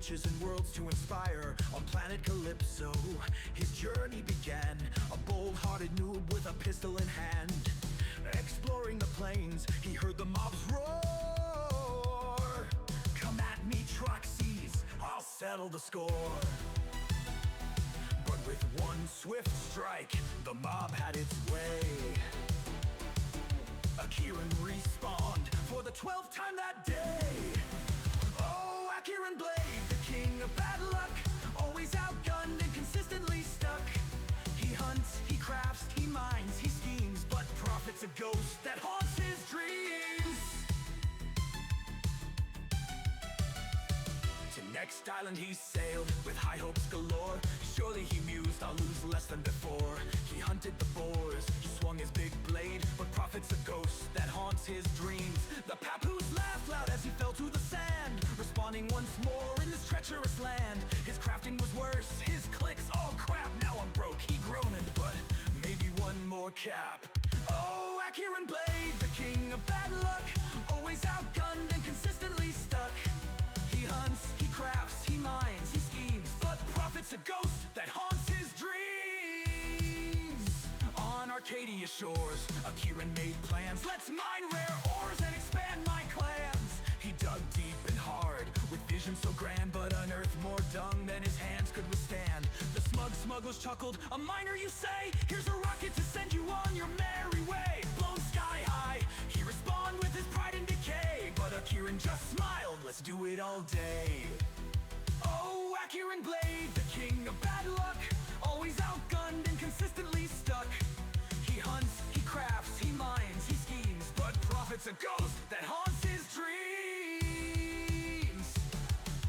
riches and worlds to inspire. On planet Calypso, his journey began. A bold-hearted noob with a pistol in hand. Exploring the plains, he heard the mobs roar. Come at me, Troxys, I'll settle the score. But with one swift strike, the mob had its way. A.R.I.S respawned for the 12th time that day. Oh, A.R.I.S Blade, the king of bad luck, always outgunned and consistently stuck. He hunts, he crafts, he mines, he schemes, but profit's a ghost that haunts his dreams. To next island he sailed with high hopes galore. Surely he mused, I'll lose less than before. He hunted the boars, he swung his big blade, but profit's a ghost that haunts his dreams. The papoose laughed loud as he fell to the sand, respawning once more in this treacherous land. His crafting was worse, his clicks, oh crap, now I'm broke, he groaned, but maybe one more cap. Oh, A.R.I.S Blade, the king of bad luck, always outgunned and consistently stuck. He hunts, he crafts, he mines, he schemes, but profit's a ghost that haunts his dreams. On Arcadia shores, A.R.I.S made plans. Let's mine rare ores and expand my clans. He dug deep and hard, with vision so grand, but unearthed more dung than his hands could withstand. The smug smugglers chuckled, a miner you say? Here's a rocket to send you on your merry way. Blown sky high, he respawned with his pride and decay. But A.R.I.S just smiled, let's do it all day. Oh, A.R.I.S Blade, the king of bad luck, always outgunned and consistently stuck. He hunts, he crafts, he mines, he schemes, but profit's a ghost that haunts his dreams.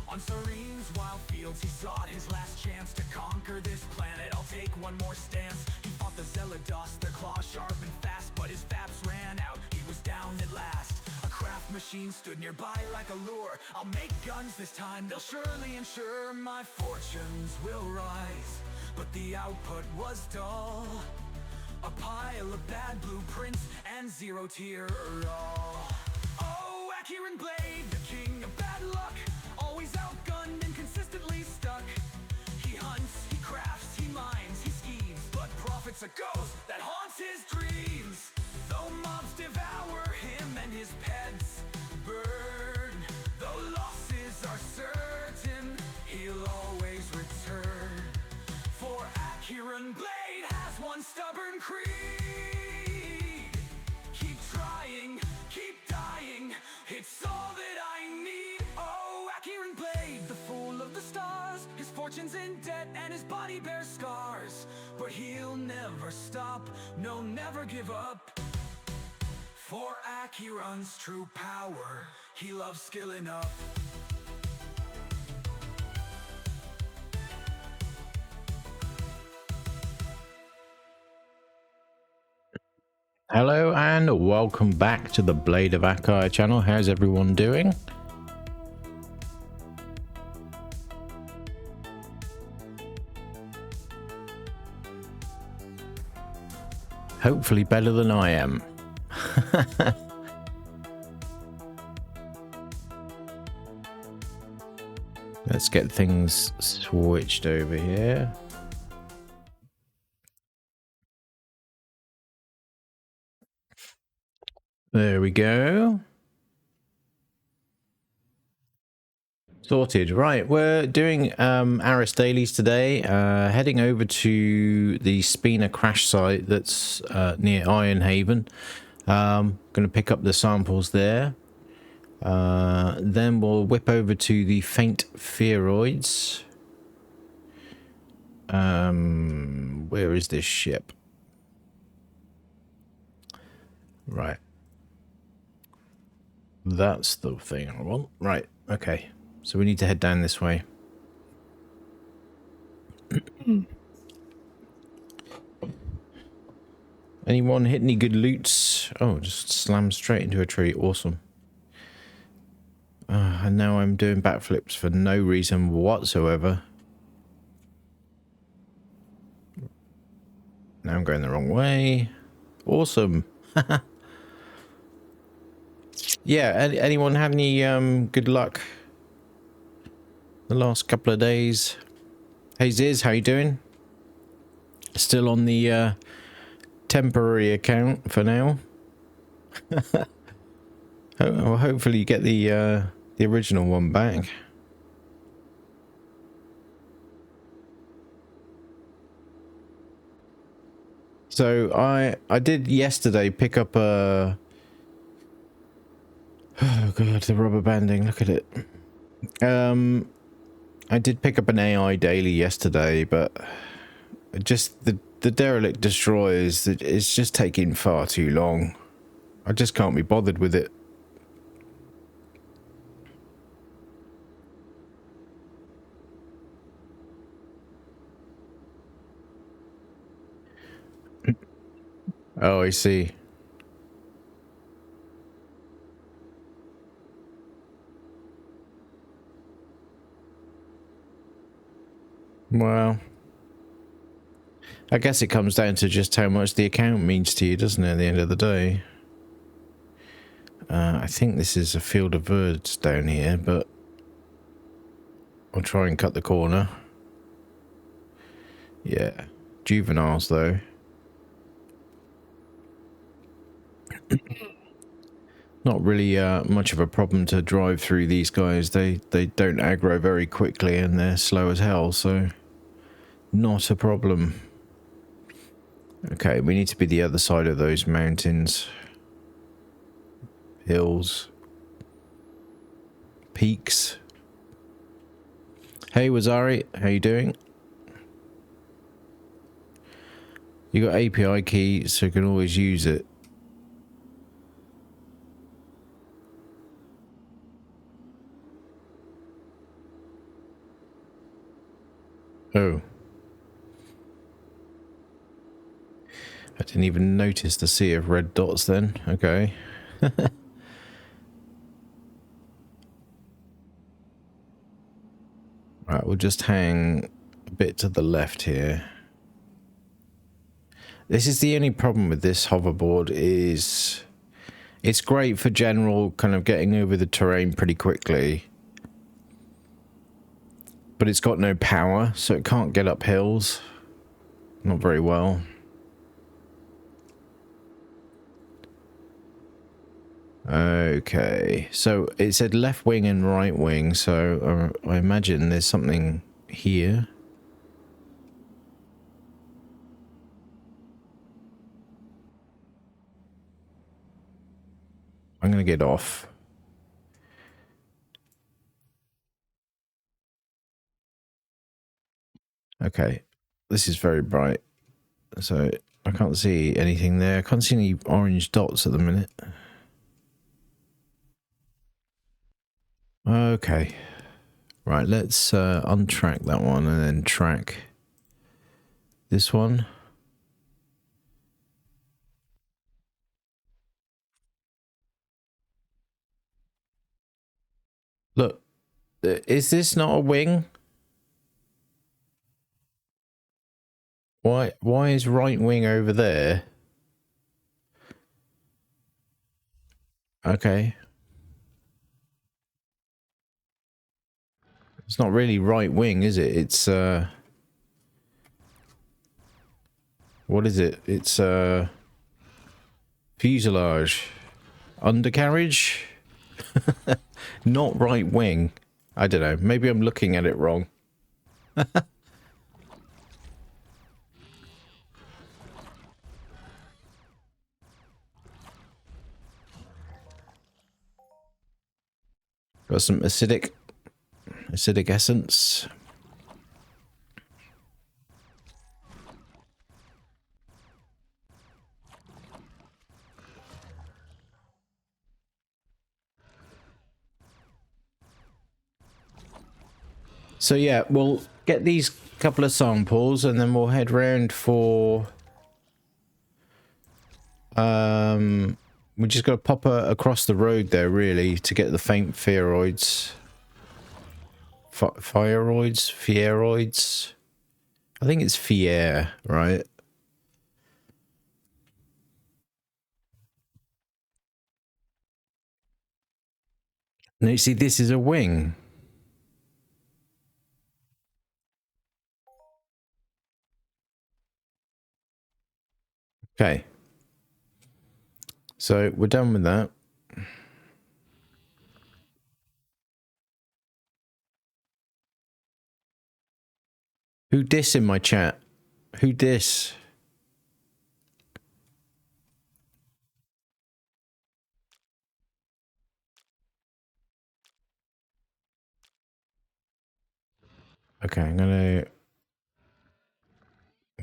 On Serene's wild fields he sought his last chance to conquer this planet. I'll take one more stance. He fought the Zealodos, their claws sharp and fast, but his faps ran out, he was down at last. A craft machine stood nearby like a lure. I'll make guns this time, they'll surely ensure my fortunes will rise. But the output was dull, a pile of bad blueprints and zero tier raw. Oh, A.R.I.S Blade, the king of bad luck, always outgunned and consistently stuck. He hunts, he crafts, he mines, he schemes, but profit's a ghost that haunts his dreams. Though mobs devour him and his pets burn, though losses are certain, he'll always return. For A.R.I.S Blade has one stubborn creed: keep trying, keep dying, it's all that I need. Oh, A.R.I.S Blade, the fool of the stars, his fortune's in debt and his body bears scars. But he'll never stop, no, never give up. For A.R.I.S true power, he loves skilling up. Hello and welcome back to the Blade of A.R.I.S channel. How's everyone doing? Hopefully better than I am. Let's get things switched over here. There we go. Sorted. Right, we're doing A.R.I.S dailies today. Heading over to the Spina crash site that's near Iron Haven. Going to pick up the samples there. Then we'll whip over to the faint spheroids. Where is this ship? Right. That's the thing I want. Right, okay. So we need to head down this way. Anyone hit any good loots? Oh, just slammed straight into a tree. Awesome. And now I'm doing backflips for no reason whatsoever. Now I'm going the wrong way. Awesome. Yeah, anyone have any good luck the last couple of days. Hey Ziz, how you doing? Still on the temporary account for now. Well, hopefully you get the original one back. So I did yesterday pick up a oh god, the rubber banding, look at it. I did pick up an AI daily yesterday, but just the derelict destroyers, it's just taking far too long. I just can't be bothered with it. Oh, I see. Well, I guess it comes down to just how much the account means to you, doesn't it, at the end of the day? I think this is a field of birds down here, but I'll try and cut the corner. Yeah. Juveniles, though. Not really much of a problem to drive through these guys. They don't aggro very quickly and they're slow as hell, so not a problem. Okay, we need to be the other side of those mountains. Hills. Peaks. Hey Wazari, how you doing? You got API key, so you can always use it. Oh. I didn't even notice the sea of red dots then. Okay. Right, we'll just hang a bit to the left here. This is the only problem with this hoverboard is it's great for general kind of getting over the terrain pretty quickly. But it's got no power, so it can't get up hills. Not very well. Okay, so it said left wing and right wing, so I imagine there's something here. I'm gonna get off. Okay, this is very bright, so I can't see anything there. I can't see any orange dots at the minute. Okay, right, let's untrack that one and then track this one. Look, is this not a wing? Why is right wing over there? Okay. It's not really right wing, is it? It's what is it? It's fuselage. Undercarriage? Not right wing. I don't know. Maybe I'm looking at it wrong. Got some acidic essence. So yeah, we'll get these couple of samples and then we'll head round for we just got to pop across the road there really to get the faint fearoids. Fieroids? I think it's Fier, right? No, you see, this is a wing. Okay. So we're done with that. Who dis in my chat? Who dis? Okay, I'm gonna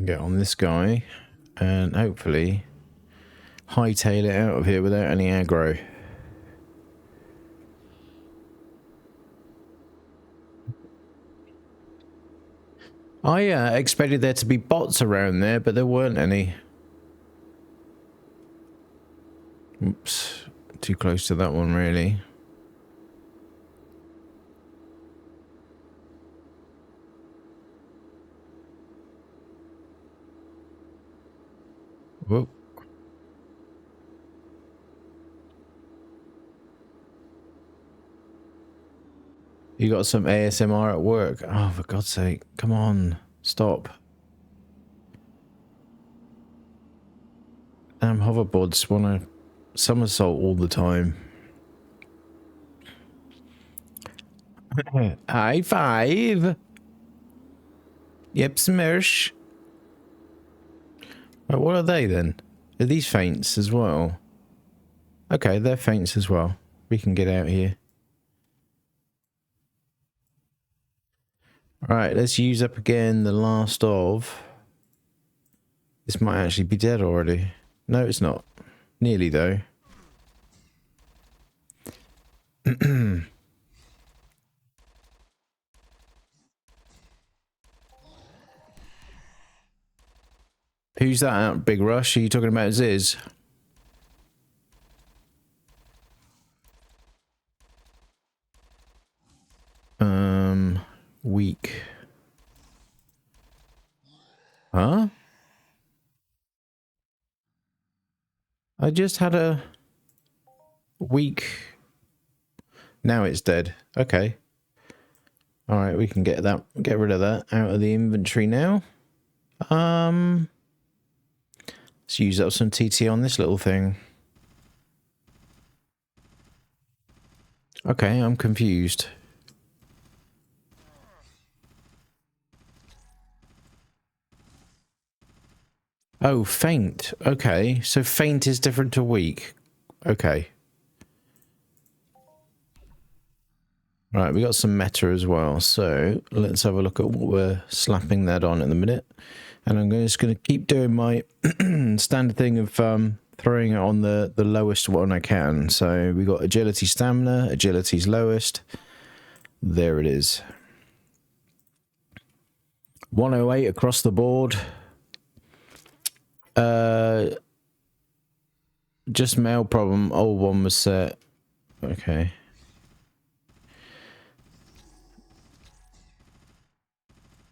get on this guy and hopefully hightail it out of here without any aggro. I expected there to be bots around there, but there weren't any. Oops, too close to that one, really. Whoop. You got some ASMR at work? Oh, for God's sake. Come on. Stop. Damn hoverboards want to somersault all the time. High five. Yep, smirsh. Right, what are they then? Are these feints as well? Okay, they're feints as well. We can get out here. Alright, let's use up again the last of... This might actually be dead already. No, it's not. Nearly, though. Who's that out? Big Rush? Are you talking about Ziz? Weak. Huh? I just had a weak. Now it's dead. Okay. All right, we can get rid of that out of the inventory now. Let's use up some TT on this little thing. Okay, I'm confused. Oh, faint. Okay, so faint is different to weak. Okay. Right, we got some meta as well. So let's have a look at what we're slapping that on in a minute. And I'm just going to keep doing my standard thing of throwing it on the lowest one I can. So we got agility, stamina. Agility's lowest. There it is. 108 across the board. Just mail problem. Old one was set. Okay.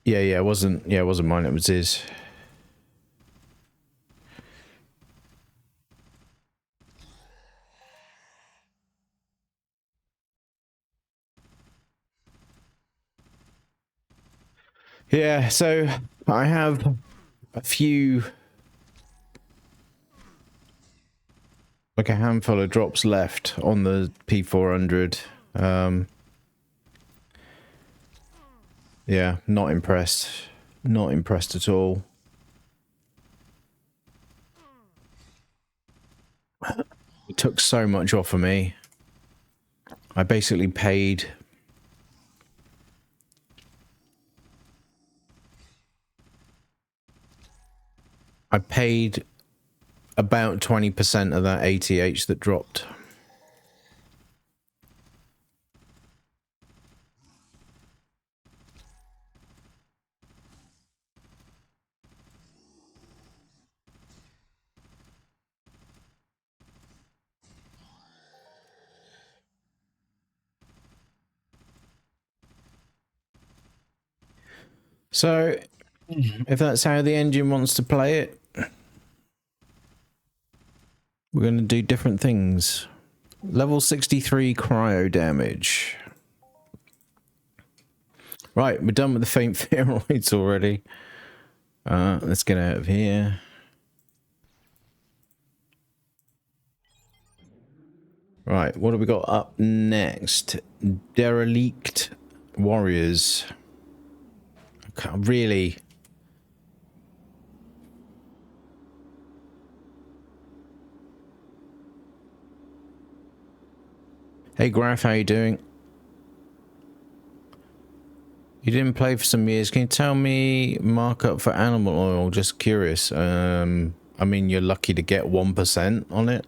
Yeah, it wasn't mine, it was his. Yeah, so I have a few, like a handful of drops left on the P400. Yeah, not impressed. Not impressed at all. It took so much off of me. I basically paid... I paid about 20% of that ATH that dropped. So, if that's how the engine wants to play it, we're going to do different things. Level 63 cryo damage. Right, we're done with the faint fearoids already. Let's get out of here. Right, what have we got up next? Derelict Warriors. Really? Hey Graf, how you doing? You didn't play for some years. Can you tell me markup for animal oil? Just curious. I mean, you're lucky to get 1% on it.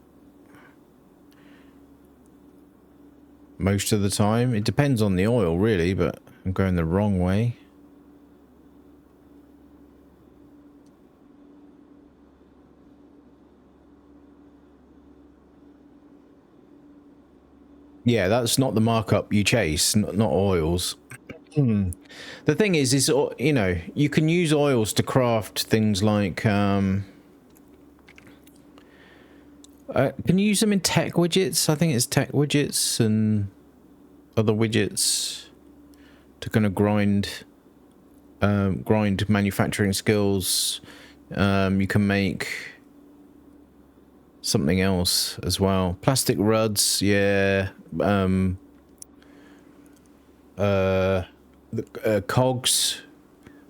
Most of the time. It depends on the oil, really, but I'm going the wrong way. Yeah, that's not the markup you chase, not oils. The thing is, you know, you can use oils to craft things like, can you use them in tech widgets? I think it's tech widgets and other widgets to kind of grind manufacturing skills. You can make something else as well. Plastic rods, yeah. Cogs,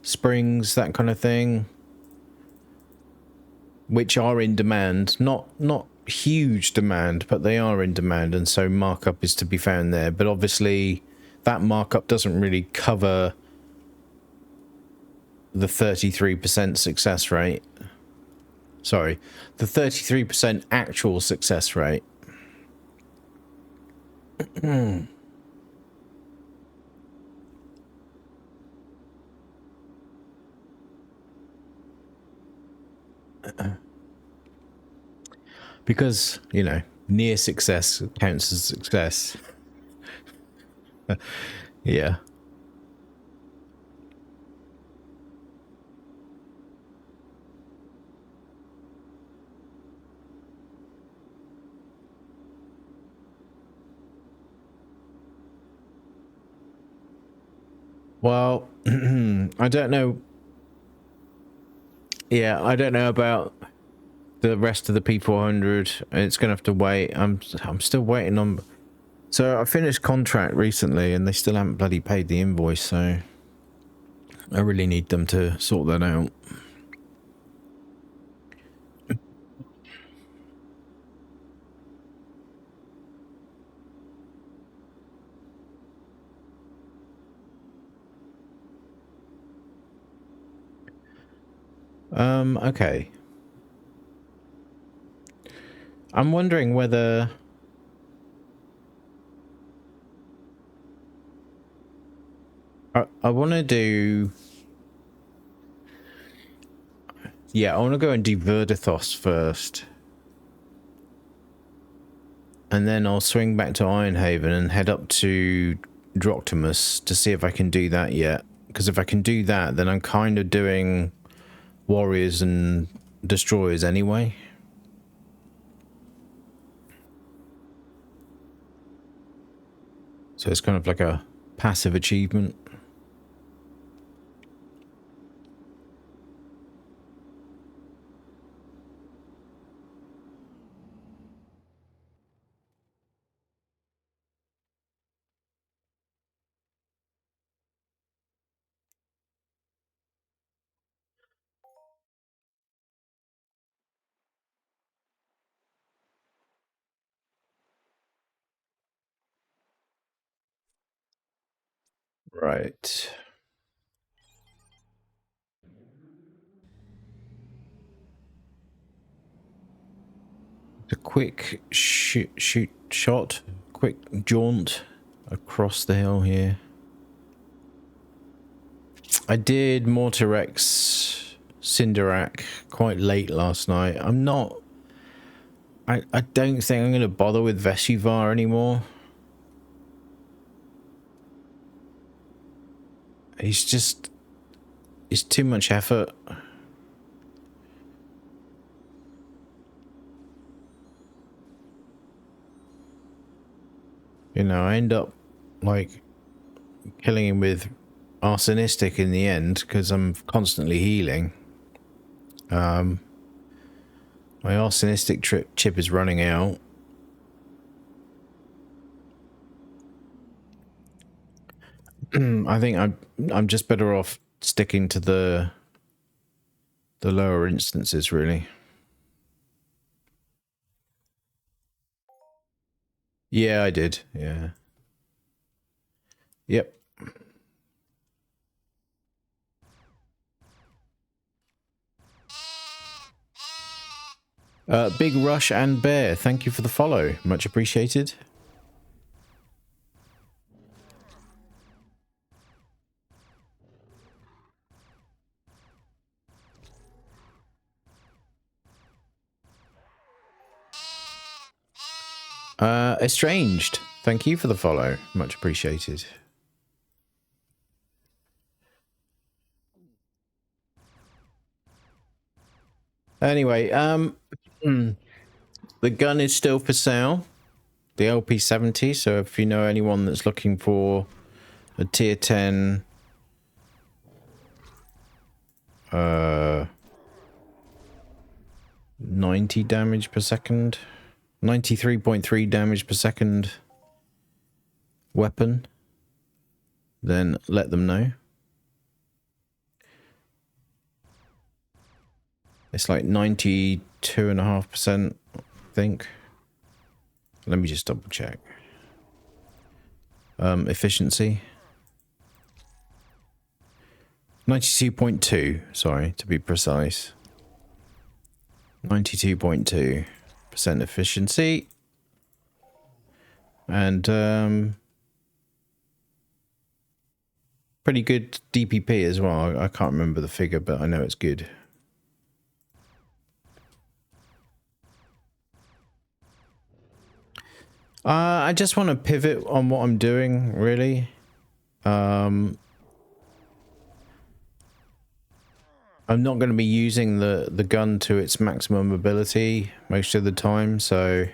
springs, that kind of thing, which are in demand. Not huge demand, but they are in demand, and so markup is to be found there. But obviously, that markup doesn't really cover the 33% success rate. Sorry, the 33% actual success rate. Because, you know, near success counts as success. Yeah. Well, I don't know. Yeah, I don't know about the rest of the P400. It's gonna have to wait. I'm still waiting on. So I finished contract recently, and they still haven't bloody paid the invoice. So I really need them to sort that out. Okay. I'm wondering whether I want to do. Yeah, I want to go and do Verdithos first. And then I'll swing back to Ironhaven and head up to Droctimus to see if I can do that yet. Because if I can do that, then I'm kind of doing warriors and destroyers anyway. So it's kind of like a passive achievement. Right. A quick shot, quick jaunt across the hill here. I did Mortarex Cinderac quite late last night. I don't think I'm going to bother with Veshivar anymore. It's too much effort. You know, I end up like killing him with Arsenistic in the end because I'm constantly healing. My Arsenistic chip is running out. I think I'm just better off sticking to the lower instances, really. Yeah, I did. Yeah. Yep. Big Rush and Bear, thank you for the follow. Much appreciated. Estranged, thank you for the follow. Much appreciated. Anyway, the gun is still for sale. The LP70, so if you know anyone that's looking for a tier 10 90 damage per second, 93.3 damage per second weapon, then let them know. It's like 92.5%, I think. Let me just double check. Efficiency. 92.2, sorry, to be precise. 92.2% efficiency. And pretty good DPP as well. I can't remember the figure, but I know it's good. I just want to pivot on what I'm doing, really. I'm not going to be using the gun to its maximum ability most of the time, so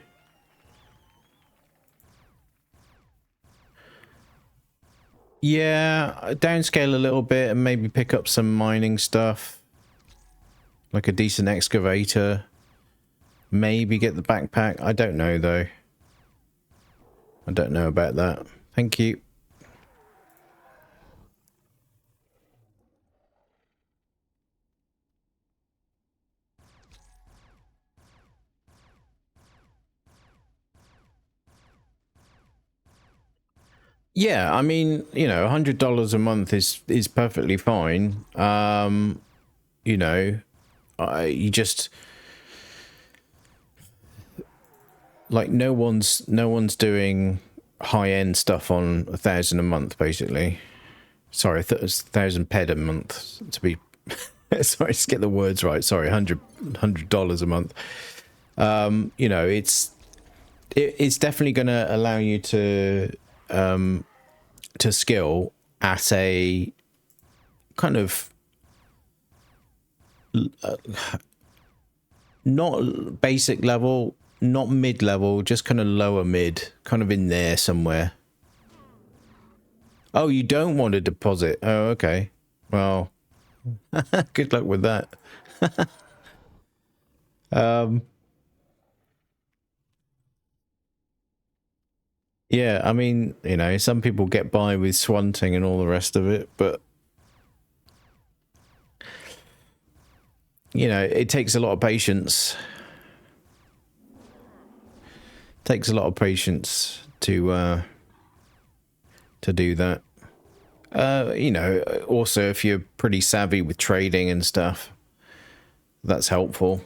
yeah, downscale a little bit and maybe pick up some mining stuff, like a decent excavator. Maybe get the backpack. I don't know, though. I don't know about that. Thank you. Yeah, I mean, you know, $100 a month is perfectly fine. You know, you just like no one's doing high end stuff on 1,000 a month, basically. Sorry, 1,000 ped a month to be. Sorry, to get the words right. Sorry, $100 a month. You know, it's definitely going to allow you to skill at a kind of not basic level, not mid level, just kind of lower mid, kind of in there somewhere. Oh, you don't want a deposit? Oh, okay. Well, good luck with that. Yeah, I mean, you know, some people get by with swanting and all the rest of it, but you know, it takes a lot of patience. Takes a lot of patience to do that. You know, also if you're pretty savvy with trading and stuff, that's helpful.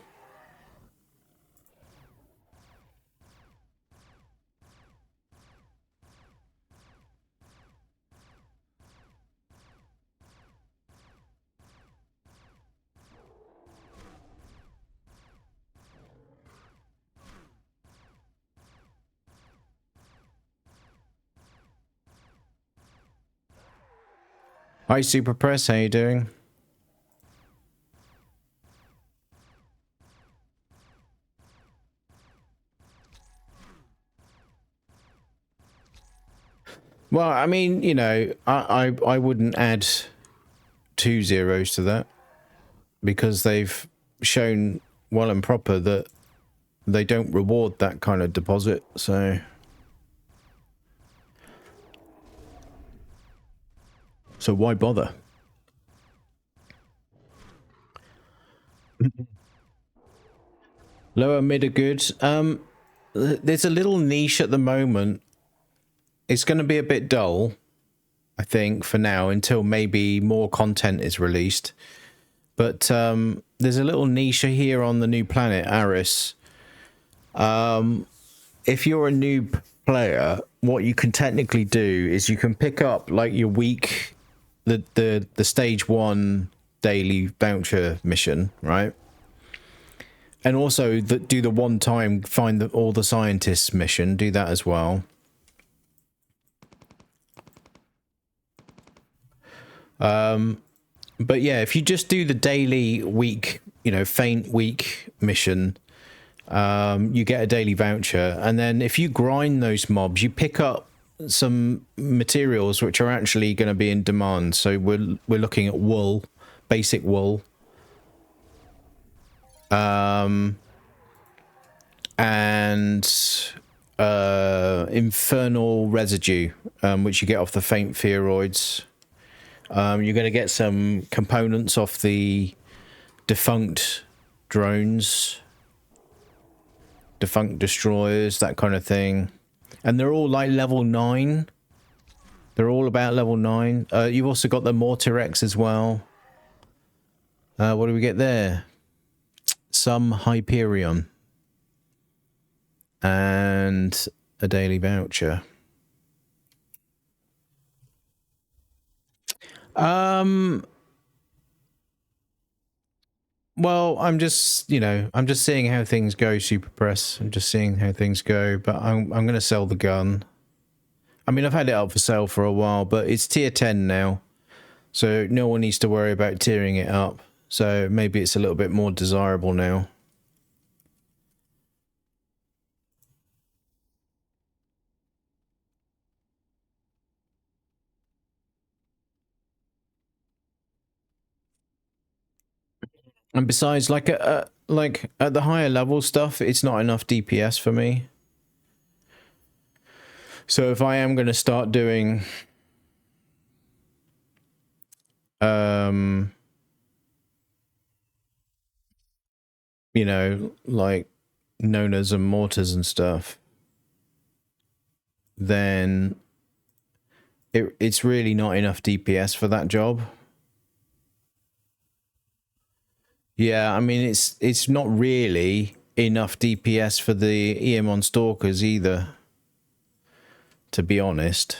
Hi, Super Press, how you doing? Well, I mean, you know, I wouldn't add 2 zeros to that because they've shown well and proper that they don't reward that kind of deposit, so So why bother? Lower mid are good. There's a little niche at the moment. It's going to be a bit dull, I think, for now, until maybe more content is released. But there's a little niche here on the new planet, A.R.I.S. If you're a new player, what you can technically do is you can pick up like your week, the stage 1 daily voucher mission, right? And also do the one time find all the scientists mission, do that as well. But yeah, if you just do the daily week, you know, faint week mission, you get a daily voucher. And then if you grind those mobs, you pick up some materials which are actually going to be in demand. So we're looking at wool, basic wool. And infernal residue, which you get off the faint spheroids. You're going to get some components off the defunct drones, defunct destroyers, that kind of thing. And they're all like level 9. They're all about level 9. You've also got the Mortirex as well. What do we get there? Some Hyperion. And a daily voucher. Well, I'm just, you know, I'm just seeing how things go, Super Press. I'm just seeing how things go, but I'm going to sell the gun. I mean, I've had it up for sale for a while, but it's tier 10 now. So no one needs to worry about tearing it up. So maybe it's a little bit more desirable now. And besides, like at the higher level stuff, it's not enough DPS for me. So if I am going to start doing you know, like Nonas and Mortars and stuff, then it's really not enough DPS for that job. Yeah, I mean, it's not really enough DPS for the Eamon Stalkers either, to be honest.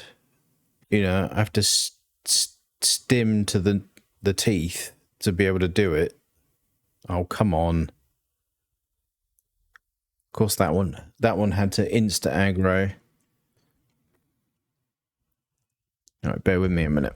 You know, I have to stim to the teeth to be able to do it. Oh, come on. Of course, that one had to insta aggro. All right, bear with me a minute.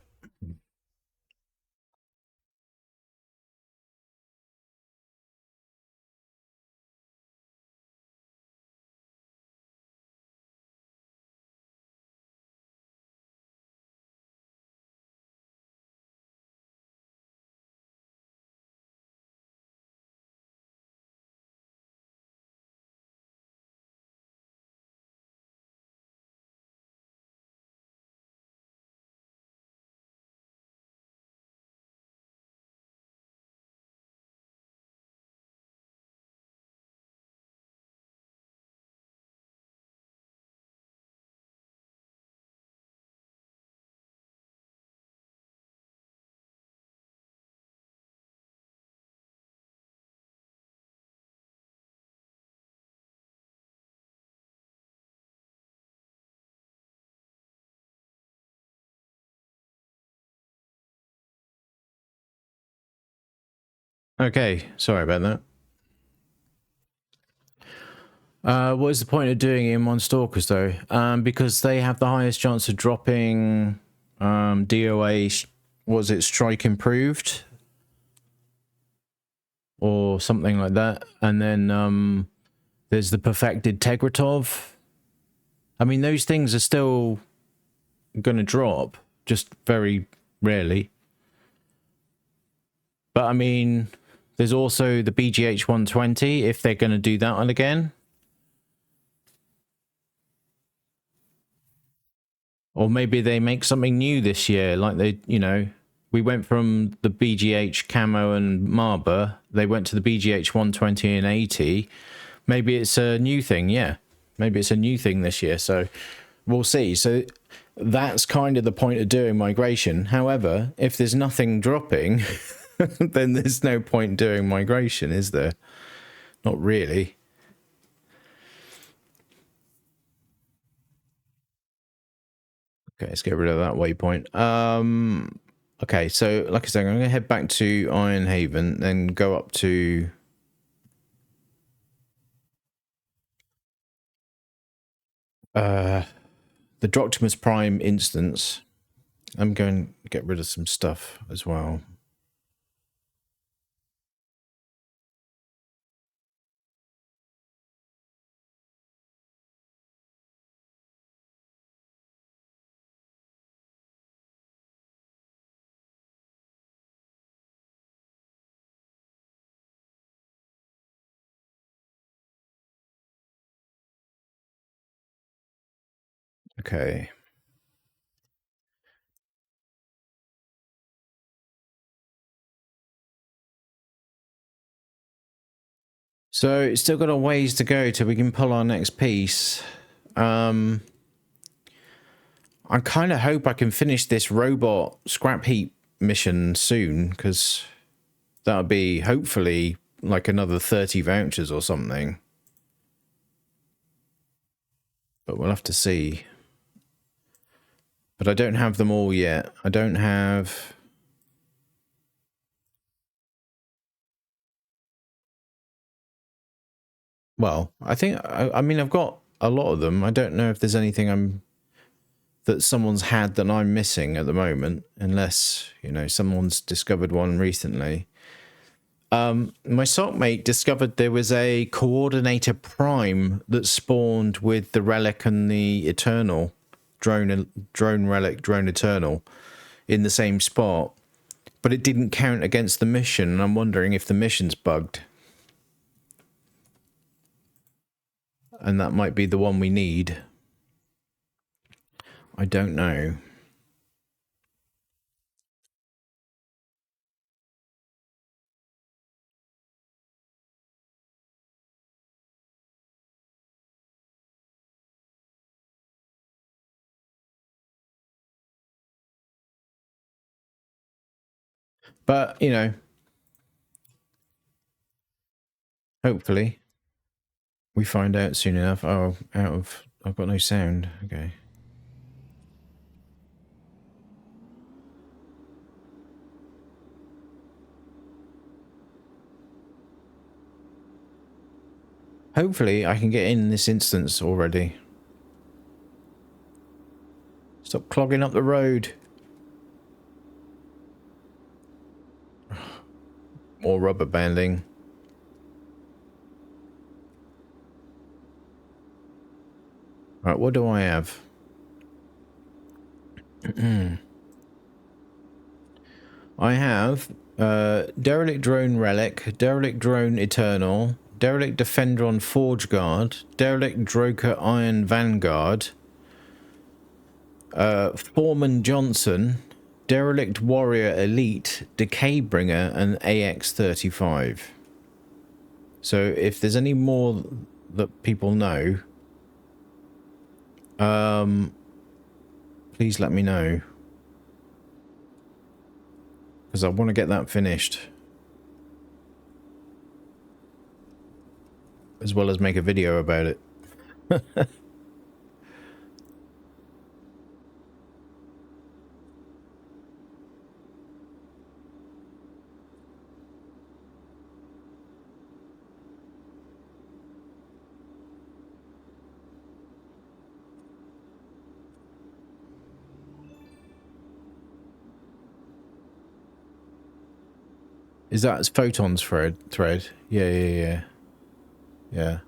Okay, sorry about that. What is the point of doing it in one Stalkers though? Because they have the highest chance of dropping DOA, was it strike improved? Or something like that. And then there's the perfected Tegratov. I mean, those things are still going to drop, just very rarely. But I mean, there's also the BGH 120, if they're going to do that one again. Or maybe they make something new this year, like they, you know, we went from the BGH Camo and Marber, they went to the BGH 120 and 80. Maybe it's a new thing, yeah. Maybe it's a new thing this year, so we'll see. So that's kind of the point of doing migration. However, if there's nothing dropping, then there's no point doing migration, is there? Not really. Okay, let's get rid of that waypoint. Okay, so like I said, I'm going to head back to Iron Haven, then go up to the Droctimus Prime instance. I'm going to get rid of some stuff as well. Okay. So it's still got a ways to go till we can pull our next piece. I kind of hope I can finish this robot scrap heap mission soon, because that'll be hopefully like another 30 vouchers or something. But we'll have to see. But I don't have them all yet. I don't have... Well, I think... I mean, I've got a lot of them. I don't know if there's anything that someone's had that I'm missing at the moment. Unless, you know, someone's discovered one recently. My sockmate discovered there was a Coordinator Prime that spawned with the Relic and the Eternal. Drone Relic, Drone Eternal. In the same spot. But it didn't count against the mission, and I'm wondering if the mission's bugged. And that might be the one we need. I don't know. But, you know, hopefully we find out soon enough. Oh, I've got no sound. Okay. Hopefully I can get in this instance already. Stop clogging up the road. More rubber banding. Right, what do I have? I have Derelict Drone Relic, Derelict Drone Eternal, Derelict Defendron Forge Guard, Derelict Droker Iron Vanguard, Foreman Johnson, Derelict Warrior Elite, Decay Bringer, and AX35. So if there's any more that people know, please let me know. Because I want to get that finished. As well as make a video about it. Is that Photon's thread? Yeah. Yeah.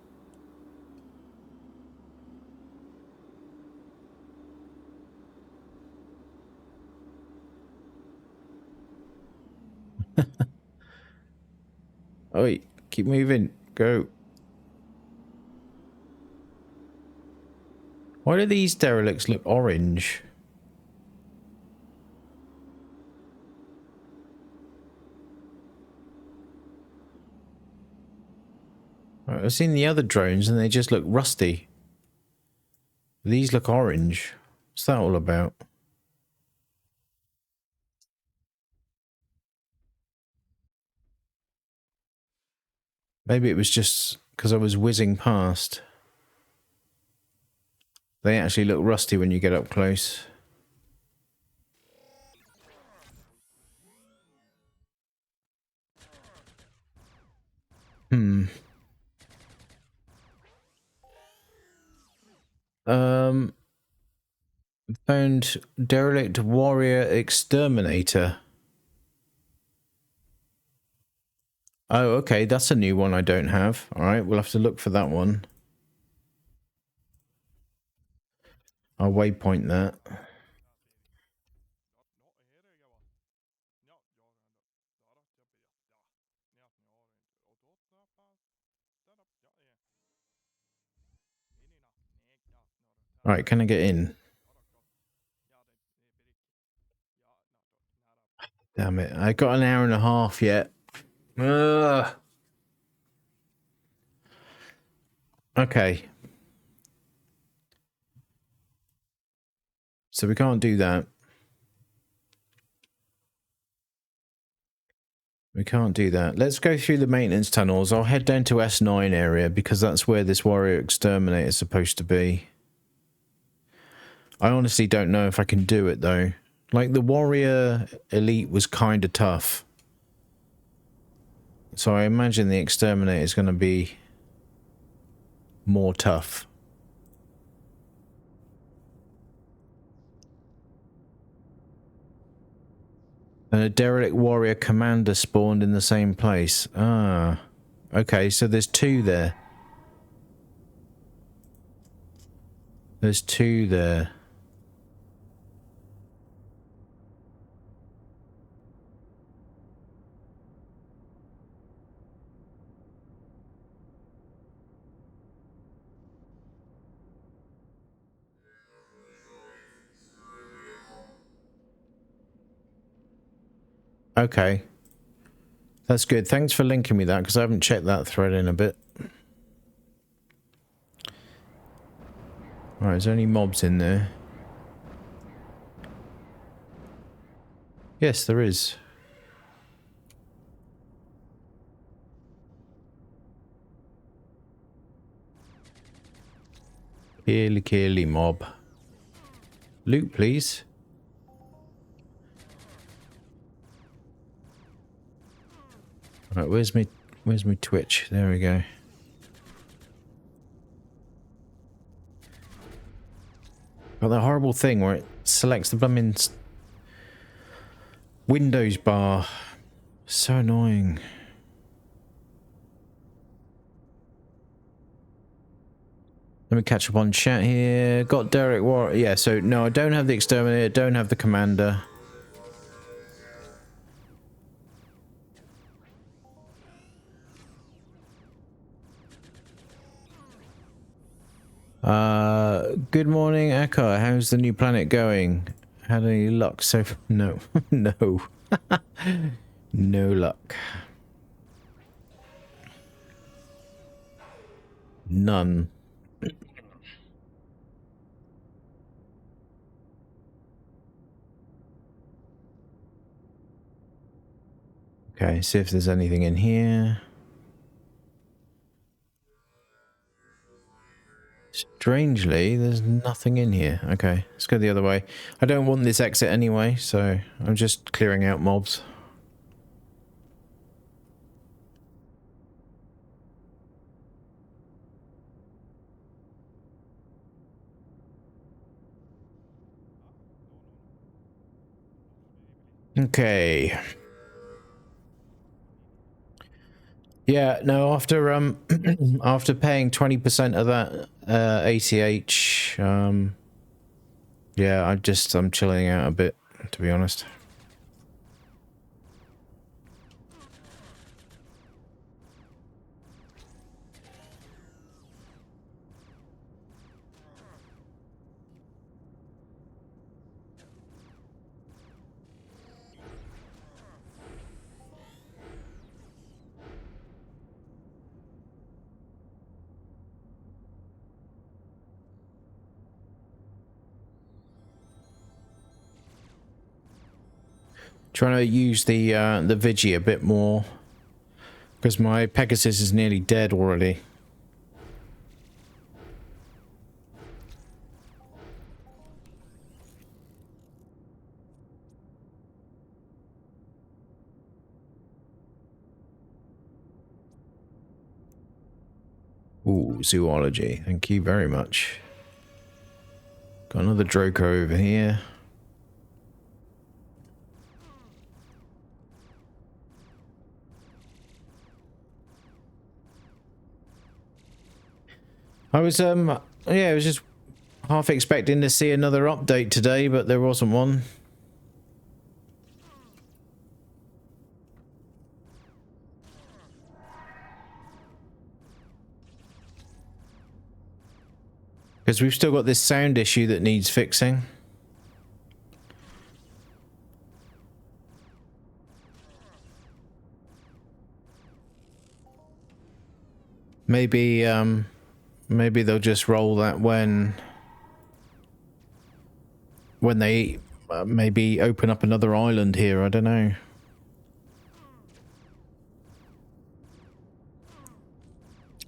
Oh, wait, keep moving. Go. Why do these derelicts look orange? I've seen the other drones and they just look rusty. These look orange. What's that all about? Maybe it was just because I was whizzing past. They actually look rusty when you get up close. Hmm. Found derelict warrior exterminator. Oh, okay, that's a new one I don't have. Alright, we'll have to look for that one. I'll waypoint that. Alright, can I get in? Damn it, I got an hour and a half yet. Ugh. Okay. So we can't do that. We can't do that. Let's go through the maintenance tunnels. I'll head down to S9 area because that's where this warrior exterminator is supposed to be. I honestly don't know if I can do it though. Like the warrior elite was kind of tough. So I imagine the exterminator is going to be more tough. And a derelict warrior commander spawned in the same place. Ah. Okay, so there's two there. There's two there. Okay. That's good. Thanks for linking me that because I haven't checked that thread in a bit. Alright, is there any mobs in there? Yes, there is. Killy mob. Loot, please. Alright, where's my Twitch? There we go. Got that horrible thing where it selects the blooming Windows bar. So annoying. Let me catch up on chat here. Got Derek War. Yeah, so no, I don't have the exterminator, don't have the commander. Good morning, Echo. How's the new planet going? Had any luck so far? No. No. No luck. None. Okay, see if there's anything in here. Strangely, there's nothing in here. Okay, let's go the other way. I don't want this exit anyway, so I'm just clearing out mobs. Okay. Yeah, no, after after paying 20% of that ACH, yeah, I'm chilling out a bit, to be honest. Trying to use the Vigi a bit more because my Pegasus is nearly dead already. Ooh, zoology. Thank you very much. Got another Draco over here. I was I was just half expecting to see another update today, but there wasn't one. Because we've still got this sound issue that needs fixing. Maybe maybe they'll just roll that when they maybe open up another island here. I don't know.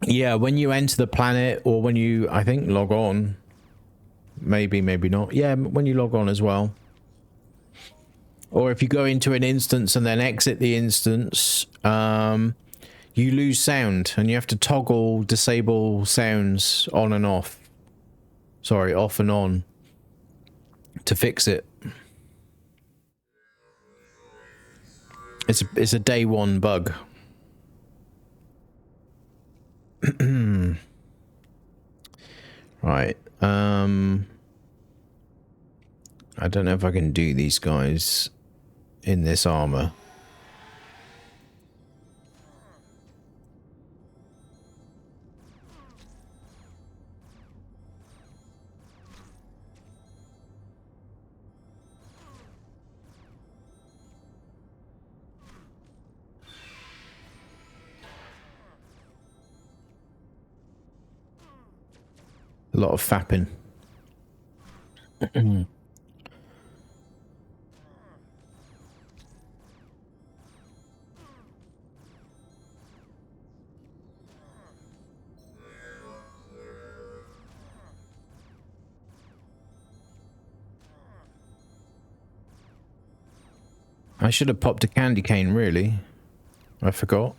Yeah, when you enter the planet or when you, I think, log on. Maybe, maybe not. Yeah, when you log on as well. Or if you go into an instance and then exit the instance, you lose sound and you have to toggle disable sounds on and off. Sorry, off and on to fix it. It's a day one bug. Right. I don't know if I can do these guys in this armor. A lot of fapping. I should have popped a candy cane, really. I forgot.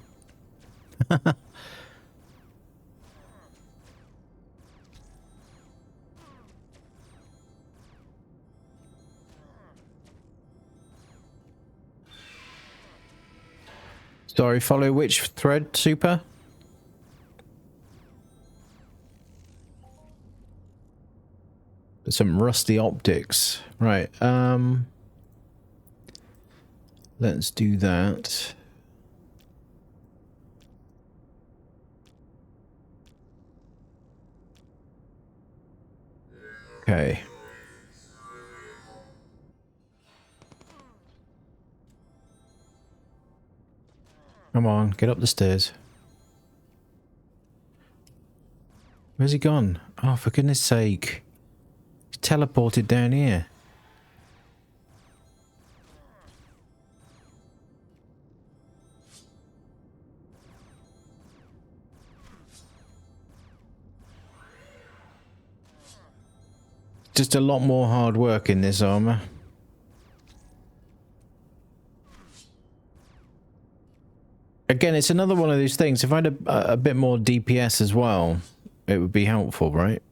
Sorry, follow which thread, Super? Some rusty optics. Right, let's do that. Okay. Come on, get up the stairs. Where's he gone? Oh, for goodness sake. He's teleported down here. Just a lot more hard work in this armor. Again, it's another one of those things. If I had a bit more DPS as well, it would be helpful, right?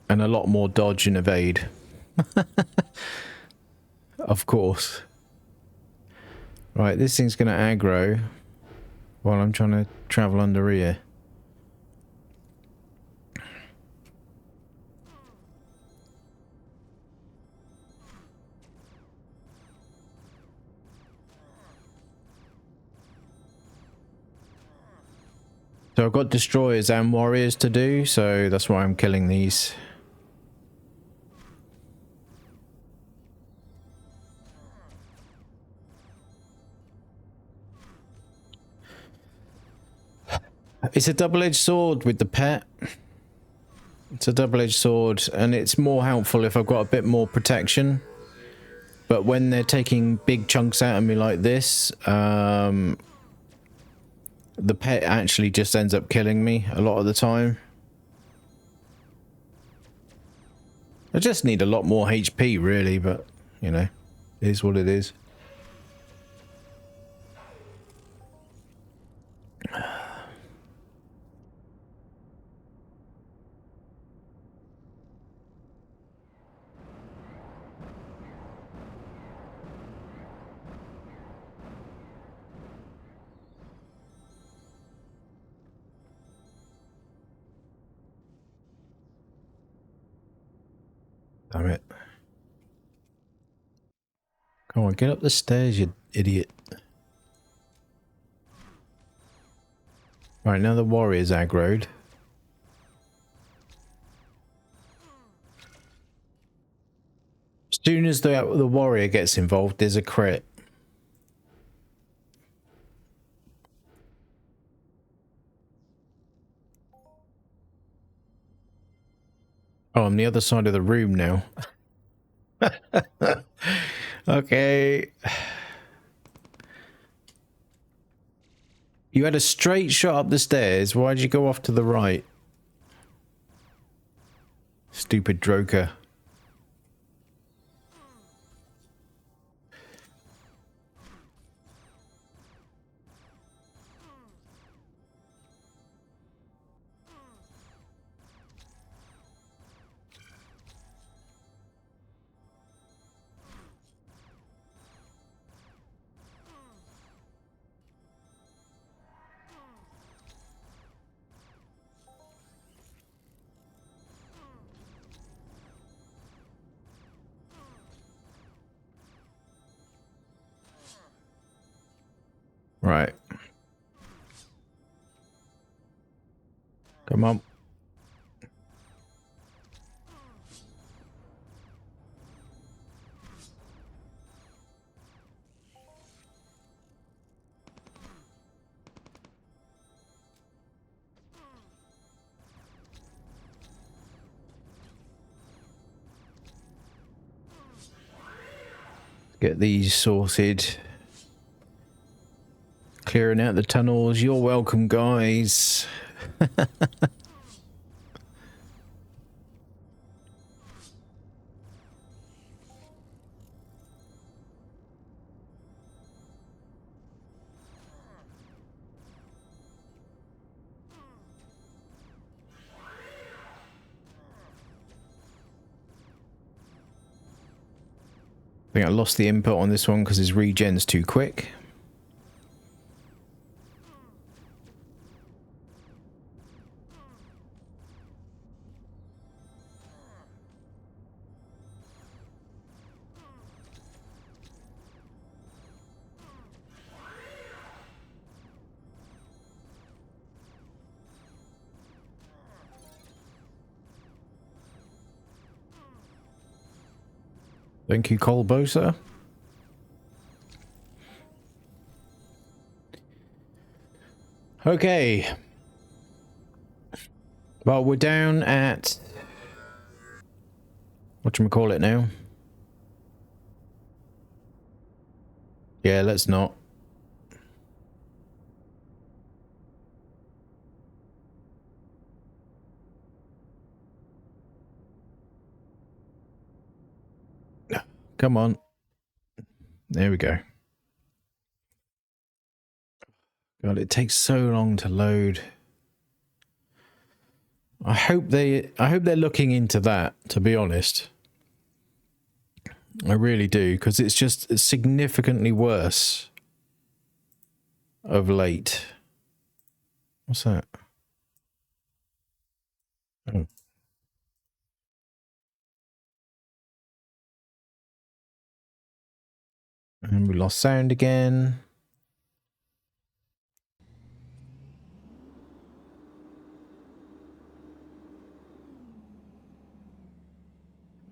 And a lot more dodge and evade. Of course. Right, this thing's going to aggro while I'm trying to travel under here. So I've got destroyers and warriors to do, so that's why I'm killing these. It's a double-edged sword with the pet. It's a double-edged sword, and it's more helpful if I've got a bit more protection. But when they're taking big chunks out of me like this, the pet actually just ends up killing me a lot of the time. I just need a lot more HP, really, but, you know, it is what it is. Damn it. Come on, get up the stairs, you idiot. Right, now the warrior's aggroed. As soon as the warrior gets involved, there's a crit. Oh, I'm the other side of the room now. Okay. You had a straight shot up the stairs. Why'd you go off to the right? Stupid Droker. Right. Come on. Get these sorted. Clearing out the tunnels. You're welcome, guys. I think I lost the input on this one because his regen's too quick. Thank you, Colbosa. Okay. Well, we're down at... whatchamacallit now? Yeah, let's not. Come on. There we go. God, it takes so long to load. I hope they're looking into that, to be honest. I really do, because it's just significantly worse of late. What's that? Oh. And we lost sound again.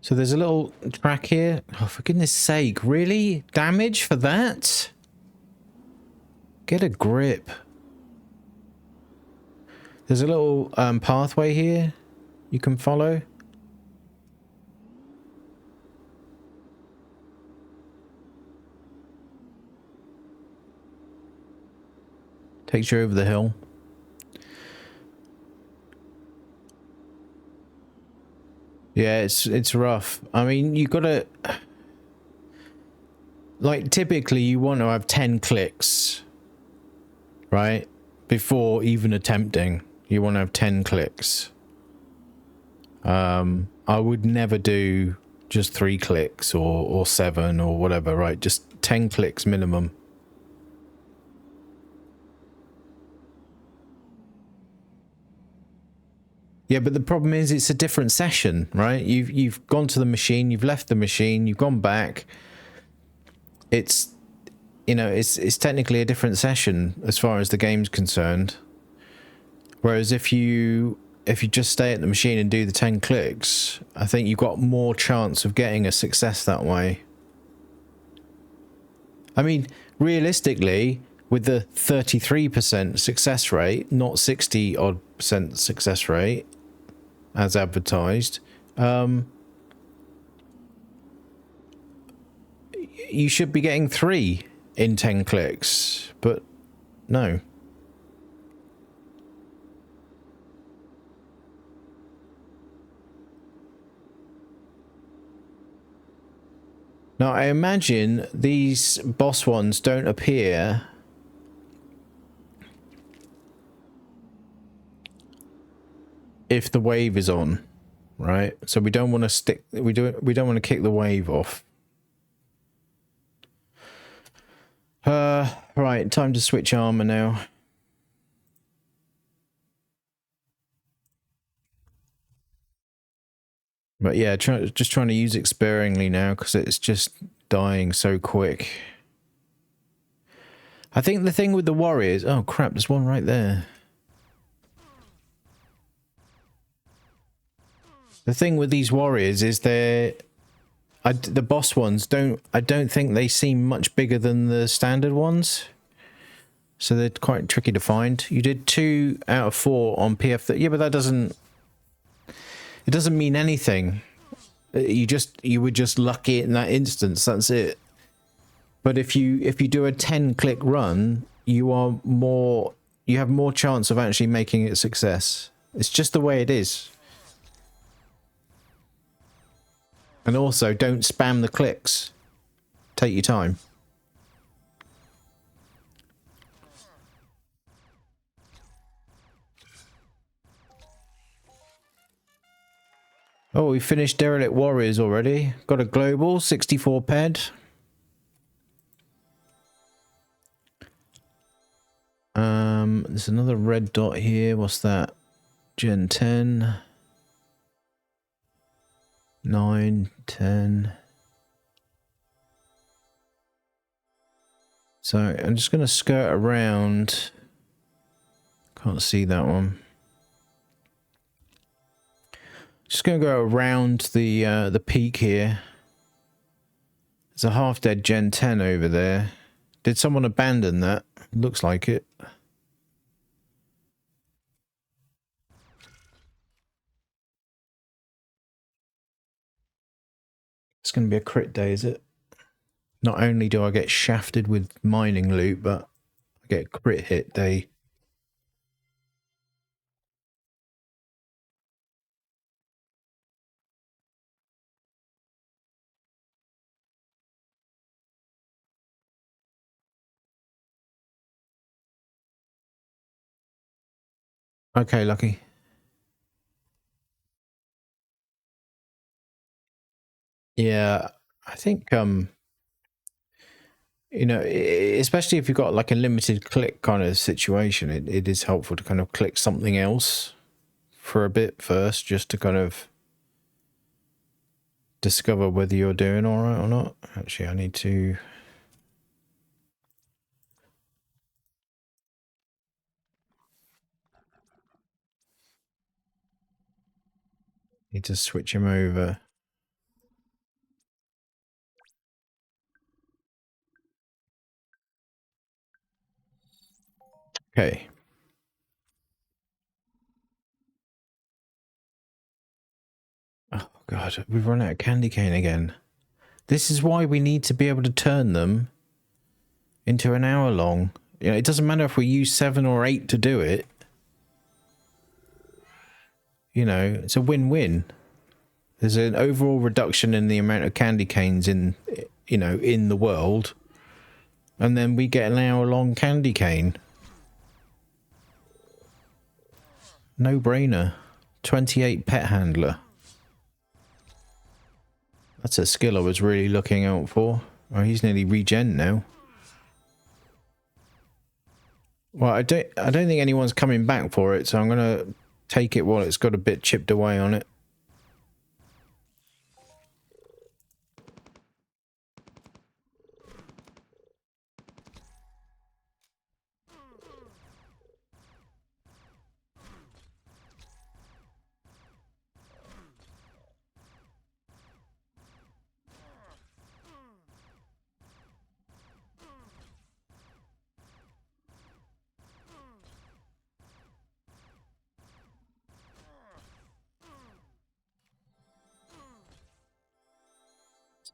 So there's a little track here. Oh, for goodness sake, really? Damage for that? Get a grip. There's a little pathway here you can follow. Takes you over the hill. Yeah, it's rough. I mean, you gotta... Like, typically you want to have 10 clicks, right? Before even attempting. You want to have 10 clicks. I would never do just 3 clicks or 7 or whatever, right? Just 10 clicks minimum. Yeah, but the problem is it's a different session, right? You've gone to the machine, you've left the machine, you've gone back. It's, you know, it's technically a different session as far as the game's concerned. Whereas if you just stay at the machine and do the 10 clicks, I think you've got more chance of getting a success that way. I mean, realistically, with the 33% success rate, not 60 odd percent success rate, as advertised, you should be getting 3 in 10 clicks, but no. Now, I imagine these boss ones don't appear if the wave is on, right? So we don't want to stick, we don't want to kick the wave off. Right, time to switch armor now. But yeah, just trying to use it sparingly now because it's just dying so quick. I think the thing with the warriors... Oh crap, there's one right there. The thing with these warriors is the boss ones I don't think they seem much bigger than the standard ones. So they're quite tricky to find. You did 2 out of 4 on PF. Yeah, but that doesn't... It doesn't mean anything. You were just lucky in that instance. That's it. But if you do a 10-click run, you have more chance of actually making it a success. It's just the way it is. And also, don't spam the clicks. Take your time. Oh, we finished Derelict Warriors already. Got a global, 64 ped. There's another red dot here. What's that? Gen 10. 9, 10. So I'm just going to skirt around. Can't see that one. Just going to go around the peak here. There's a half-dead Gen 10 over there. Did someone abandon that? Looks like it. It's going to be a crit day, is it? Not only do I get shafted with mining loot, but I get a crit hit day. Okay, lucky. Yeah, I think you know, especially if you've got like a limited click kind of situation, it is helpful to kind of click something else for a bit first, just to kind of discover whether you're doing all right or not. Actually, I need to... switch him over. Okay. God, we've run out of candy cane again. This is why we need to be able to turn them into an hour long. You know, it doesn't matter if we use 7 or 8 to do it. You know, it's a win-win. There's an overall reduction in the amount of candy canes in, you know, in the world. And then we get an hour-long candy cane. No-brainer. 28 pet handler. That's a skill I was really looking out for. Oh, he's nearly regen now. Well, I don't think anyone's coming back for it, so I'm gonna take it while it's got a bit chipped away on it.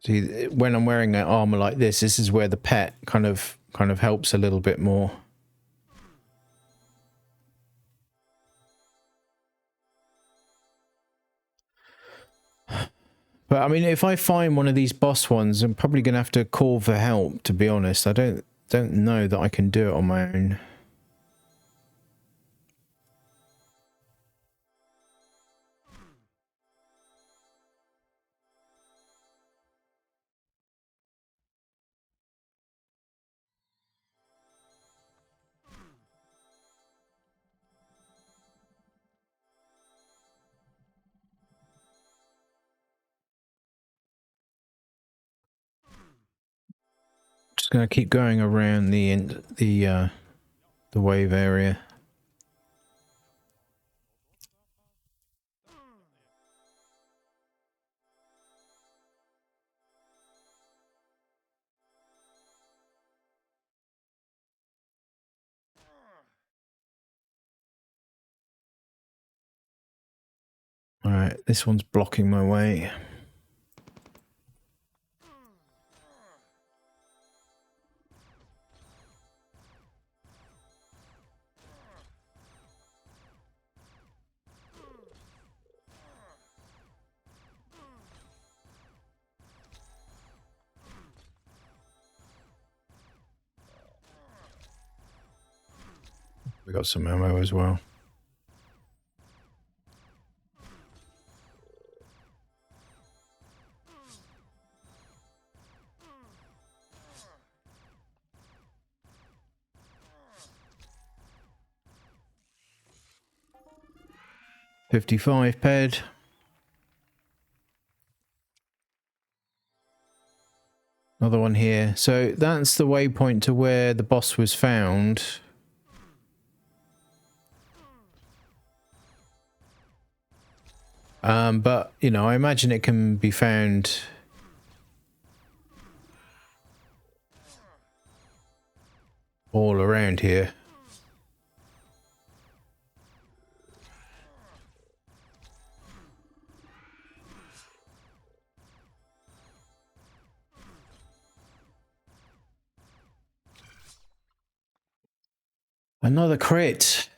See, when I'm wearing an armor like this is where the pet kind of helps a little bit more. But I mean, if I find one of these boss ones, I'm probably gonna have to call for help. To be honest, I don't know that I can do it on my own. Just gonna keep going around the wave area. All right, this one's blocking my way. We got some ammo as well. $55 ped. Another one here. So that's the waypoint to where the boss was found. But, you know, I imagine it can be found all around here. Another crit.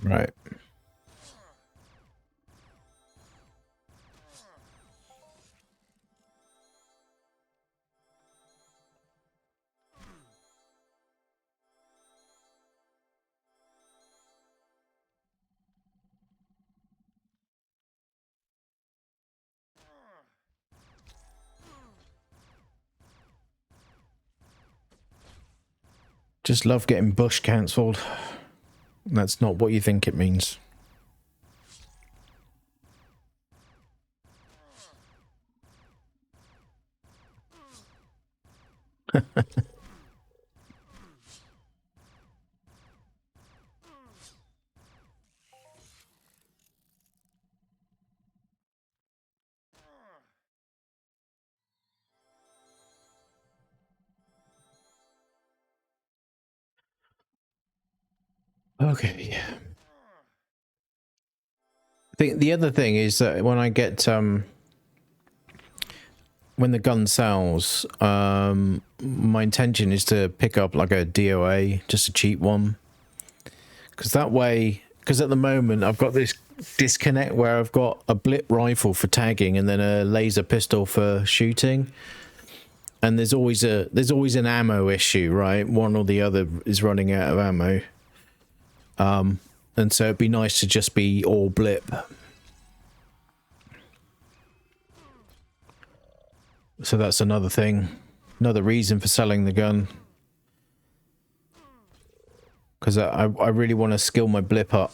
Right. Just love getting bush cancelled. That's not what you think it means. Okay. I think the other thing is that when I get when the gun sells, my intention is to pick up like a DOA, just a cheap one, because that way, because at the moment I've got this disconnect where I've got a blip rifle for tagging and then a laser pistol for shooting, and there's always an ammo issue, right? One or the other is running out of ammo, and so it'd be nice to just be all blip. So that's another thing, another reason for selling the gun. Because I really want to skill my blip up.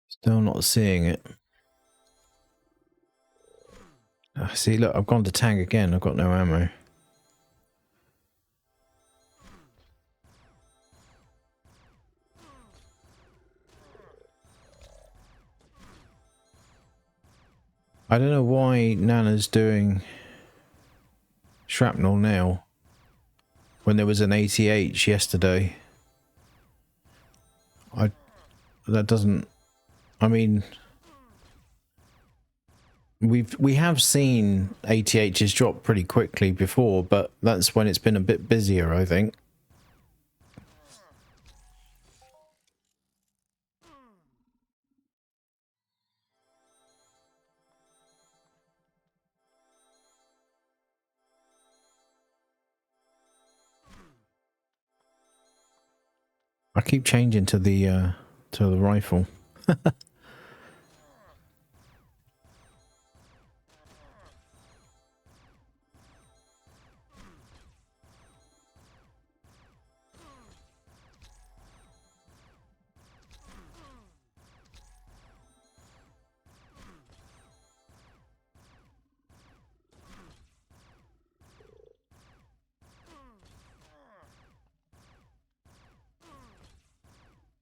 Still not seeing it. See, look, I've gone to tag again. I've got no ammo. I don't know why Nana's doing shrapnel now when there was an 80H yesterday. That doesn't, I mean, we have seen 80Hs drop pretty quickly before, but that's when it's been a bit busier, I think. I keep changing to the rifle.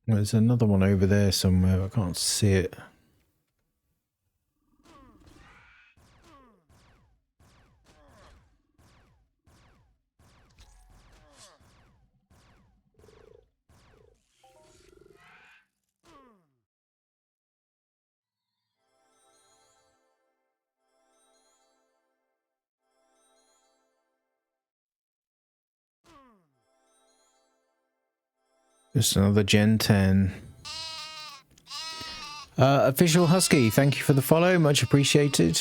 There's another one over there somewhere. I can't see it. Just another Gen 10. Official Husky, thank you for the follow. Much appreciated.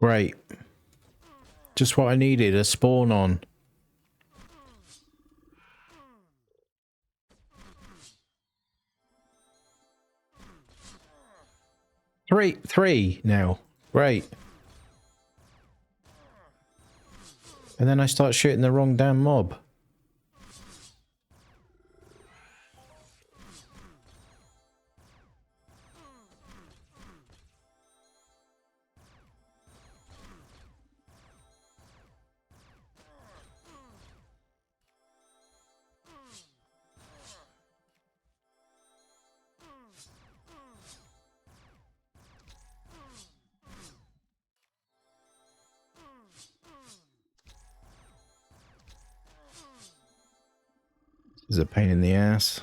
Great. Just what I needed, a spawn on. Three now. Great. And then I start shooting the wrong damn mob. This is a pain in the ass.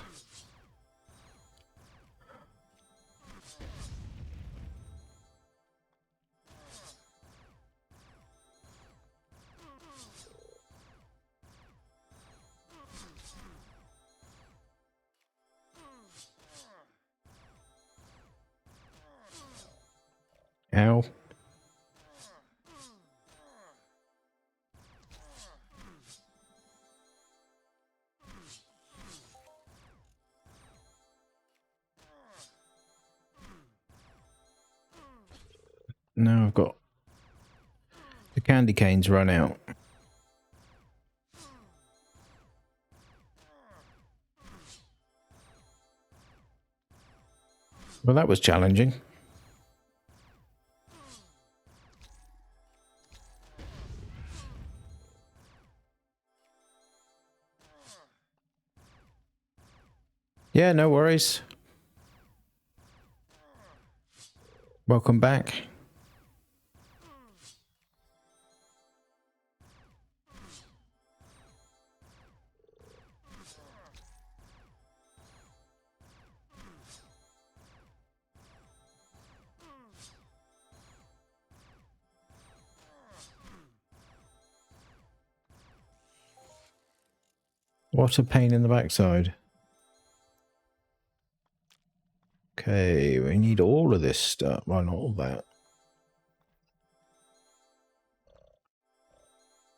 Ow. Now I've got the candy canes run out. Well, that was challenging. Yeah, no worries. Welcome back. What a pain in the backside. Okay, we need all of this stuff. Well, not all that.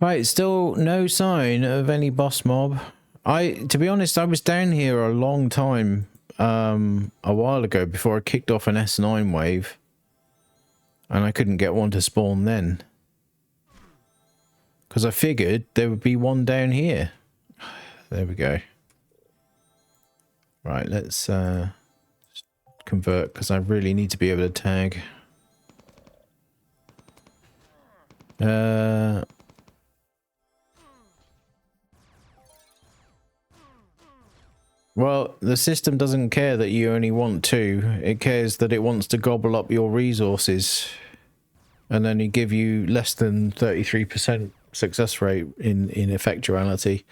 Right, still no sign of any boss mob. To be honest, I was down here a long time, a while ago before I kicked off an S9 wave. And I couldn't get one to spawn then. Because I figured there would be one down here. There we go. Right, let's convert, because I really need to be able to tag. Well, the system doesn't care that you only want two. It cares that it wants to gobble up your resources and only give you less than 33% success rate in effectuality.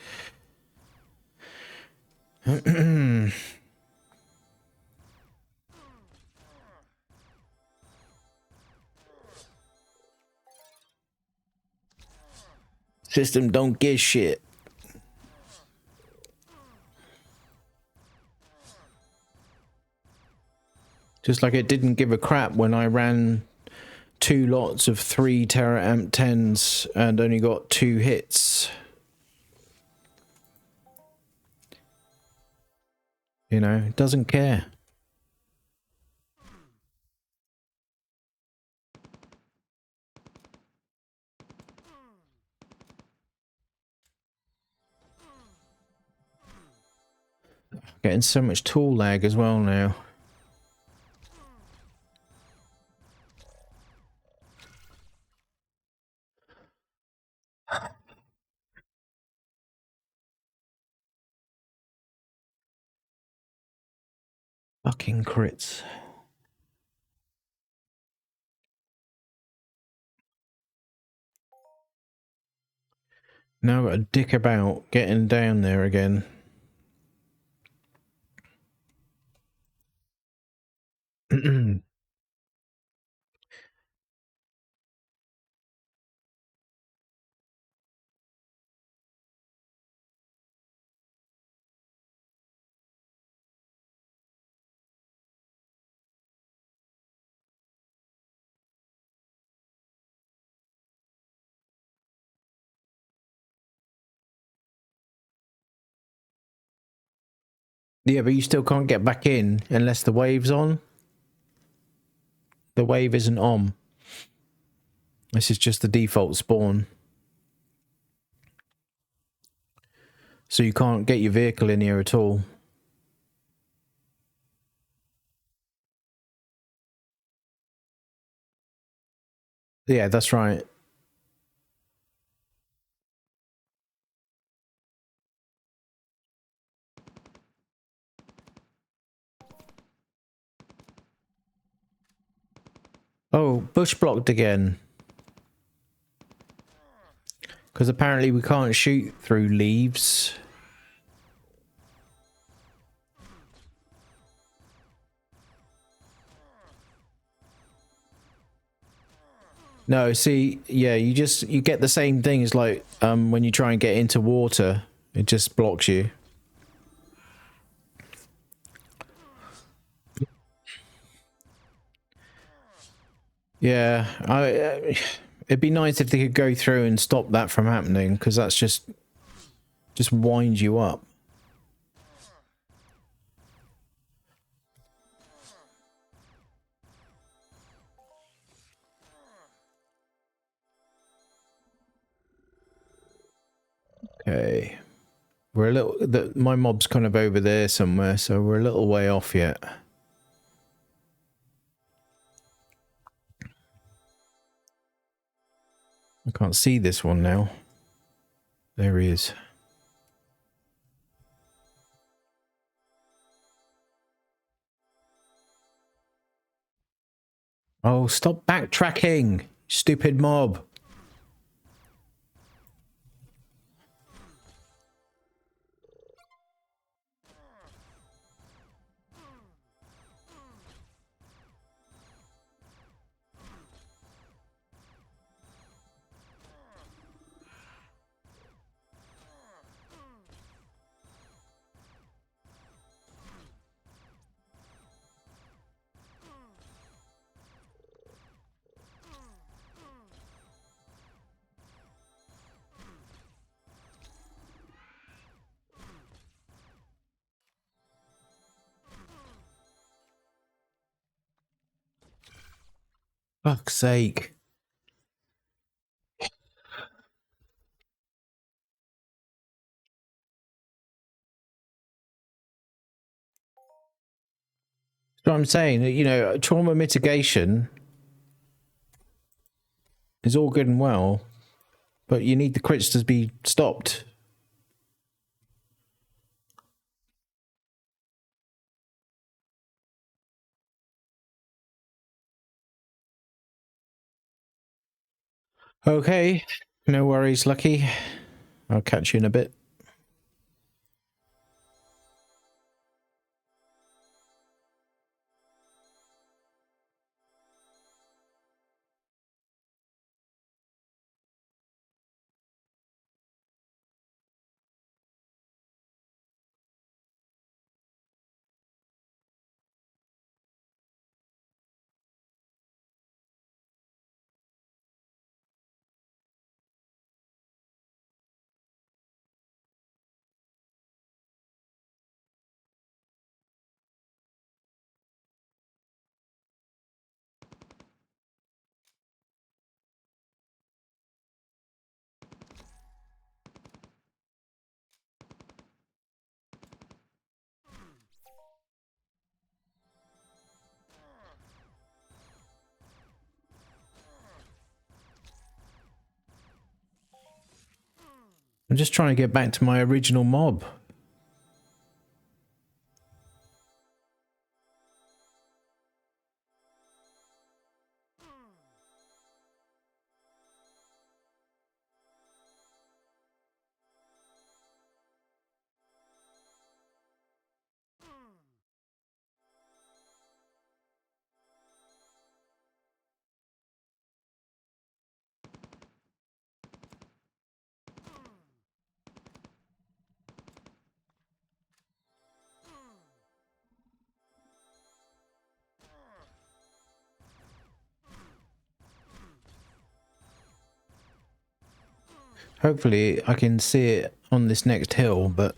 System don't give shit. Just like it didn't give a crap when I ran 2 lots of 3 teraamp 10s and only got 2 hits. You know, it doesn't care. Getting so much tool lag as well now. Fucking crits. Now I've got to dick about getting down there again. Yeah, but you still can't get back in unless the wave's on. The wave isn't on. This is just the default spawn. So you can't get your vehicle in here at all. Yeah, that's right. Oh, bush blocked again. Because apparently we can't shoot through leaves. No, see, yeah, you get the same thing as like when you try and get into water, it just blocks you. Yeah, it'd be nice if they could go through and stop that from happening, because that's just winds you up. Okay. We're a little... my mob's kind of over there somewhere, so we're a little way off yet. I can't see this one now. There he is. Oh, stop backtracking, stupid mob. Fuck's sake. That's what I'm saying. You know, trauma mitigation is all good and well, but you need the crits to be stopped. Okay, no worries, Lucky. I'll catch you in a bit. I'm just trying to get back to my original mob. Hopefully I can see it on this next hill, but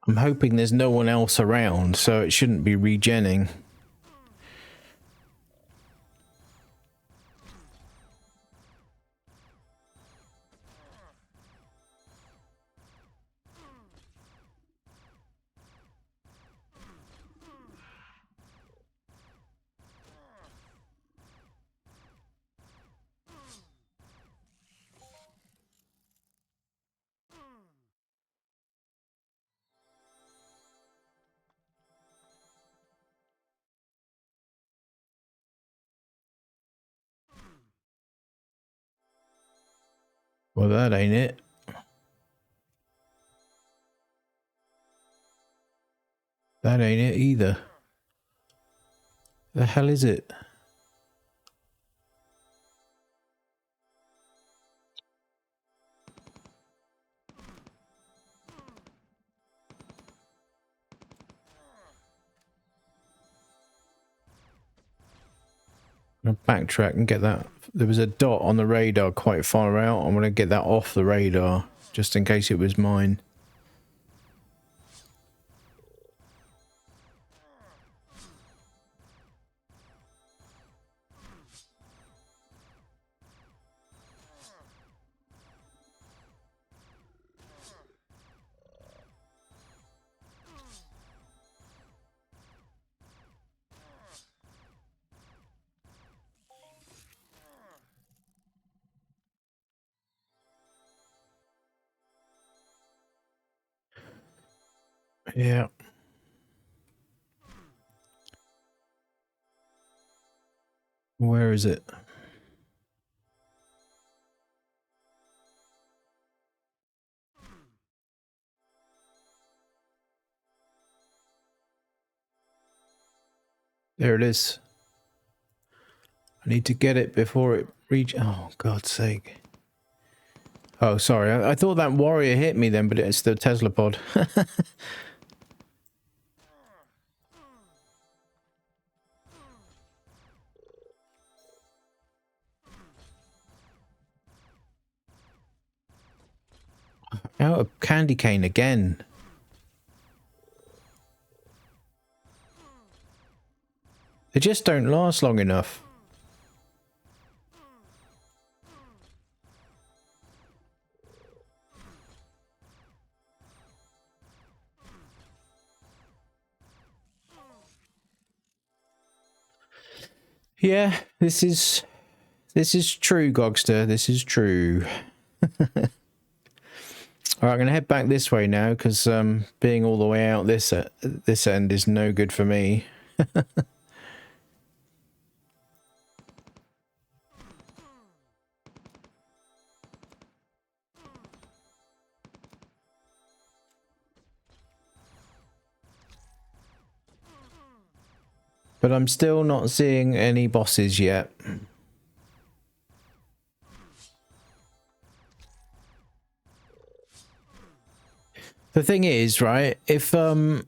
I'm hoping there's no one else around, so it shouldn't be regenning. Well, that ain't it. That ain't it either. The hell is it? I'm gonna backtrack and get that. There was a dot on the radar quite far out. I'm gonna get that off the radar just in case it was mine. Yeah. Where is it? There it is. I need to get it before it reach. Oh, God's sake. Oh, sorry. I thought that warrior hit me then, but it's the Tesla pod. Out of candy cane again. They just don't last long enough. Yeah, this is true, Gogster. This is true. All right, I'm going to head back this way now because being all the way out this end is no good for me. But I'm still not seeing any bosses yet. The thing is, right, if you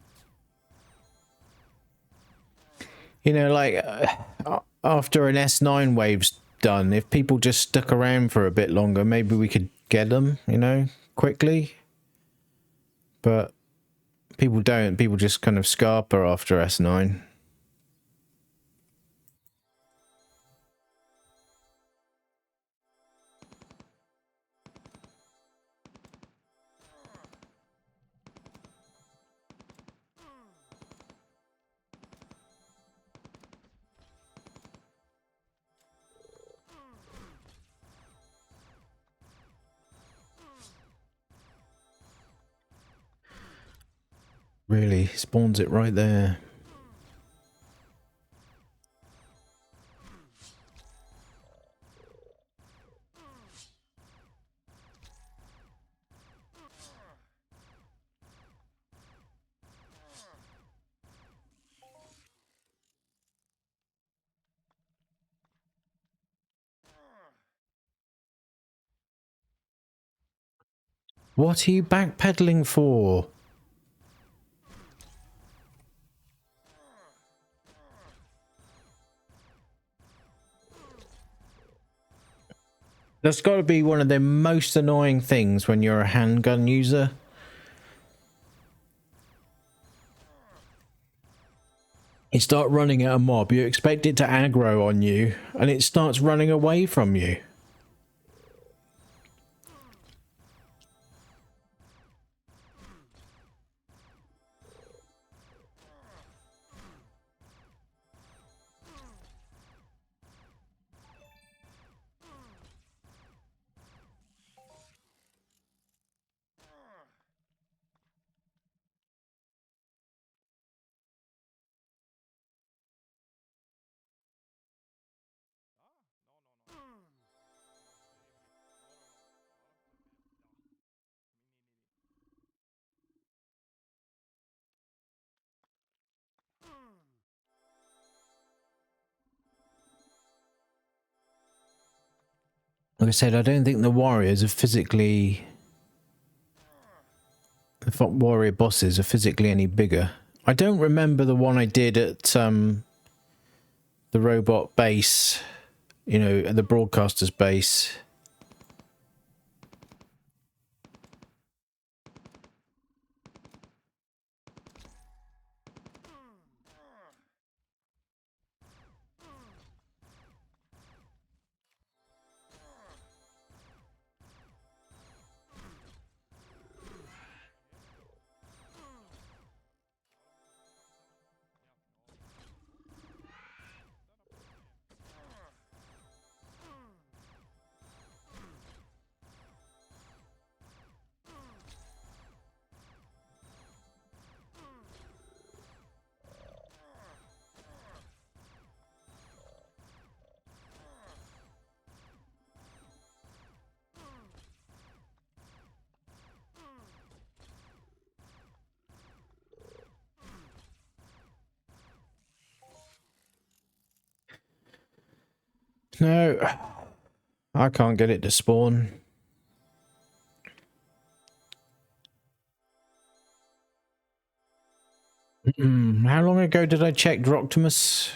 know, like after an S9 wave's done, if people just stuck around for a bit longer, maybe we could get them, you know, quickly. But people don't. People just kind of scarper after S9. Really spawns it right there. What are you backpedaling for? That's got to be one of the most annoying things when you're a handgun user. You start running at a mob, you expect it to aggro on you, and it starts running away from you. Like I said, I don't think the warriors are physically... The warrior bosses are physically any bigger. I don't remember the one I did at the robot base, you know, at the broadcaster's base. No, I can't get it to spawn. How long ago did I check Droctimus?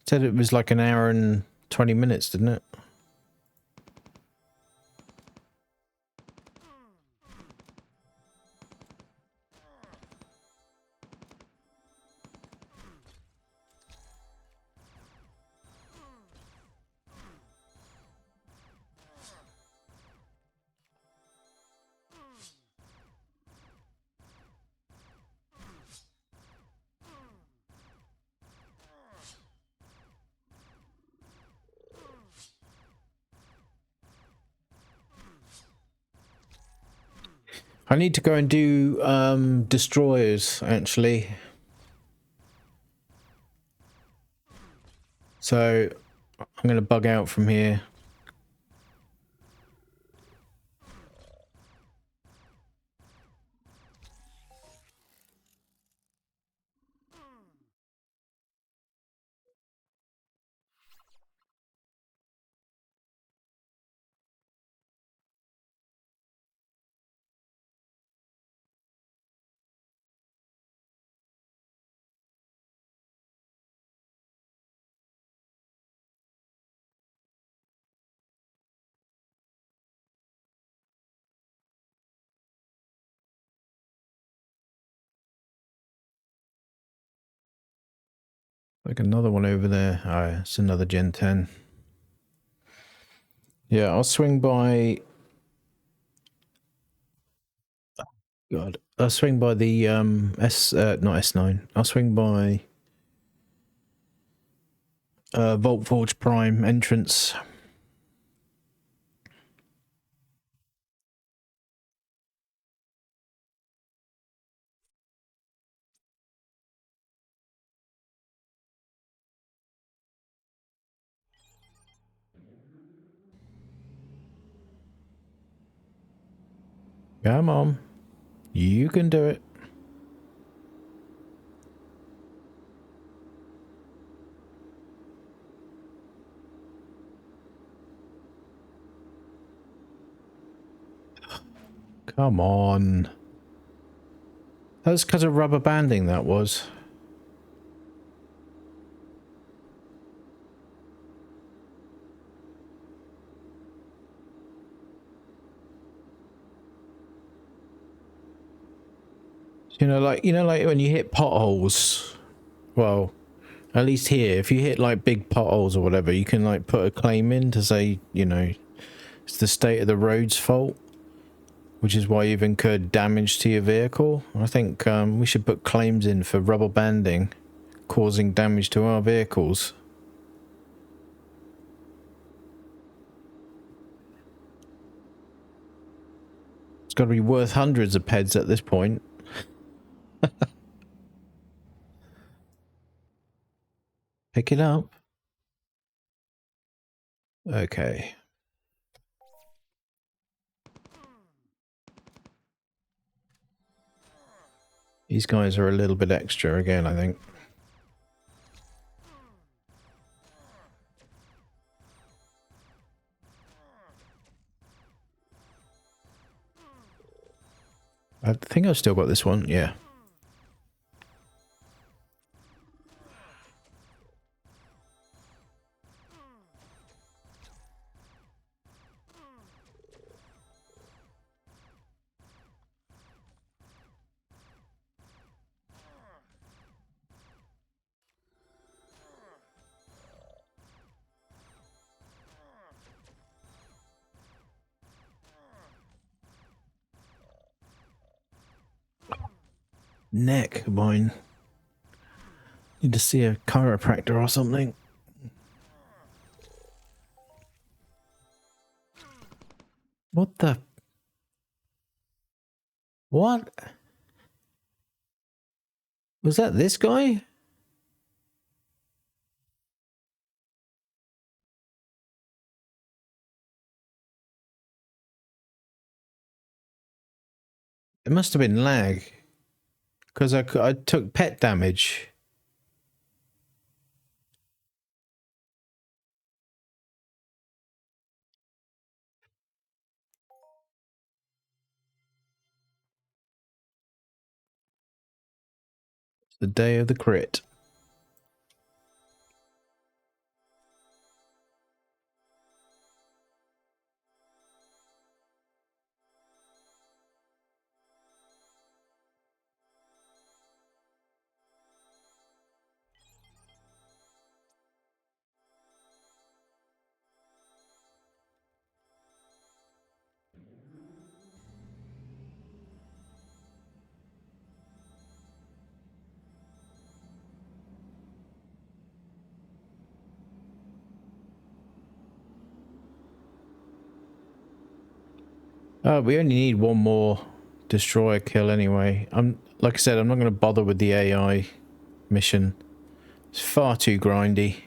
Said it was like an hour and 20 minutes, didn't it? I need to go and do destroyers, actually. So I'm going to bug out from here. Like another one over there. Oh, it's another Gen 10. Yeah, I'll swing by... God. I'll swing by the not S9. I'll swing by Vault Forge Prime entrance. Come on. You can do it. Come on. That's because of rubber banding, that was. You know, like when you hit potholes. Well, at least here, if you hit like big potholes or whatever, you can like put a claim in to say, you know, it's the state of the road's fault, which is why you've incurred damage to your vehicle. I think we should put claims in for rubber banding causing damage to our vehicles. It's got to be worth hundreds of peds at this point. Pick it up. Okay. These guys are a little bit extra again, I think. I think I've still got this one, yeah. Neck of mine. Need to see a chiropractor or something. What the? What? Was that this guy? It must have been lag. Because I took pet damage. It's the day of the crit. We only need one more destroyer kill anyway. Like I said, I'm not going to bother with the AI mission. It's far too grindy.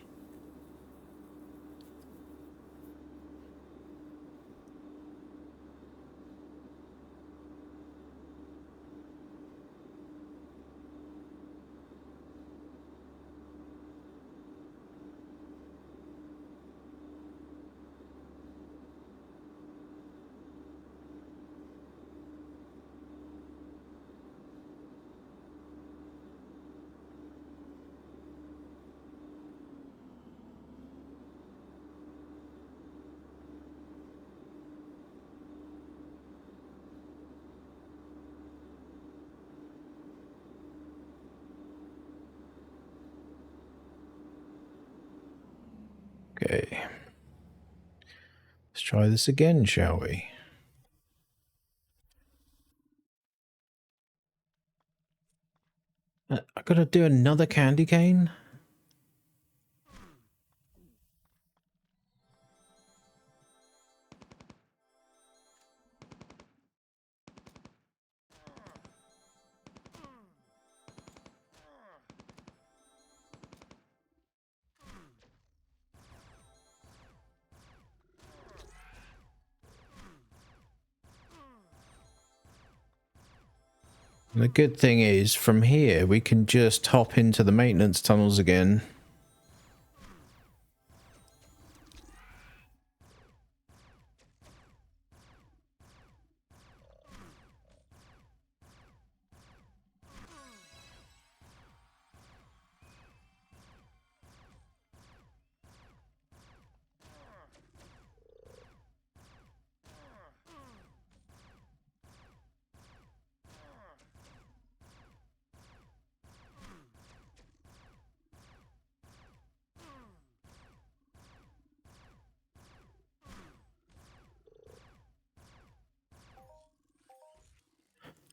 Okay. Let's try this again, shall we? I gotta do another candy cane? The good thing is, from here, we can just hop into the maintenance tunnels again.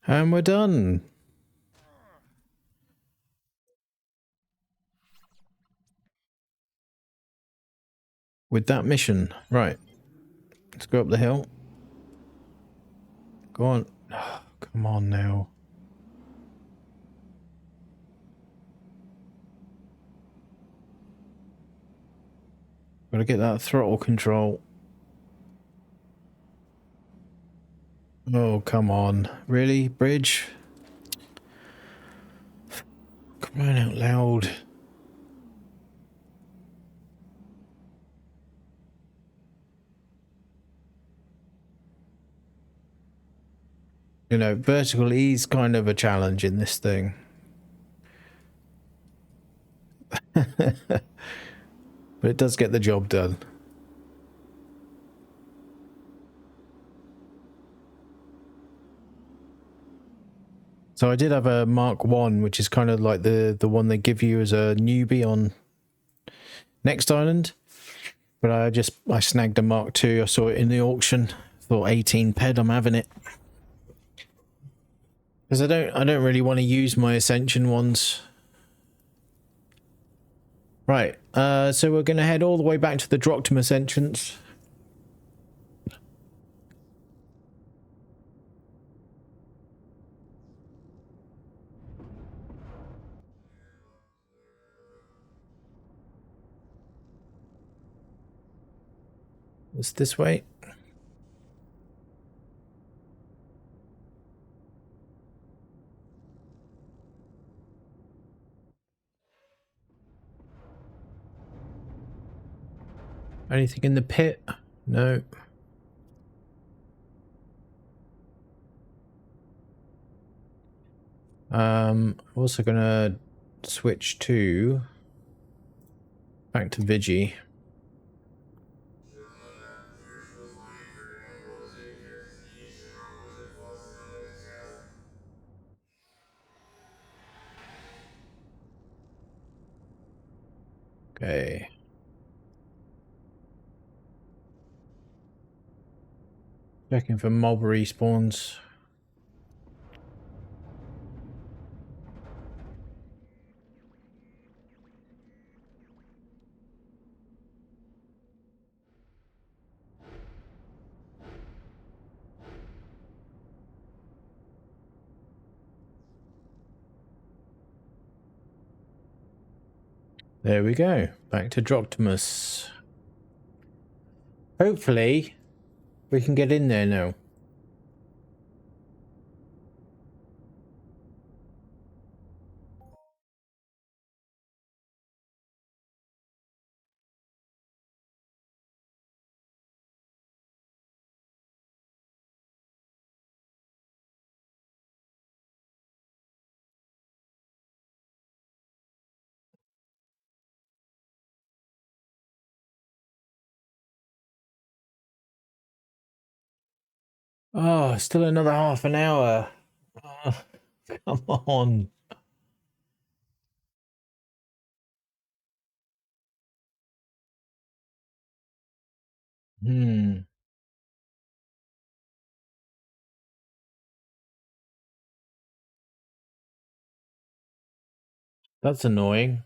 And we're done. With that mission. Right. Let's go up the hill. Go on. Oh, come on now. Gotta get that throttle control. Oh, come on. Really, bridge? Crying out loud. You know, vertical is kind of a challenge in this thing. But it does get the job done. So I did have a Mark 1, which is kind of like the one they give you as a newbie on Next Island. But I snagged a Mark 2. I saw it in the auction. Thought 18 ped, I'm having it. Because I don't really want to use my Ascension ones. Right, so we're going to head all the way back to the Droctimus entrance. It's this way. Anything in the pit? No. Also gonna switch to back to Vigi. Okay. Checking for mob respawns. There we go. Back to Droctimus. Hopefully, we can get in there now. Oh, still another half an hour. Oh, come on. That's annoying.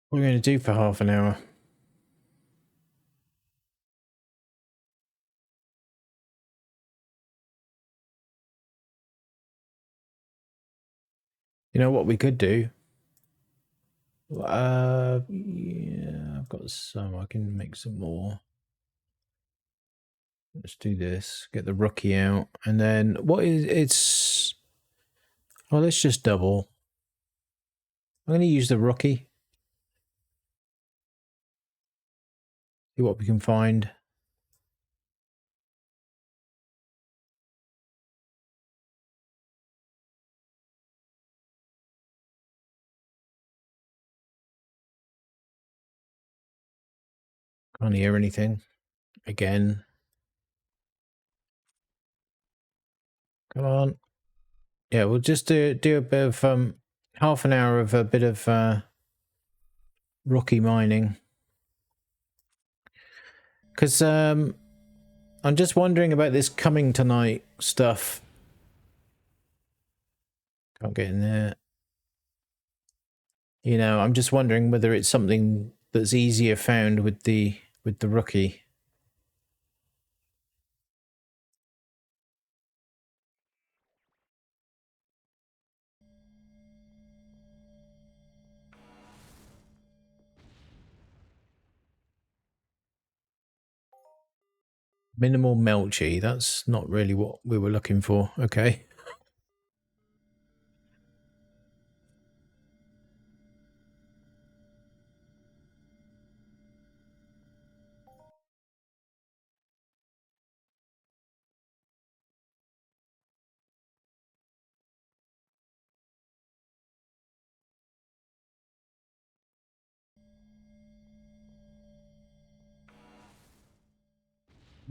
What are we going to do for half an hour? You know what we could do? Yeah, I've got some. I can make some more. Let's do this. Get the rookie out. And then what is it's... Oh, let's just double. I'm going to use the rookie. See what we can find. Can't hear anything. Again. Come on. Yeah, we'll just do a bit of half an hour of a bit of rookie mining. Because I'm just wondering about this coming tonight stuff. Can't get in there. You know, I'm just wondering whether it's something that's easier found with the rookie. Minimal melchy. That's not really what we were looking for. Okay.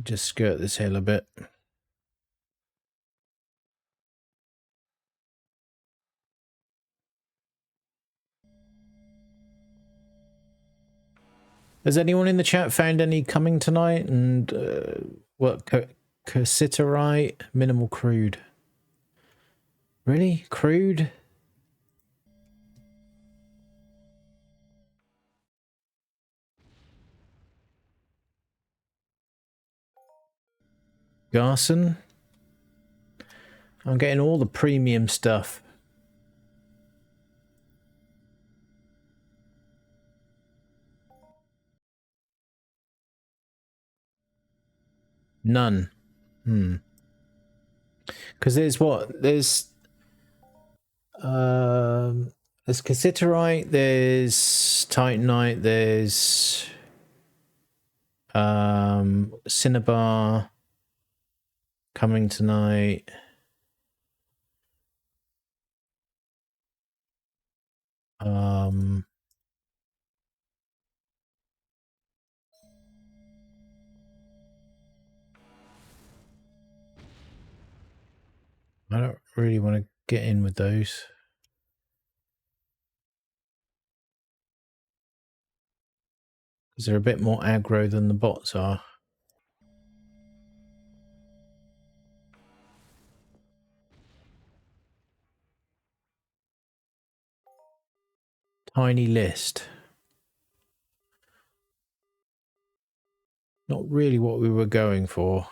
Just skirt this hill a bit. Has anyone in the chat found any coming tonight? And what? Cassiterite? Minimal crude. Really? Crude? Garson? I'm getting all the premium stuff. None. Because there's what? There's cassiterite, there's titanite, there's cinnabar, coming tonight. I don't really want to get in with those. Because they're a bit more aggro than the bots are. Tiny list. Not really what we were going for.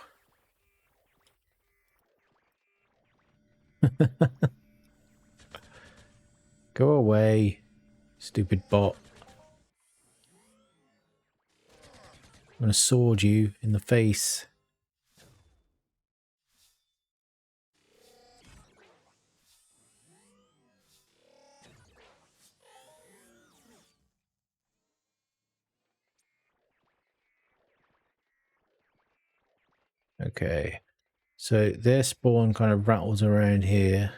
Go away, stupid bot. I'm going to sword you in the face. Okay. So their spawn kind of rattles around here.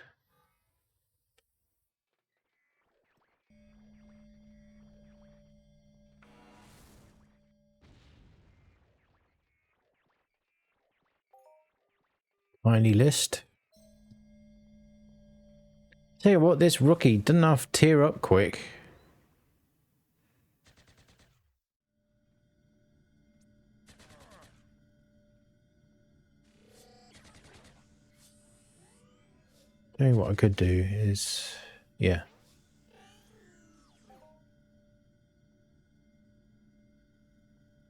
Tiny list. Tell you what, this rookie doesn't have to tear up quick. Tell you what I could do is, yeah.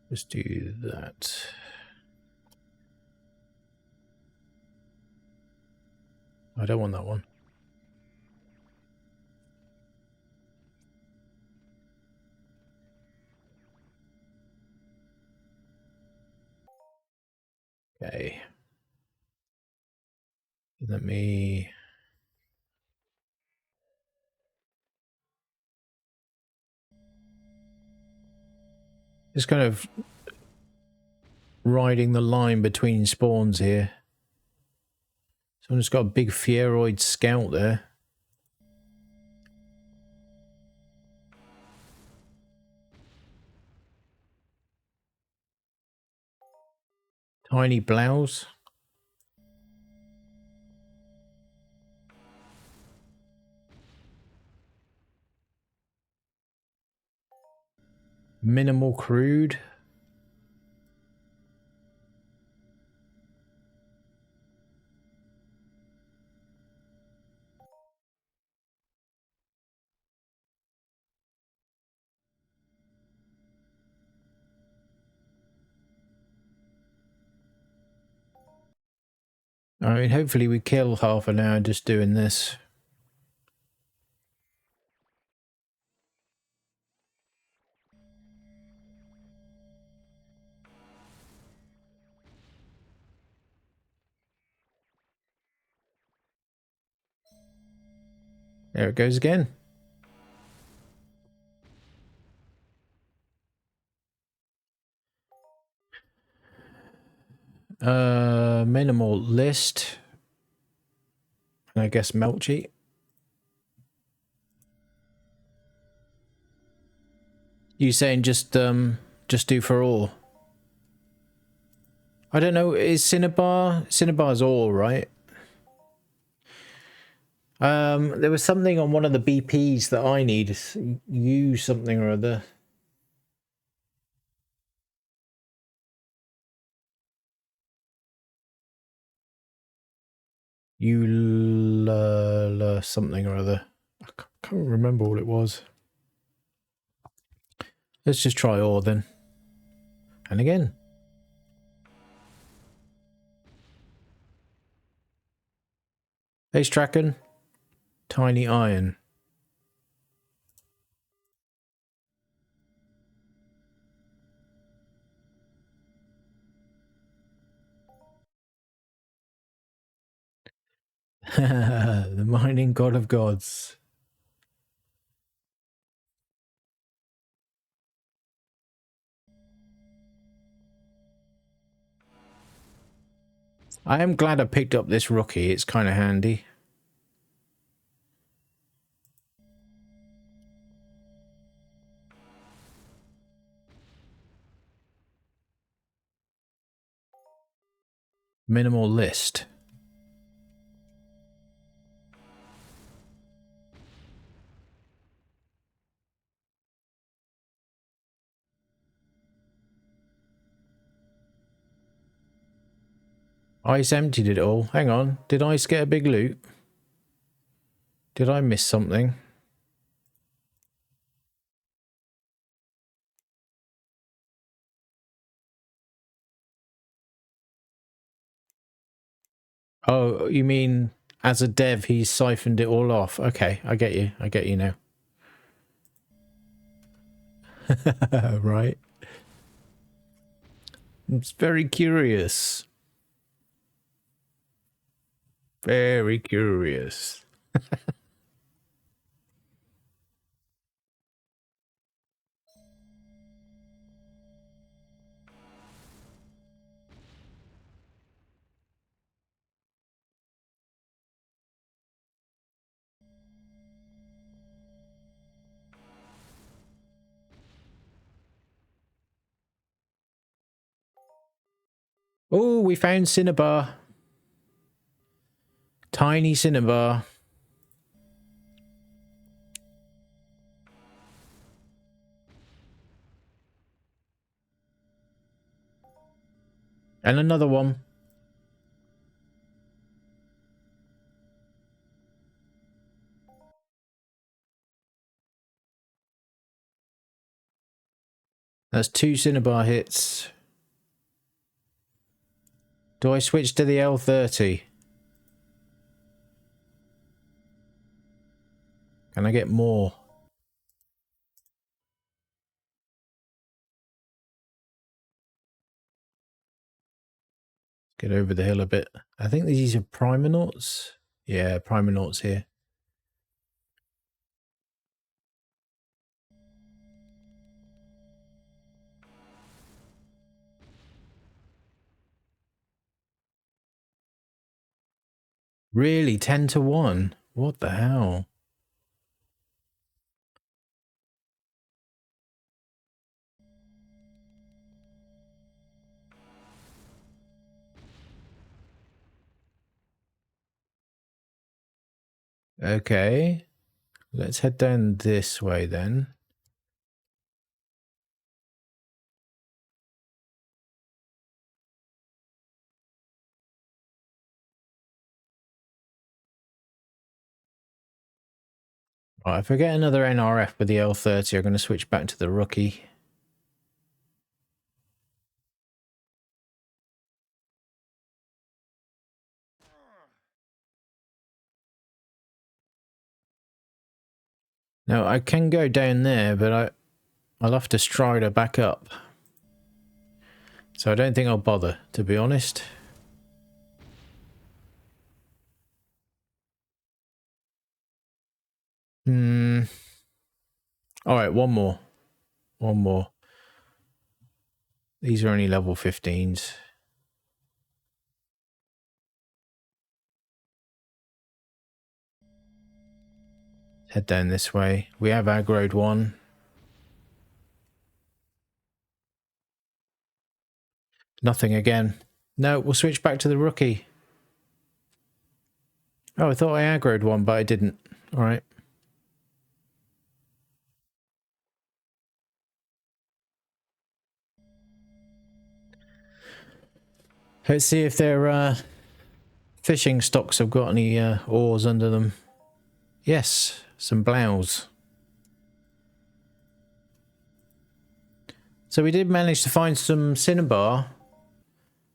Just do that. I don't want that one. Okay. Let me... Just kind of riding the line between spawns here. Someone's got a big Fieroid scout there. Tiny blouse. Minimal crude. I mean, hopefully we kill half an hour just doing this. There it goes again. Minimal list. And I guess melt cheat. You saying just do for all? I don't know, is Cinnabar's all, right? There was something on one of the BPs that I need. Use something or other. Something or other. I can't remember what it was. Let's just try ore then. And again. Ace Tracken. Tiny iron. The mining god of gods. I am glad I picked up this rookie. It's kind of handy. Minimal list. Ice emptied it all. Hang on. Did Ice get a big loot? Did I miss something? Oh, you mean as a dev he's siphoned it all off? Okay, I get you. I get you now. Right. It's very curious. Very curious. Oh, we found Cinnabar. Tiny Cinnabar. And another one. That's 2 Cinnabar hits. Do I switch to the L30? Can I get more? Get over the hill a bit. I think these are Primonauts. Yeah, Primonauts here. Really? 10 to 1? What the hell? Okay. Let's head down this way then. Right, if I get another NRF with the L30, I'm going to switch back to the rookie. Now, I can go down there, but I'll have to strider back up. So I don't think I'll bother, to be honest. Alright, one more. One more. These are only level 15s. Head down this way. We have aggroed one. Nothing again. No, we'll switch back to the rookie. Oh, I thought I aggroed one, but I didn't. Alright. Let's see if their fishing stocks have got any oars under them. Yes, some blouse. So we did manage to find some Cinnabar.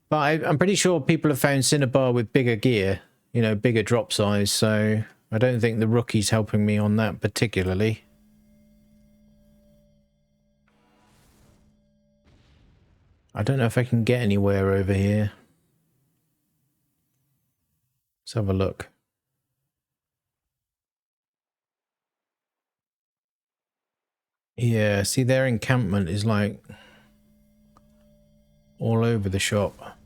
But I'm pretty sure people have found Cinnabar with bigger gear. You know, bigger drop size. So I don't think the rookie's helping me on that particularly. I don't know if I can get anywhere over here. Let's have a look. Yeah, see their encampment is like all over the shop.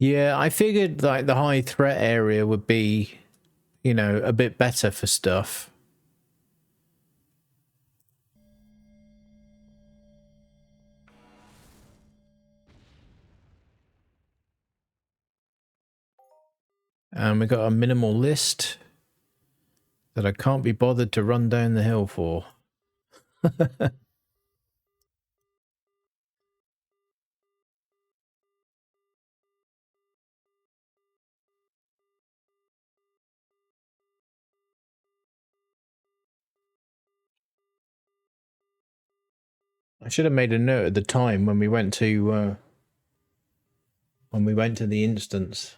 Yeah, I figured like the high threat area would be, you know, a bit better for stuff. And we got a minimal list that I can't be bothered to run down the hill for. I should have made a note at the time when we went to the instance.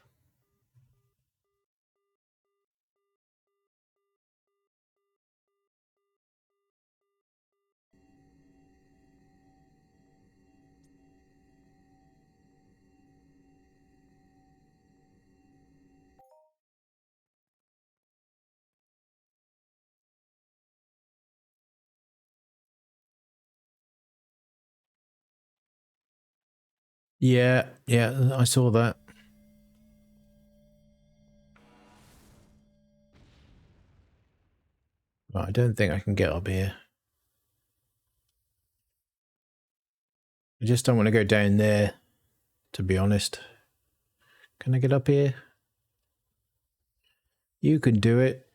Yeah, yeah, I saw that. But I don't think I can get up here. I just don't want to go down there, to be honest. Can I get up here? You can do it.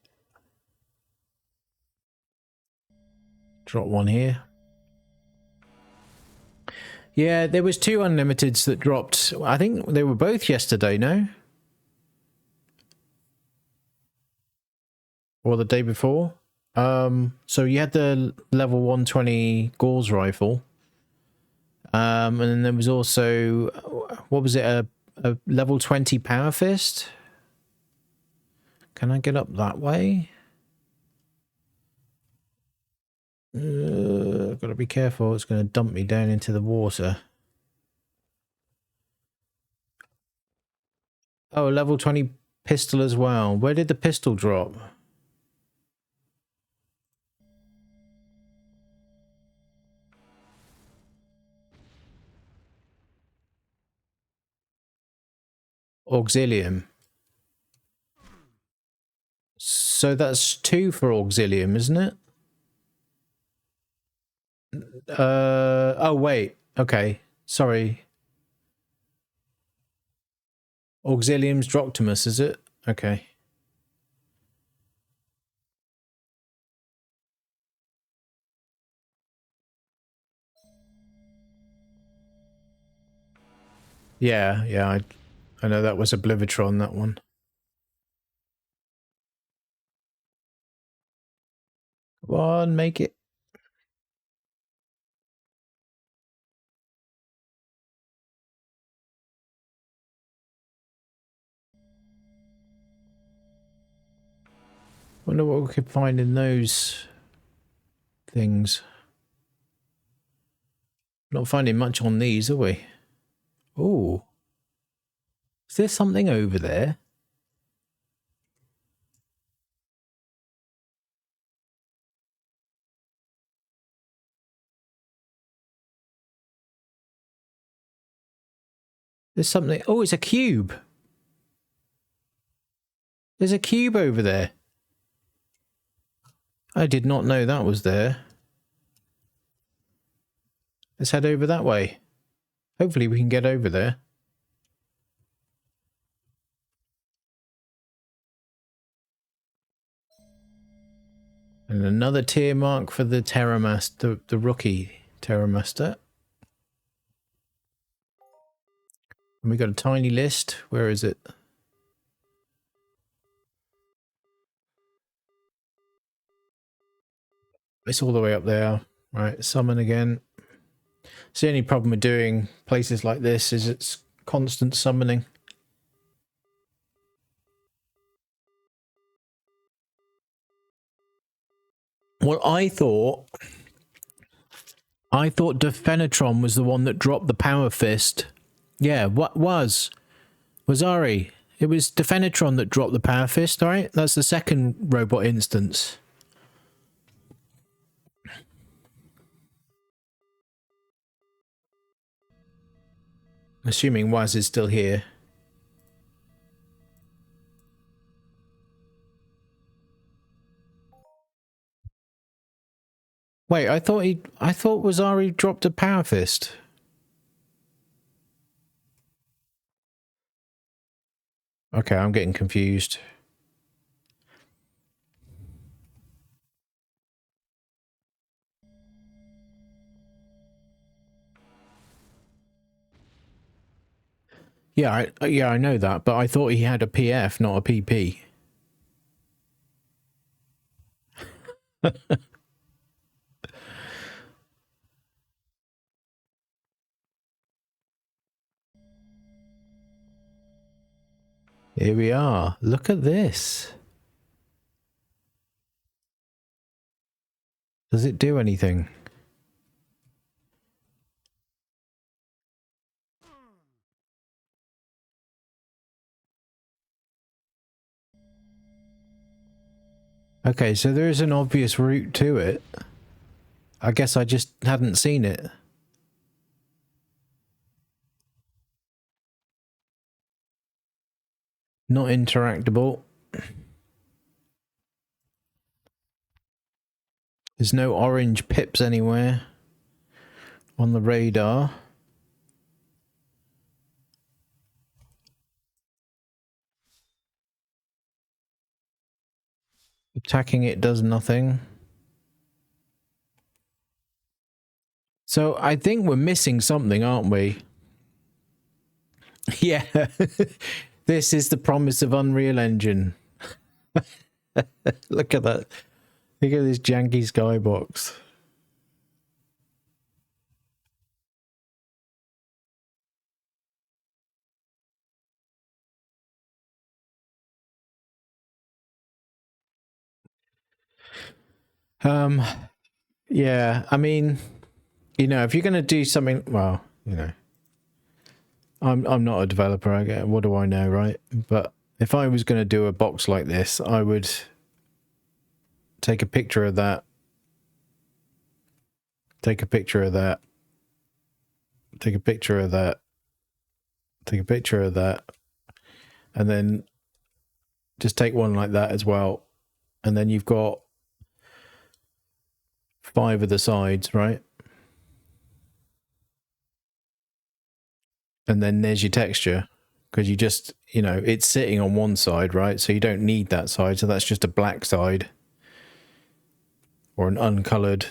Drop one here. Yeah, there was 2 unlimiteds that dropped. I think they were both yesterday, no? Or the day before. So you had the level 120 Gauss rifle. And then there was also, what was it, a level 20 Power Fist? Can I get up that way? Gotta be careful, it's gonna dump me down into the water. Oh, a level 20 pistol as well. Where did the pistol drop? Auxilium. So that's 2 for Auxilium, isn't it? Oh wait, okay. Sorry. Auxilium's Droctimus, is it? Okay. Yeah, yeah, I know that was Oblivitron, that one. Come on, make it. Wonder what we could find in those things. Not finding much on these, are we? Oh. Is there something over there? There's something. Oh, it's a cube. There's a cube over there. I did not know that was there. Let's head over that way. Hopefully we can get over there. And another tier mark for the Terramaster, the rookie Terramaster. And we got a tiny list. Where is it? It's all the way up there. Right, summon again. It's the only problem with doing places like this is it's constant summoning. Well, I thought Defenatron was the one that dropped the Power Fist. Yeah, what was A.R.I.S? It was Defenatron that dropped the Power Fist, right? That's the second robot instance. Assuming Waz is still here. Wait, I thought was Ari dropped a power fist. Okay, I'm getting confused. Yeah, I know that, but I thought he had a PF, not a PP. Here we are. Look at this. Does it do anything? Okay, so there is an obvious route to it. I guess I just hadn't seen it. Not interactable. There's no orange pips anywhere on the radar. Attacking it does nothing. So I think we're missing something, aren't we? Yeah. This is the promise of Unreal Engine. Look at that. Look at this janky skybox. Yeah, I mean, you know, if you're going to do something, well, you know, I'm not a developer. I get, what do I know, right? But if I was going to do a box like this, I would take a picture of that. Take a picture of that. Take a picture of that. Take a picture of that. And then just take one like that as well. And then you've got 5 of the sides, right? And then there's your texture. Because you just, you know, it's sitting on one side, right? So you don't need that side. So that's just a black side. Or an uncolored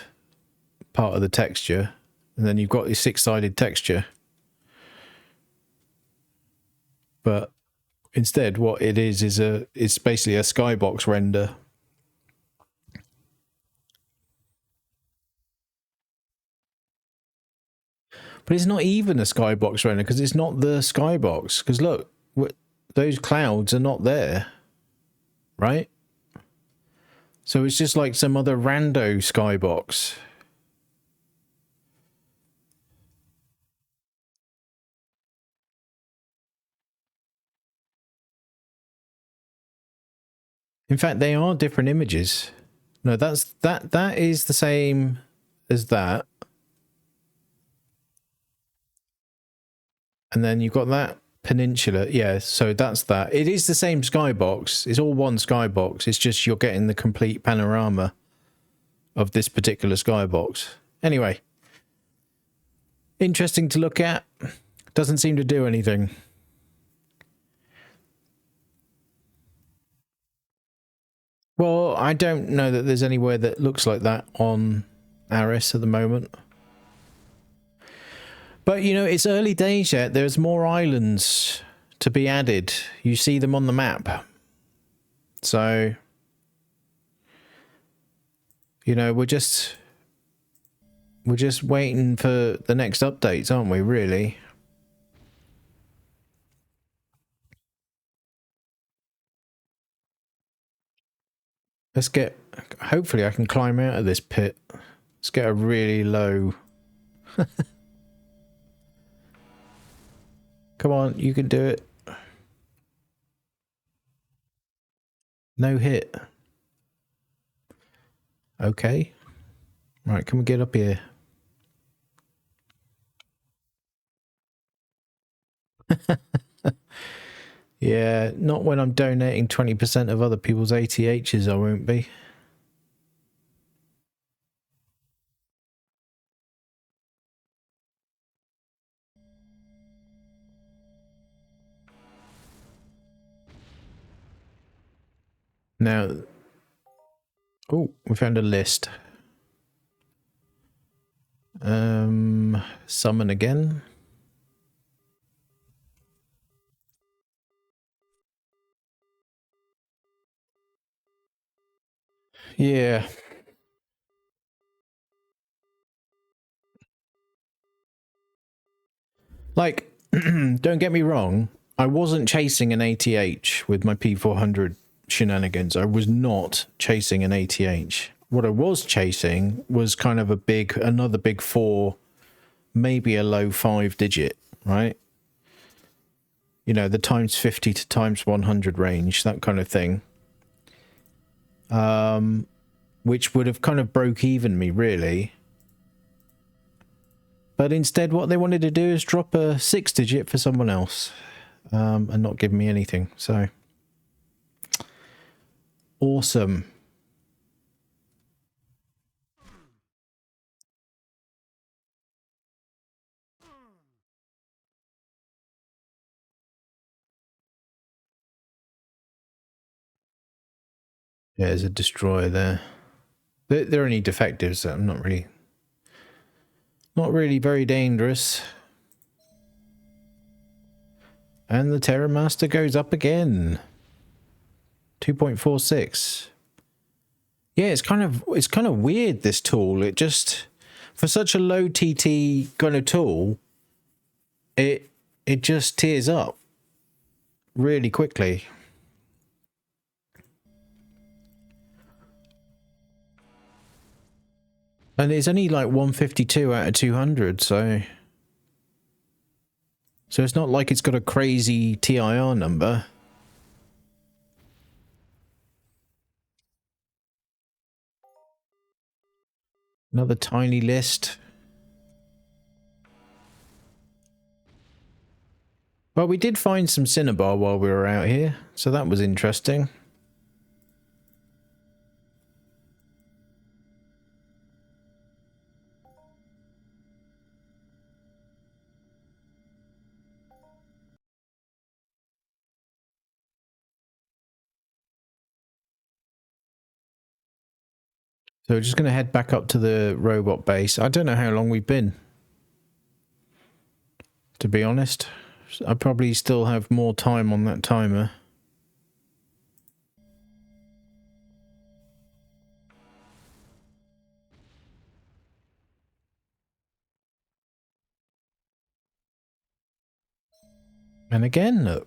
part of the texture. And then you've got your 6-sided texture. But instead, what it is it's basically a skybox render. But it's not even a skybox render because it's not the skybox. Because look, those clouds are not there, right? So it's just like some other rando skybox. In fact, they are different images. No, that is the same as that. And then you've got that peninsula. Yeah, so that's that. It is the same skybox. It's all one skybox. It's just you're getting the complete panorama of this particular skybox. Anyway, interesting to look at. Doesn't seem to do anything. Well, I don't know that there's anywhere that looks like that on A.R.I.S at the moment. But, you know, it's early days yet. There's more islands to be added. You see them on the map. So, you know, we're just waiting for the next updates, aren't we, really? Let's get... Hopefully I can climb out of this pit. Let's get a really low... Come on, you can do it. No hit. Okay. Right, can we get up here? Yeah, not when I'm donating 20% of other people's ATHs, I won't be. Now, oh, we found a list. Summon again. Yeah. Like, don't get me wrong. I wasn't chasing an ATH with my P400 shenanigans. I was not chasing an ATH. What I was chasing was kind of another big 4, maybe a low 5 digit, right? You know, the times 50 to times 100 range, that kind of thing. Which would have kind of broke even me, really. But instead, what they wanted to do is drop a 6 digit for someone else, and not give me anything. So, awesome. Yeah, there's a destroyer there. They're only defectives, so I'm not really very dangerous. And the Terror Master goes up again. 2.46. Yeah, it's kind of weird, this tool. It just, for such a low TT kind of tool, it just tears up really quickly. And it's only like 152 out of 200, so it's not like it's got a crazy TIR number. Another tiny list. Well, we did find some Cinnabar while we were out here, so that was interesting. So we're just going to head back up to the robot base. I don't know how long we've been, to be honest. I probably still have more time on that timer. And again, look.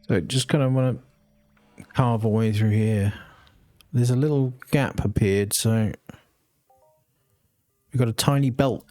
So just kind of want to carve a way through here. There's a little gap appeared, so we've got a tiny belt.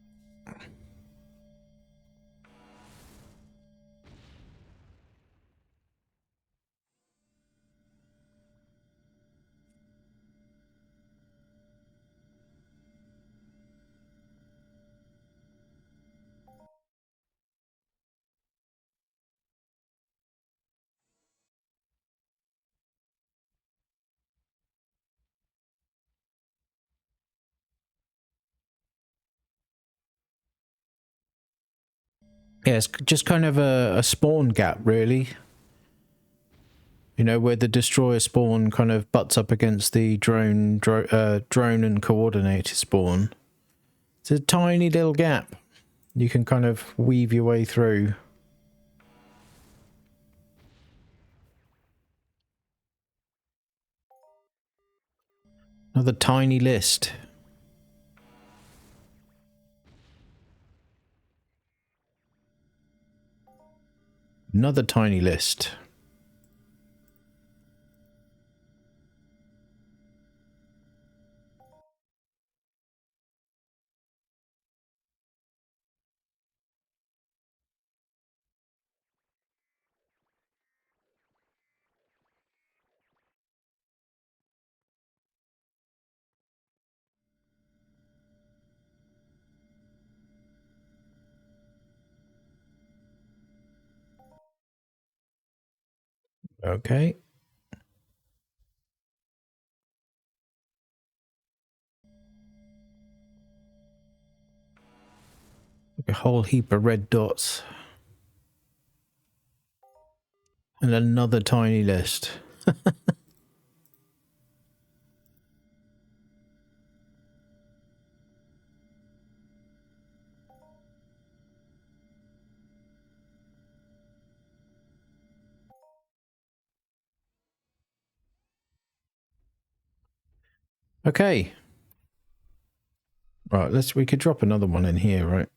Yeah, it's just kind of a spawn gap, really. You know, where the destroyer spawn kind of butts up against the drone and coordinator spawn. It's a tiny little gap. You can kind of weave your way through. Another tiny list. Another tiny list. Okay. A whole heap of red dots. And another tiny list. Okay. Right, we could drop another one in here, right?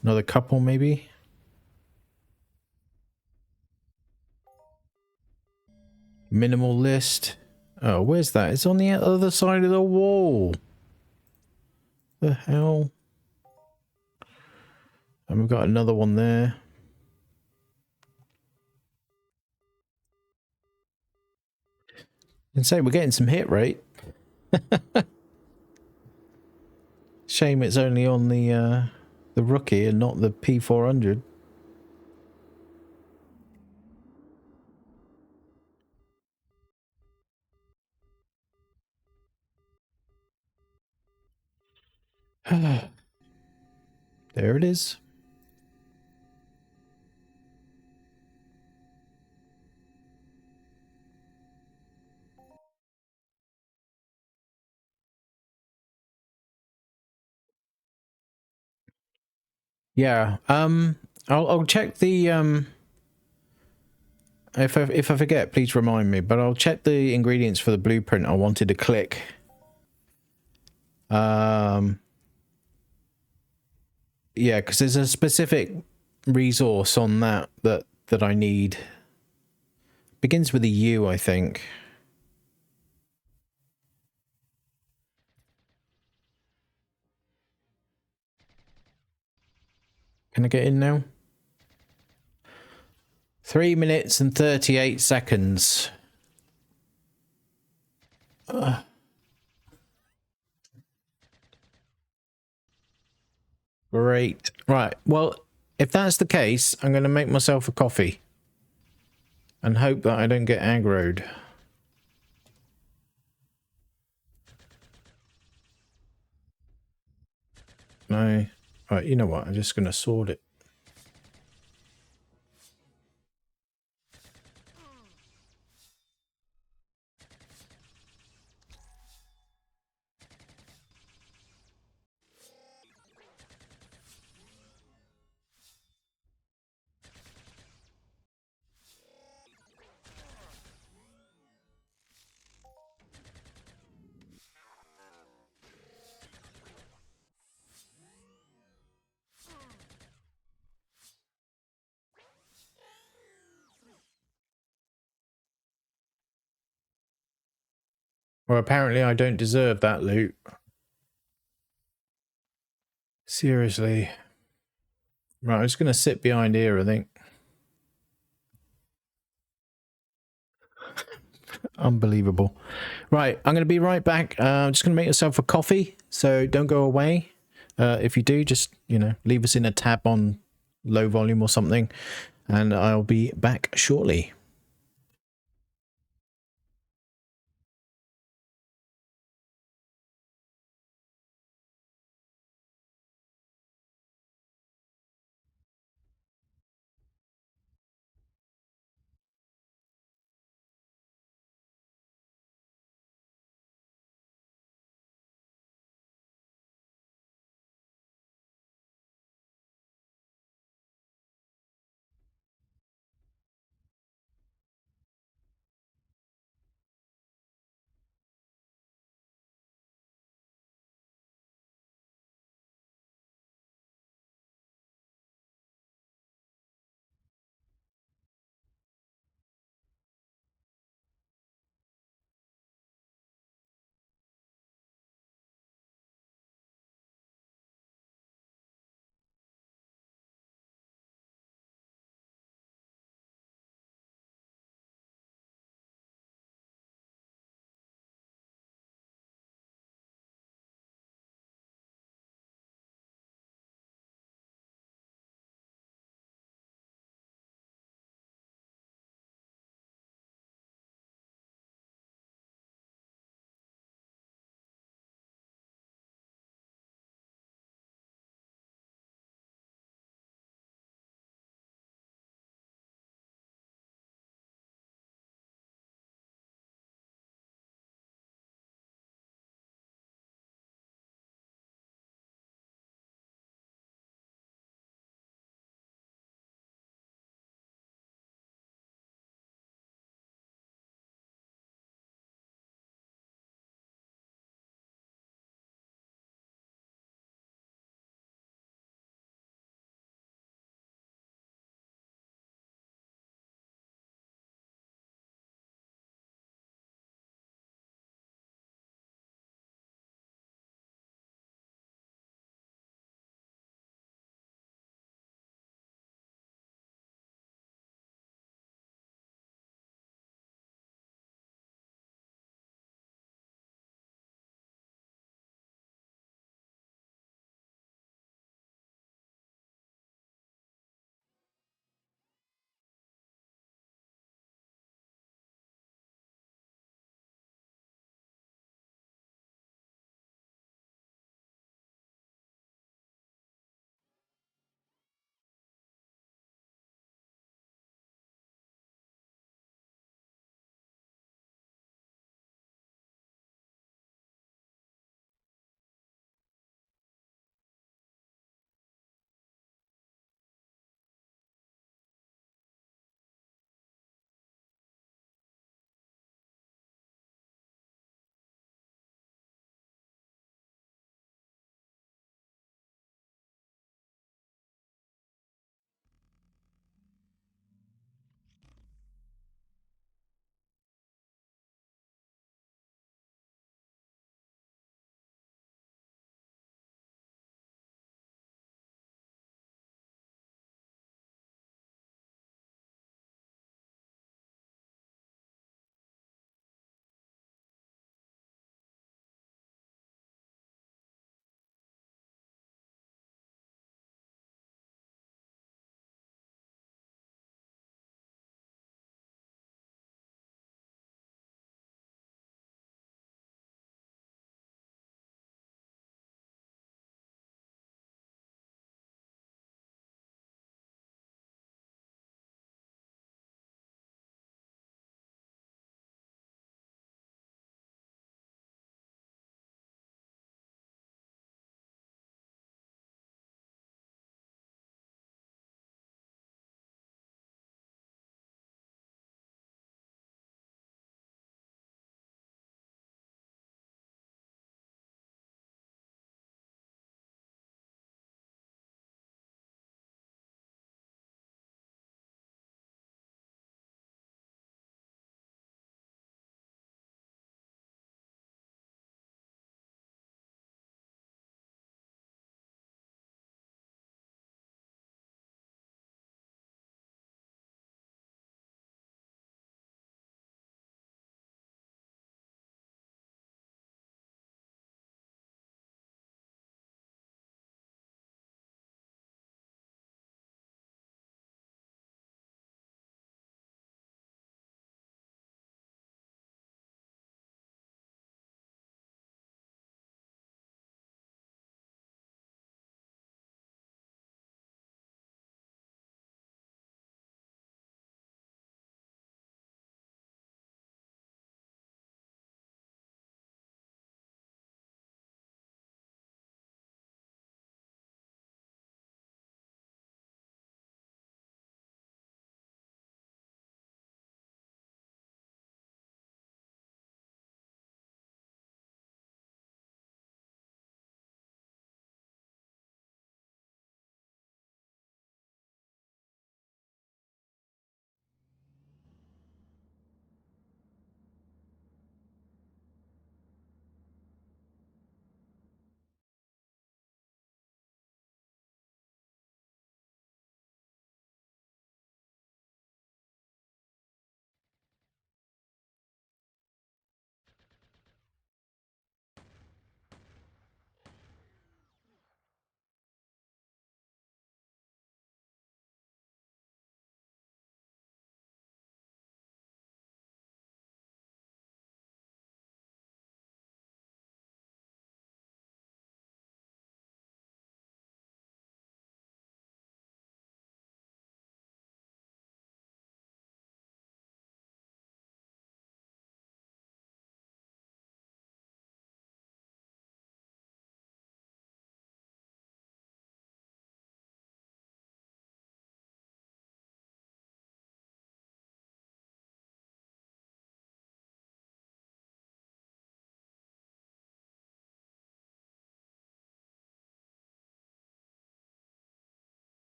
Another couple, maybe? Minimal list. Oh, where's that? It's on the other side of the wall. The hell? And we've got another one there. And say we're getting some hit rate. Shame it's only on the rookie and not the P400. There it is. Yeah. I'll check the if I forget, please remind me. But I'll check the ingredients for the blueprint I wanted to click. Yeah, because there's a specific resource on that I need. Begins with a U, I think. Can I get in now? 3 minutes and 38 seconds. Great. Right. Well, if that's the case, I'm going to make myself a coffee. And hope that I don't get aggroed. No. Right, you know what? I'm just going to sort it. Well, apparently I don't deserve that loot. Seriously. Right, I'm just going to sit behind here, I think. Unbelievable. Right, I'm going to be right back. I'm just going to make yourself a coffee, so don't go away. If you do, just, leave us in a tab on low volume or something, and I'll be back shortly.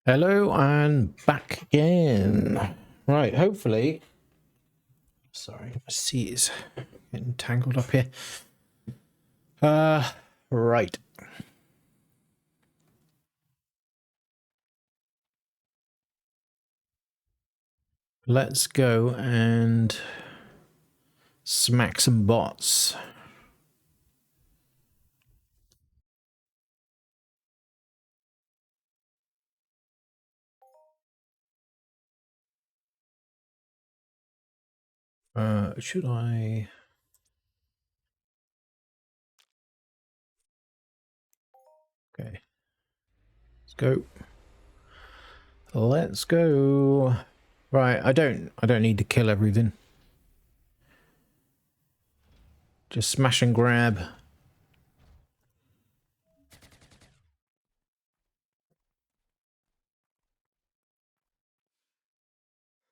Hello and back again. Right, hopefully. Sorry, my seat is getting tangled up here. Right. Let's go and smack some bots. Should I? Okay. Let's go. Let's go. Right, I don't need to kill everything. Just smash and grab.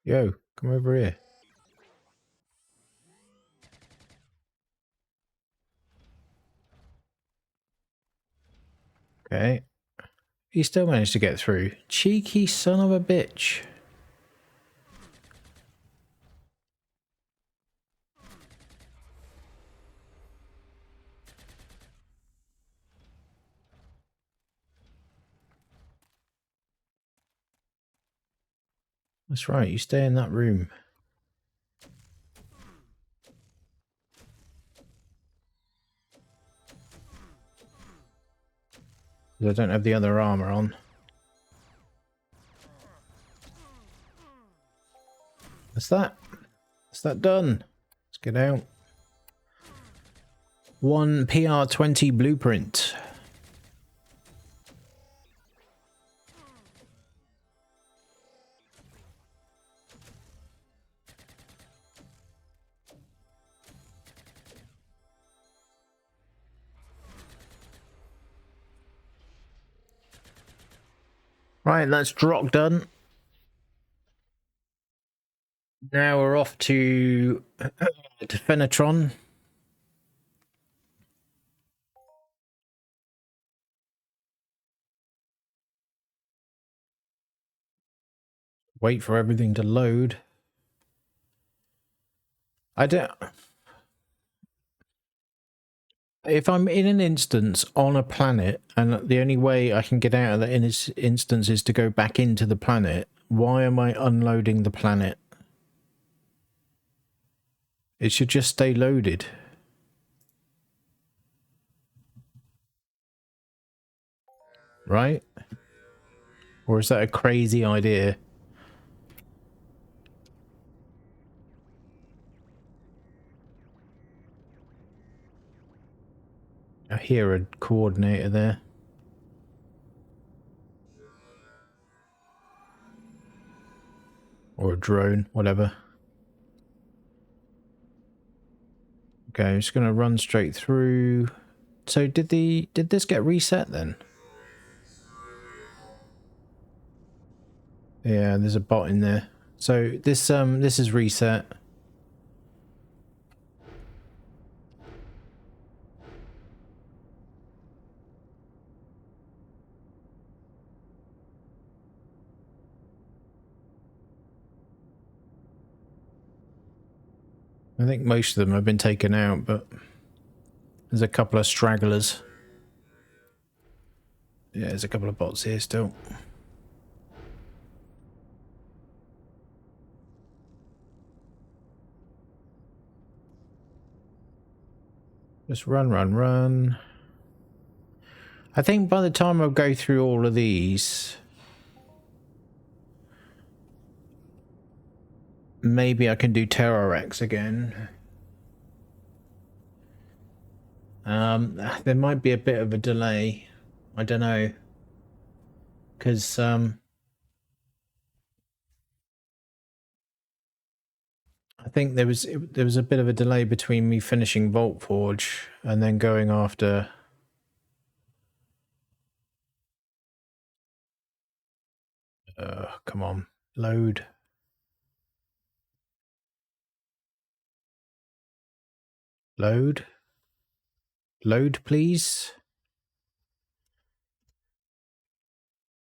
Yo, come over here. Okay. He still managed to get through. Cheeky son of a bitch. That's right, you stay in that room. Because I don't have the other armor on. That's that. That's that done. Let's get out. 1 PR20 blueprint. Right, that's Drock done. Now we're off to Fenatron. Wait for everything to load. I don't... If I'm in an instance on a planet and the only way I can get out of that instance is to go back into the planet, why am I unloading the planet? It should just stay loaded. Right? Or is that a crazy idea? I hear a coordinator there. Or a drone, whatever. Okay, I'm just gonna run straight through. So did this get reset then? Yeah, there's a bot in there. So this is reset. I think most of them have been taken out, but there's a couple of stragglers. Yeah, there's a couple of bots here still. Just run, run, run. I think by the time I go through all of these, maybe I can do A.R.I.S again. There might be a bit of a delay. I don't know. Because, I think there was a bit of a delay between me finishing Vault Forge and then going after... come on. Load. Load. Load, please.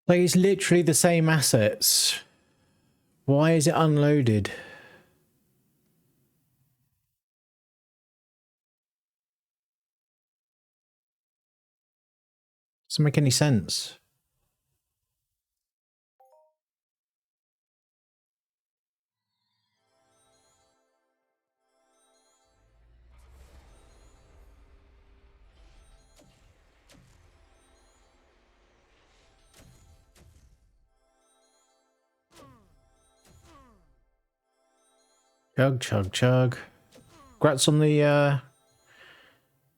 Like, it's literally the same assets. Why is it unloaded? Doesn't make any sense. Chug, chug, chug. Congrats on the,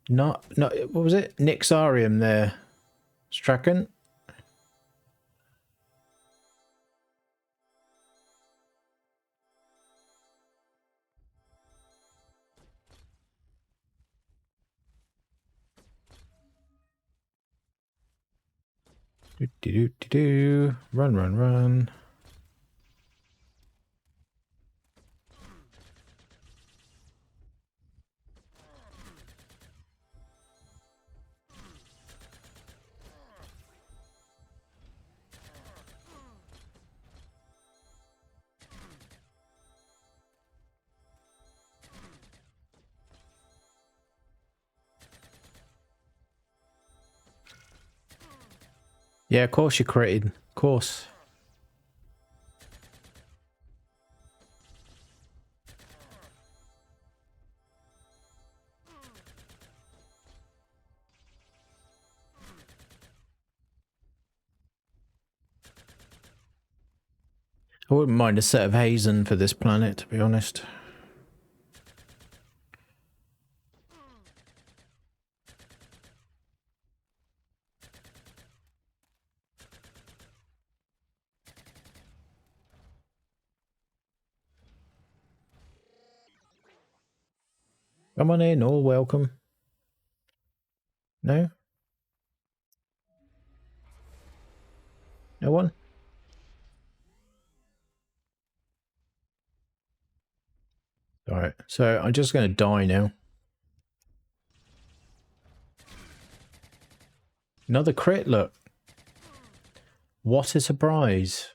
not, what was it? Nixarium there. Strachan. Do. Run, run, run. Yeah, of course you created. Of course. I wouldn't mind a set of Hazen for this planet, to be honest. Come on in, all welcome. No? No one? Alright, so I'm just going to die now. Another crit, look. What a surprise.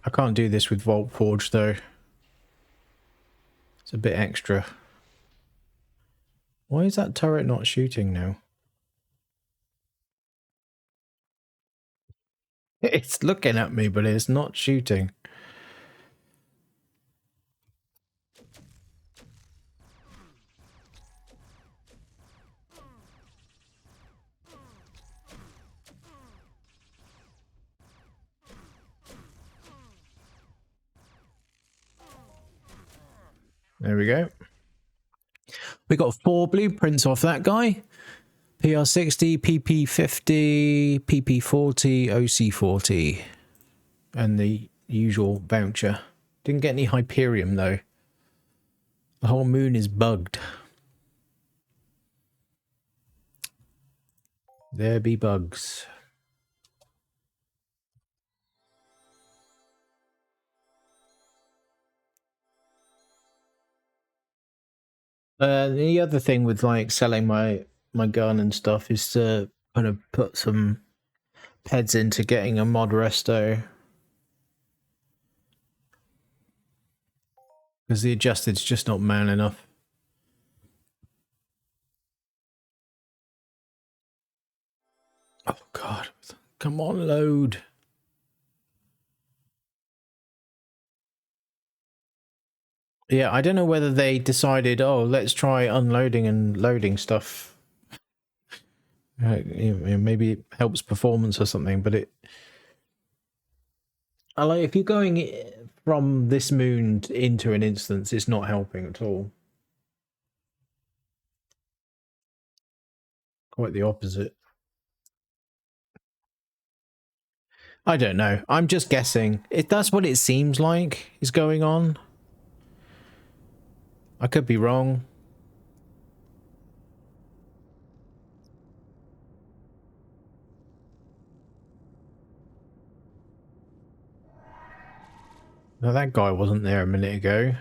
I can't do this with Vault Forge though. It's a bit extra. Why is that turret not shooting now? It's looking at me, but it's not shooting. There we go. We got 4 blueprints off that guy. PR60, PP50, PP40, OC40. And the usual voucher. Didn't get any Hyperium though. The whole moon is bugged. There be bugs. The other thing with like selling my gun and stuff is to kind of put some heads into getting a mod resto. Because the adjusted's just not man enough. Oh god. Come on, load. Yeah, I don't know whether they decided, oh, let's try unloading and loading stuff. Maybe it helps performance or something, but I like if you're going from this moon into an instance, it's not helping at all. Quite the opposite. I don't know. I'm just guessing. If that's what it seems like is going on. I could be wrong. Now that guy wasn't there a minute ago.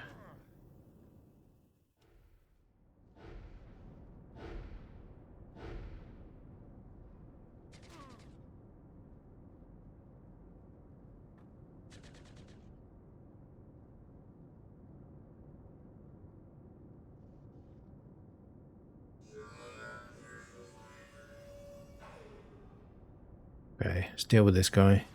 Okay, let's deal with this guy.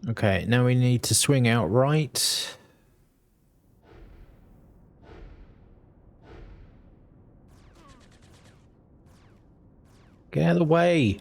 Okay, now we need to swing out right. Get out of the way.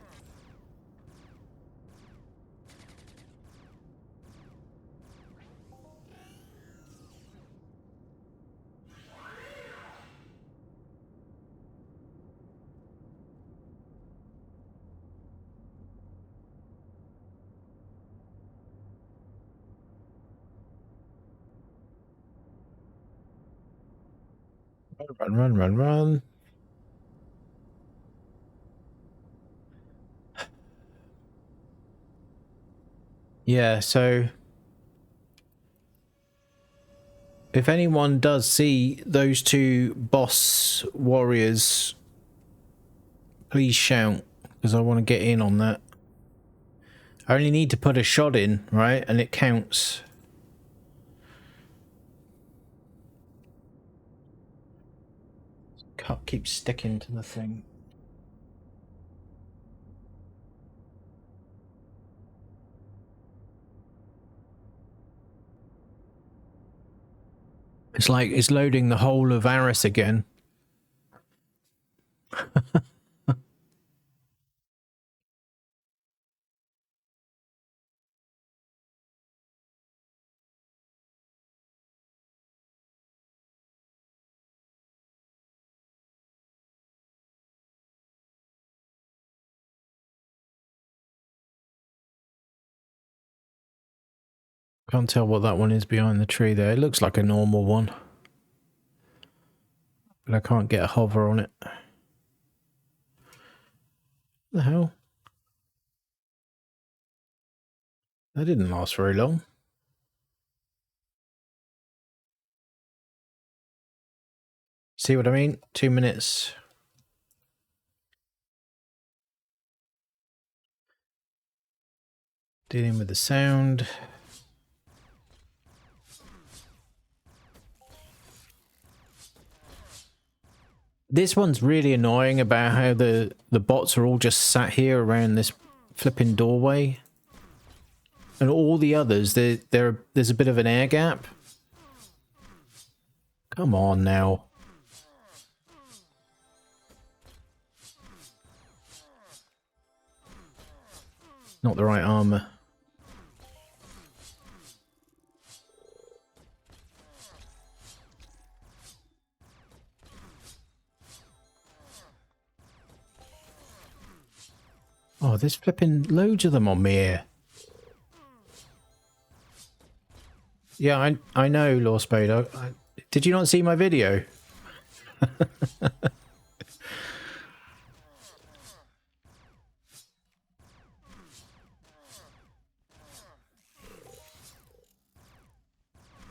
Run, run, run, run. Yeah, so if anyone does see those two boss warriors, please shout, because I want to get in on that. I only need to put a shot in, right? And it counts. Cup keeps sticking to the thing. It's like it's loading the whole of A.R.I.S again. Can't tell what that one is behind the tree there. It looks like a normal one. But I can't get a hover on it. What the hell? That didn't last very long. See what I mean? 2 minutes. Dealing with the sound. This one's really annoying about how the bots are all just sat here around this flipping doorway. And all the others, there's a bit of an air gap. Come on now. Not the right armor. Oh, there's flipping loads of them on me here. Yeah, I know, Law Spade. Did you not see my video?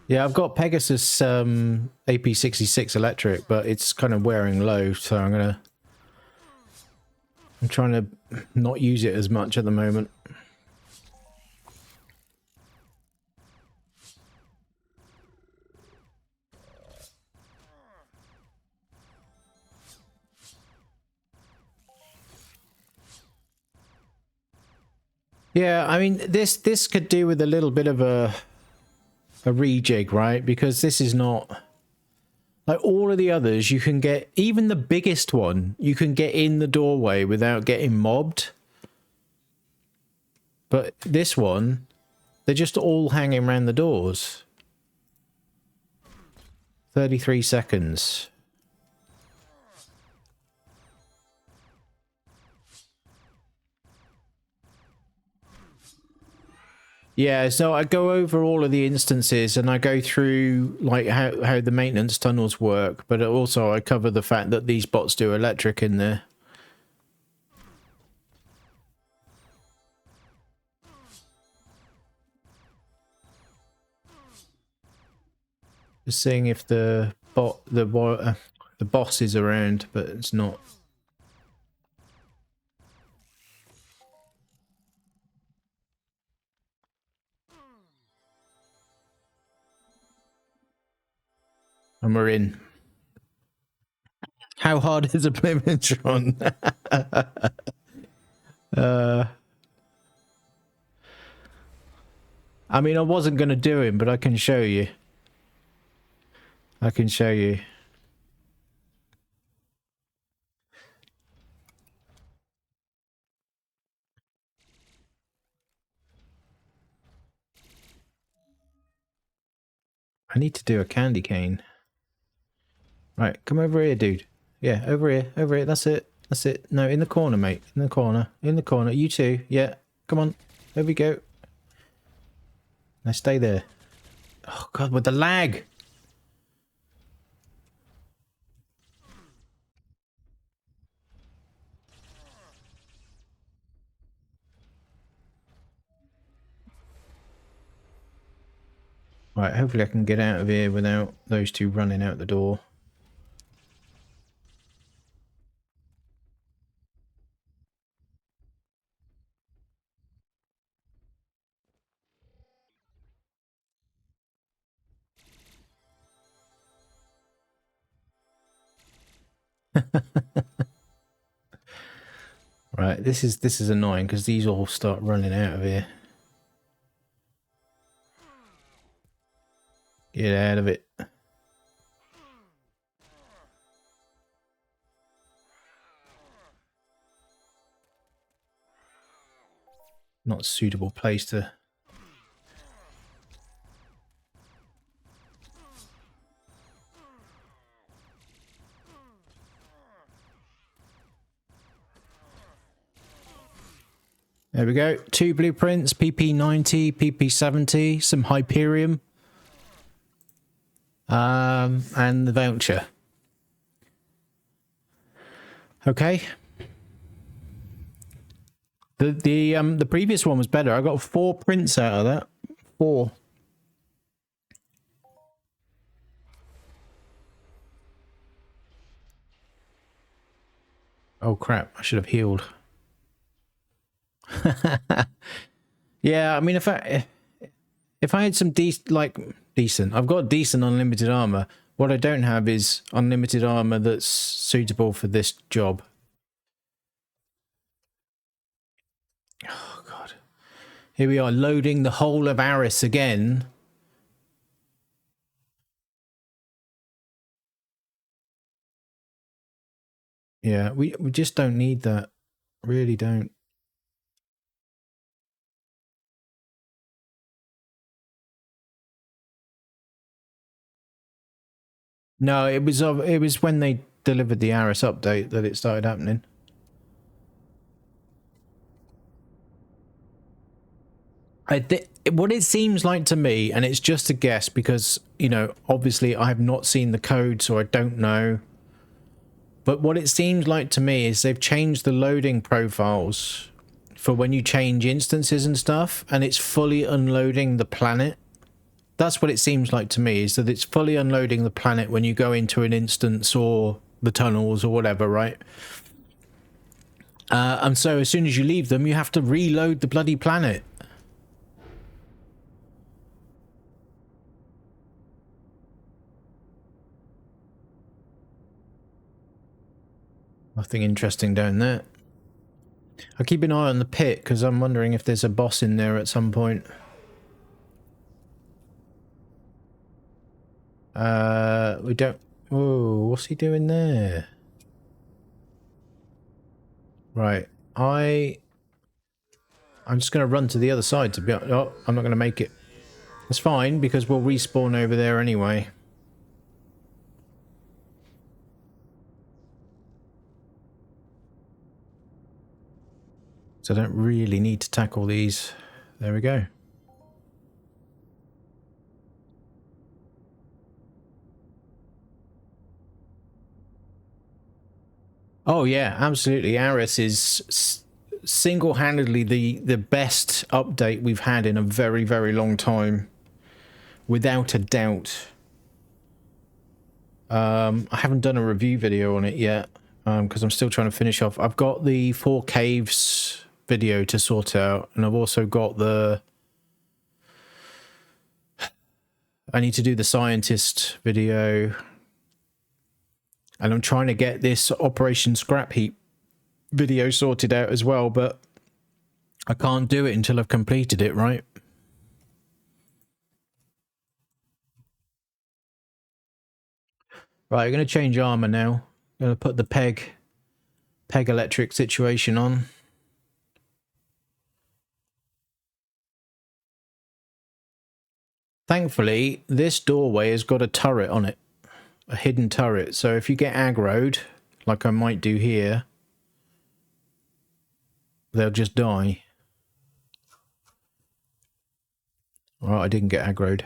Yeah, I've got Pegasus AP66 electric, but it's kind of wearing low, so I'm trying to not use it as much at the moment. Yeah, I mean, this could do with a little bit of a rejig, right? Because this is not like all of the others. You can get, even the biggest one, you can get in the doorway without getting mobbed. But this one, they're just all hanging around the doors. 33 seconds. Yeah, so I go over all of the instances and I go through like how the maintenance tunnels work, but also I cover the fact that these bots do electric in there. Just seeing if the boss is around, but it's not. And we're in. How hard is a Plimitron? I mean, I wasn't going to do him, but I can show you. I can show you. I need to do a candy cane. Right, come over here, dude. Yeah, over here, over here. That's it. That's it. No, in the corner, mate. In the corner. In the corner. You too. Yeah. Come on. There we go. Now stay there. Oh, God, with the lag. Right, hopefully I can get out of here without those two running out the door. Right, this is annoying because these all start running out of here. Get out of it. Not a suitable place to... There we go. 2 blueprints, PP90, PP70, some Hyperium. And the voucher. Okay. The previous one was better. I got 4 prints out of that. 4. Oh crap! I should have healed. Yeah, I mean, if I had some decent, I've got decent unlimited armor. What I don't have is unlimited armor that's suitable for this job. Oh God! Here we are loading the whole of A.R.I.S again. Yeah, we just don't need that. Really don't. No, it was when they delivered the A.R.I.S update that it started happening. What it seems like to me, and it's just a guess because, you know, obviously I have not seen the code, so I don't know. But what it seems like to me is they've changed the loading profiles for when you change instances and stuff, and it's fully unloading the planet. That's what it seems like to me, is that it's fully unloading the planet when you go into an instance or the tunnels or whatever, right? And so as soon as you leave them, you have to reload the bloody planet. Nothing interesting down there. I'll keep an eye on the pit because I'm wondering if there's a boss in there at some point. We don't... Whoa, what's he doing there? Right, I'm just going to run to the other side to be... Oh, I'm not going to make it. That's fine because we'll respawn over there anyway. So I don't really need to tackle these. There we go. Oh yeah, absolutely. A.R.I.S is single-handedly the best update we've had in a very, very long time. Without a doubt. I haven't done a review video on it yet because I'm still trying to finish off. I've got the 4 caves video to sort out, and I've also got the... I need to do the scientist video, and I'm trying to get this Operation Scrap Heap video sorted out as well, but I can't do it until I've completed it, right? Right, I'm going to change armor now. I'm going to put the peg electric situation on. Thankfully, this doorway has got a turret on it, a hidden turret. So if you get aggroed, like I might do here, they'll just die. Alright, I didn't get aggroed.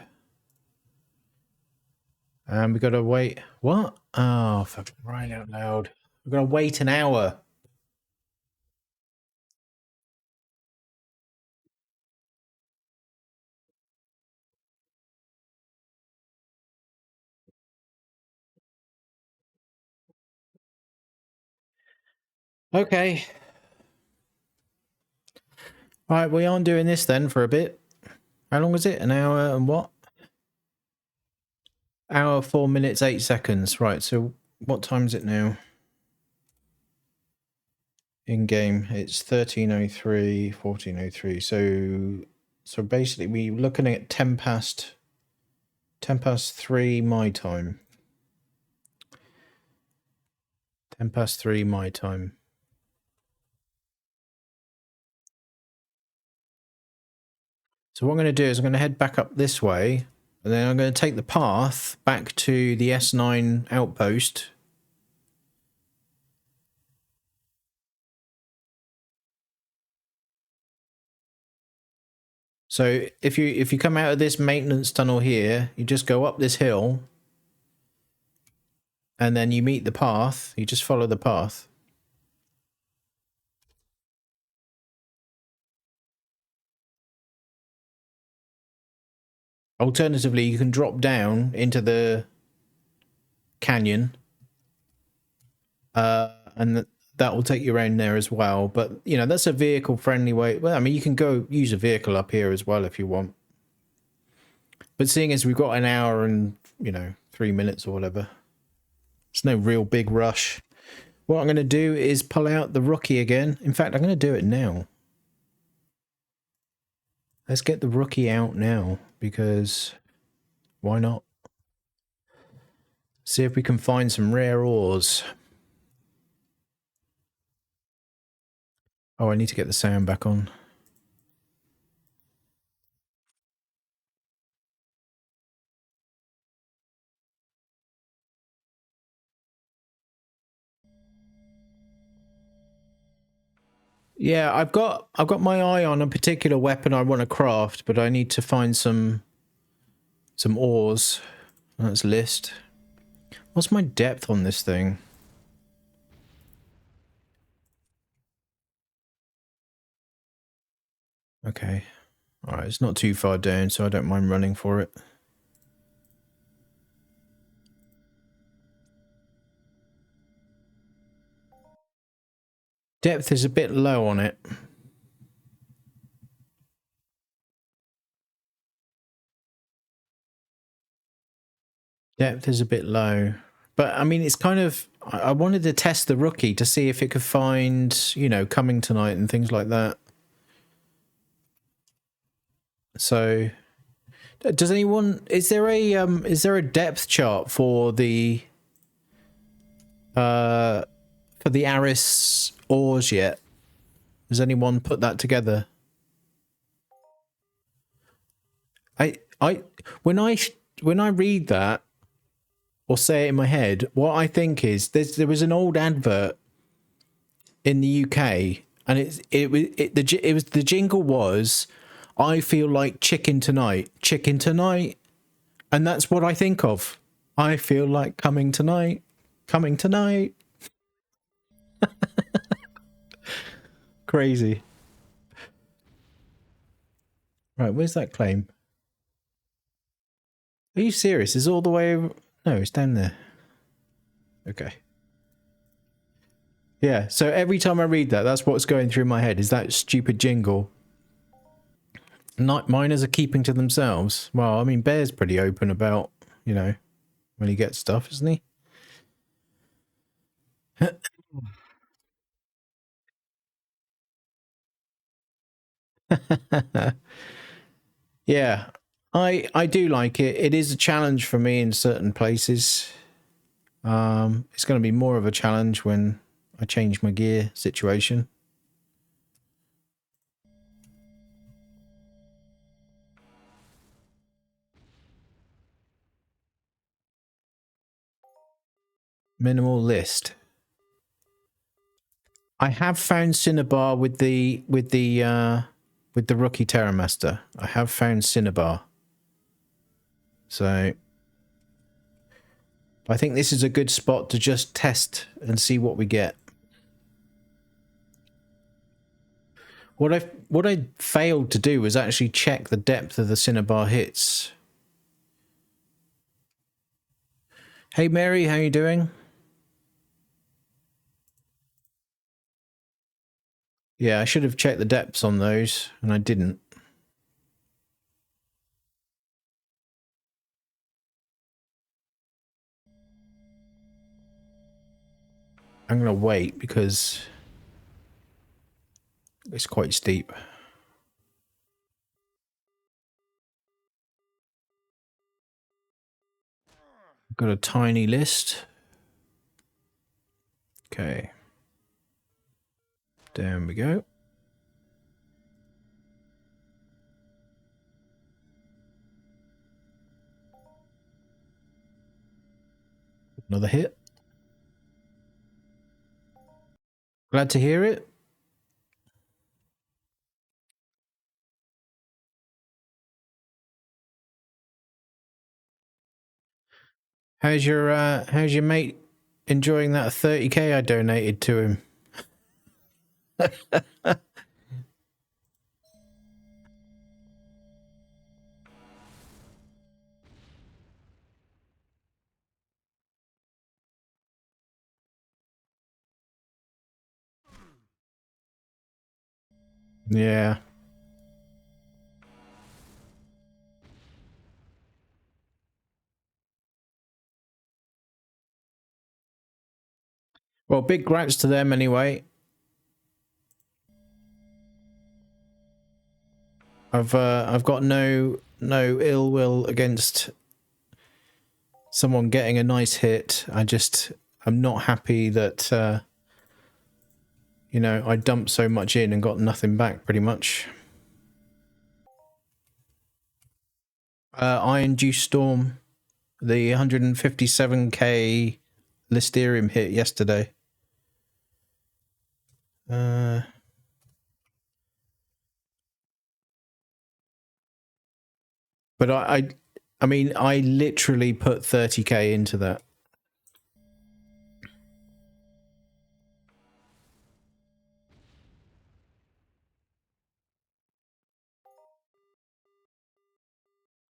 And we got to wait. What? Oh, for crying out loud. We've got to wait an hour. Okay. Right, we aren't doing this then for a bit. How long is it? An hour and what? Hour, 4 minutes, 8 seconds. Right, so what time is it now? In game, it's 13:03, 14:03. So basically, we're looking at 10 past 3 my time. 10 past 3 my time. So what I'm going to do is I'm going to head back up this way, and then I'm going to take the path back to the S9 outpost. So if you come out of this maintenance tunnel here, you just go up this hill, and then you meet the path. You just follow the path. Alternatively, you can drop down into the canyon, and that will take you around there as well. But you know, that's a vehicle friendly way. Well, I mean, you can go use a vehicle up here as well if you want. But seeing as we've got an hour and 3 minutes or whatever, it's no real big rush. What I'm going to do is pull out the rookie again. In fact, I'm going to do it now. Let's get the rookie out now, because why not? See if we can find some rare ores. Oh, I need to get the sound back on. Yeah, I've got my eye on a particular weapon I want to craft, but I need to find some ores. Let's list. What's my depth on this thing? Okay. Alright, it's not too far down, so I don't mind running for it. Depth is a bit low on it. Depth is a bit low. But, I mean, it's kind of... I wanted to test the rookie to see if it could find, coming tonight and things like that. So... Does anyone... Is there a depth chart for the... for the A.R.I.S ores yet? Has anyone put that together? When I read that or say it in my head, what I think is there was an old advert in the UK, and the jingle was, "I feel like chicken tonight, and that's what I think of. I feel like coming tonight. Crazy. Right, where's that claim? Are you serious? It's all the way over... No, it's down there. Okay. Yeah, so every time I read that, that's what's going through my head, is that stupid jingle. Night miners are keeping to themselves. Well, I mean, Bear's pretty open about, you know, when he gets stuff, isn't he? Yeah, I do like it. It is a challenge for me in certain places. It's going to be more of a challenge when I change my gear situation. Minimal list. I have found Cinnabar with the rookie Terramaster. I have found Cinnabar. So I think this is a good spot to just test and see what we get. What I failed to do was actually check the depth of the Cinnabar hits. Hey Mary, how you doing? Yeah, I should have checked the depths on those, and I didn't. I'm going to wait because it's quite steep. Got a tiny list. Okay. There we go. Another hit. Glad to hear it. How's your mate enjoying that 30k I donated to him? Yeah. Well, big grants to them anyway. I've got no ill will against someone getting a nice hit. I'm not happy that you know, I dumped so much in and got nothing back pretty much. Iron Juice Storm, the 157k Listerium hit yesterday. But I mean, I literally put 30k into that.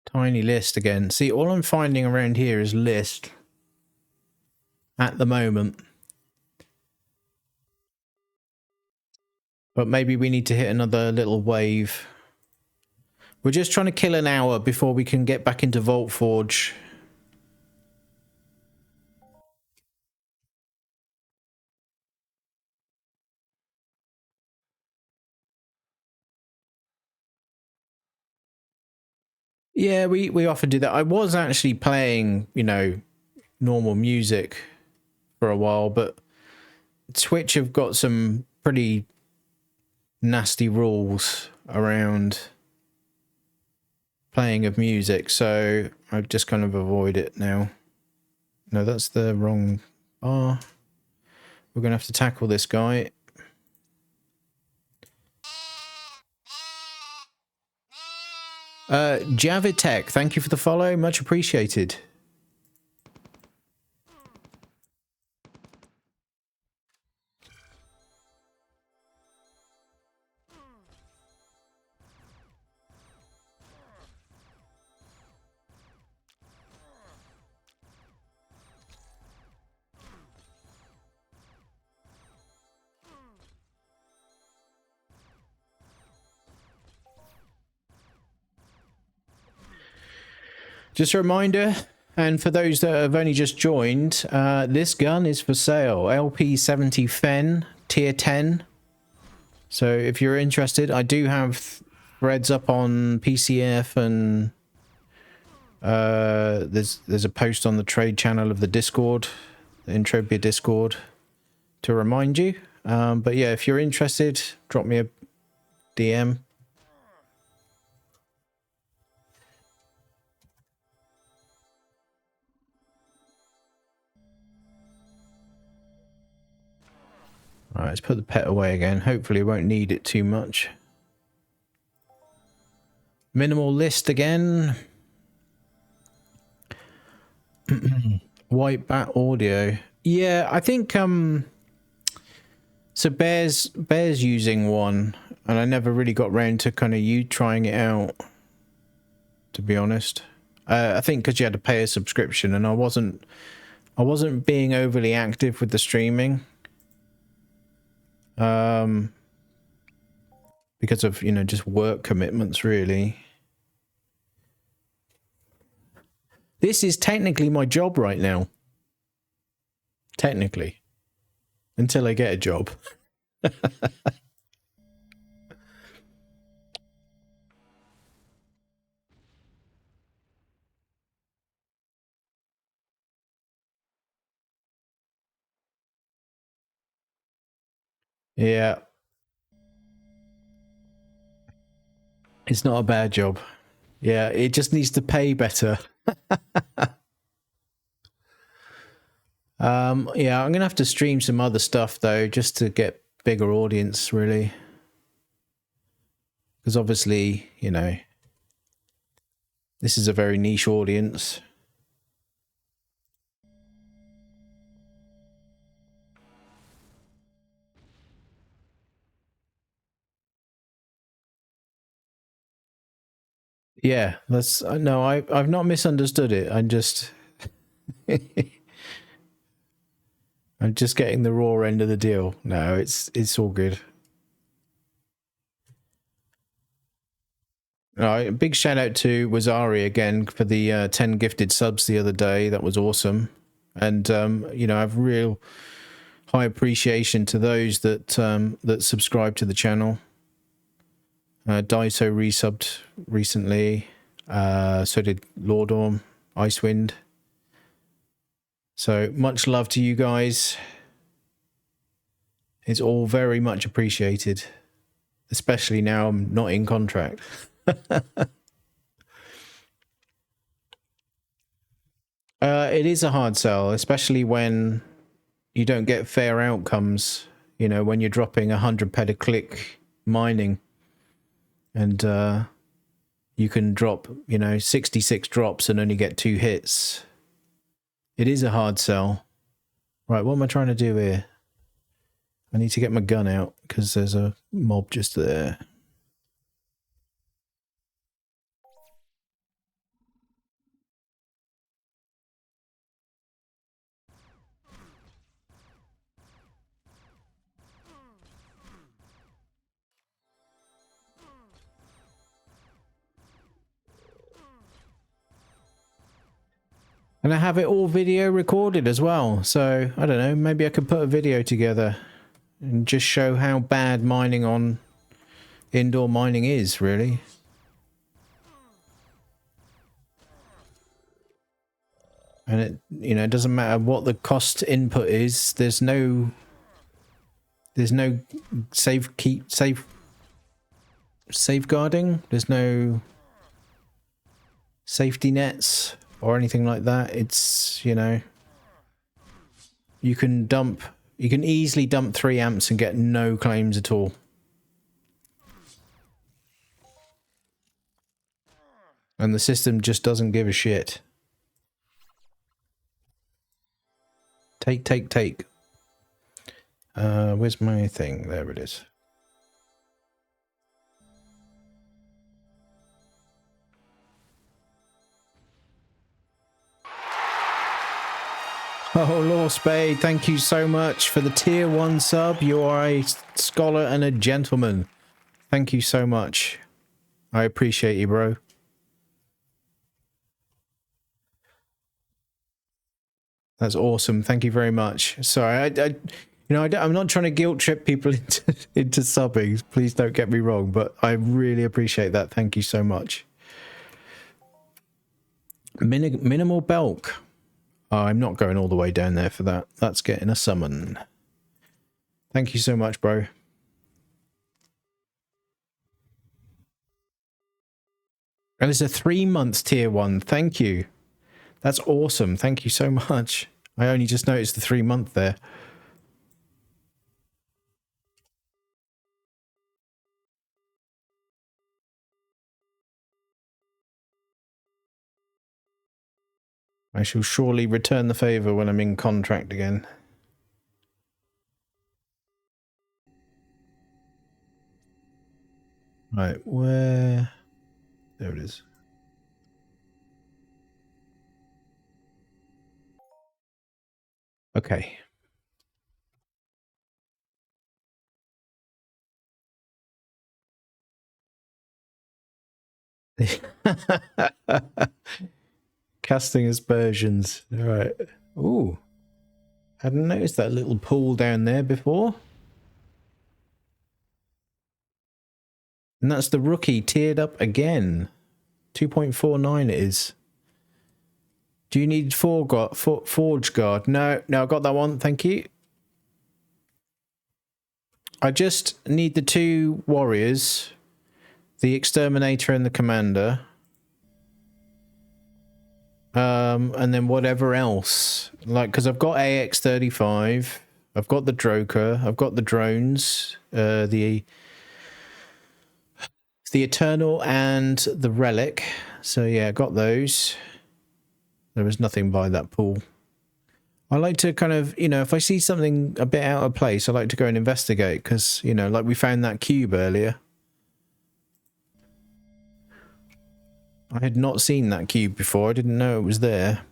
Tiny list again. See, all I'm finding around here is list at the moment. But maybe we need to hit another little wave. We're just trying to kill an hour before we can get back into Vault Forge. Yeah, we often do that. I was actually playing, you know, normal music for a while, but Twitch have got some pretty nasty rules around playing of music, so I just kind of avoid it now. No, that's the wrong bar. We're going to have to tackle this guy. Javitek, thank you for the follow. Much appreciated. Just a reminder, and for those that have only just joined, this gun is for sale. LP70 Fen, tier 10. So if you're interested, I do have threads up on PCF, and there's a post on the trade channel of the Discord, the Entropia Discord, to remind you. But yeah, if you're interested, drop me a DM. All right, let's put the pet away again. Hopefully, won't need it too much. Minimal list again. White bat audio. Yeah, I think so Bear's using one, and I never really got round to kind of you trying it out, to be honest. I think because you had to pay a subscription, and I wasn't being overly active with the streaming. Because of, you know, just work commitments, really. This is technically my job right now. Technically. Until I get a job. Yeah. It's not a bad job. Yeah, it just needs to pay better. Yeah, I'm gonna have to stream some other stuff though, just to get bigger audience, really. Because obviously, you know, this is a very niche audience. Yeah, that's no, I've not misunderstood it. I'm just I'm just getting the raw end of the deal. No, it's all good. All right, big shout out to A.R.I.S again for the 10 gifted subs the other day. That was awesome. And you know, I have real high appreciation to those that that subscribe to the channel. Daiso resubbed recently. So did Lordorm, Icewind. So much love to you guys. It's all very much appreciated, especially now I'm not in contract. It is a hard sell, especially when you don't get fair outcomes. You know, when you're dropping 100 ped a click mining, and you can drop, you know, 66 drops and only get 2 hits. It is a hard sell. Right, what am I trying to do here? I need to get my gun out because there's a mob just there. And I have it all video recorded as well. So, I don't know, maybe I could put a video together and just show how bad mining on indoor mining is, really. And it, you know, it doesn't matter what the cost input is. There's no safeguarding. There's no safety nets or anything like that. It's, you know, you can easily dump 3 amps and get no claims at all. And the system just doesn't give a shit. Take. Where's my thing? There it is. Oh, Law Spade, thank you so much for the tier 1 sub. You are a scholar and a gentleman. Thank you so much. I appreciate you, bro. That's awesome. Thank you very much. Sorry, I'm not trying to guilt trip people into subbing. Please don't get me wrong, but I really appreciate that. Thank you so much. Minimal bulk. Oh, I'm not going all the way down there for that. That's getting a summon. Thank you so much, bro. And it's a 3 months tier 1. Thank you. That's awesome. Thank you so much. I only just noticed the 3 month there. I shall surely return the favor when I'm in contract again. Right, where... There it is. Okay. Casting aspersions. All right. Ooh. Hadn't noticed that little pool down there before. And that's the rookie tiered up again. 2.49 it is. Do you need Forge Guard? No, I got that one. Thank you. I just need the 2 warriors, the Exterminator and the Commander. And then whatever else. Like, because I've got AX-35, I've got the Droker, I've got the drones, the Eternal and the Relic. So yeah, got those. There was nothing by that pool. I like to kind of, if I see something a bit out of place, I like to go and investigate because, like we found that cube earlier. I had not seen that cube before. I didn't know it was there.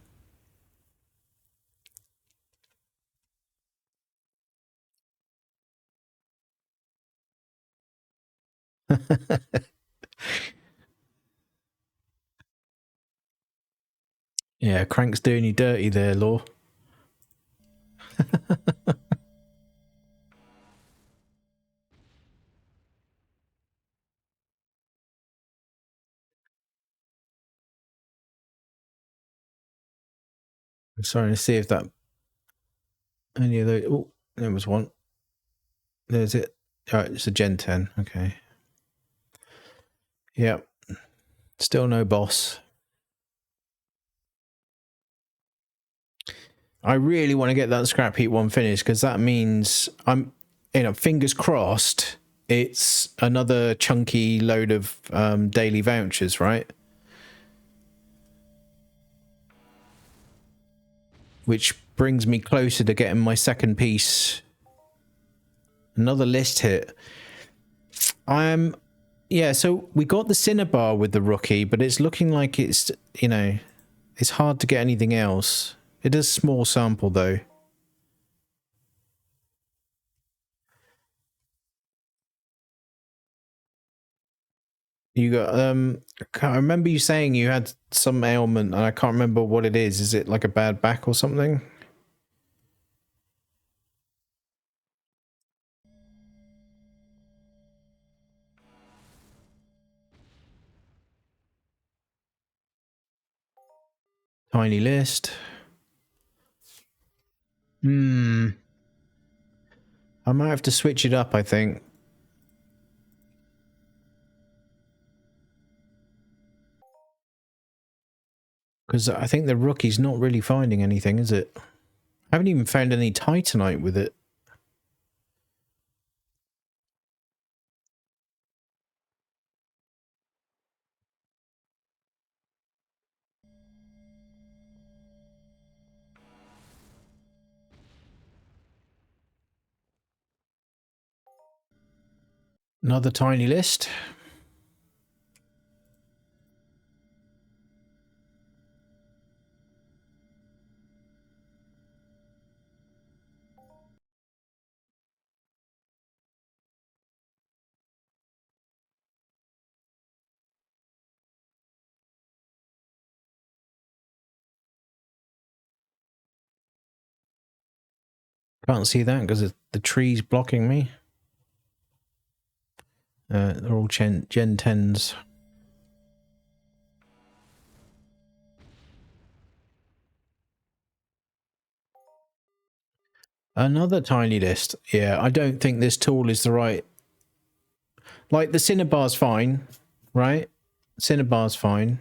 Yeah, Crank's doing you dirty there, Law. I'm starting to see if that any of those. Oh, there was one. There's it. All right, it's a Gen 10. Okay. Yep. Still no boss. I really want to get that scrap heap one finished because that means I'm, fingers crossed, it's another chunky load of daily vouchers, right? Which brings me closer to getting my second piece. Another list hit. Yeah, so we got the Cinnabar with the rookie, but it's looking like it's, it's hard to get anything else. It is a small sample, though. You got, I remember you saying you had some ailment, and I can't remember what it is. Is it like a bad back or something? Tiny list. I might have to switch it up, I think. Because I think the rookie's not really finding anything, is it? I haven't even found any Titanite with it. Another tiny list. Can't see that because the tree's blocking me. They're all Gen 10s. Another tiny list. Yeah, I don't think this tool is the right... Like, the Cinnabar's fine, right? Cinnabar's fine.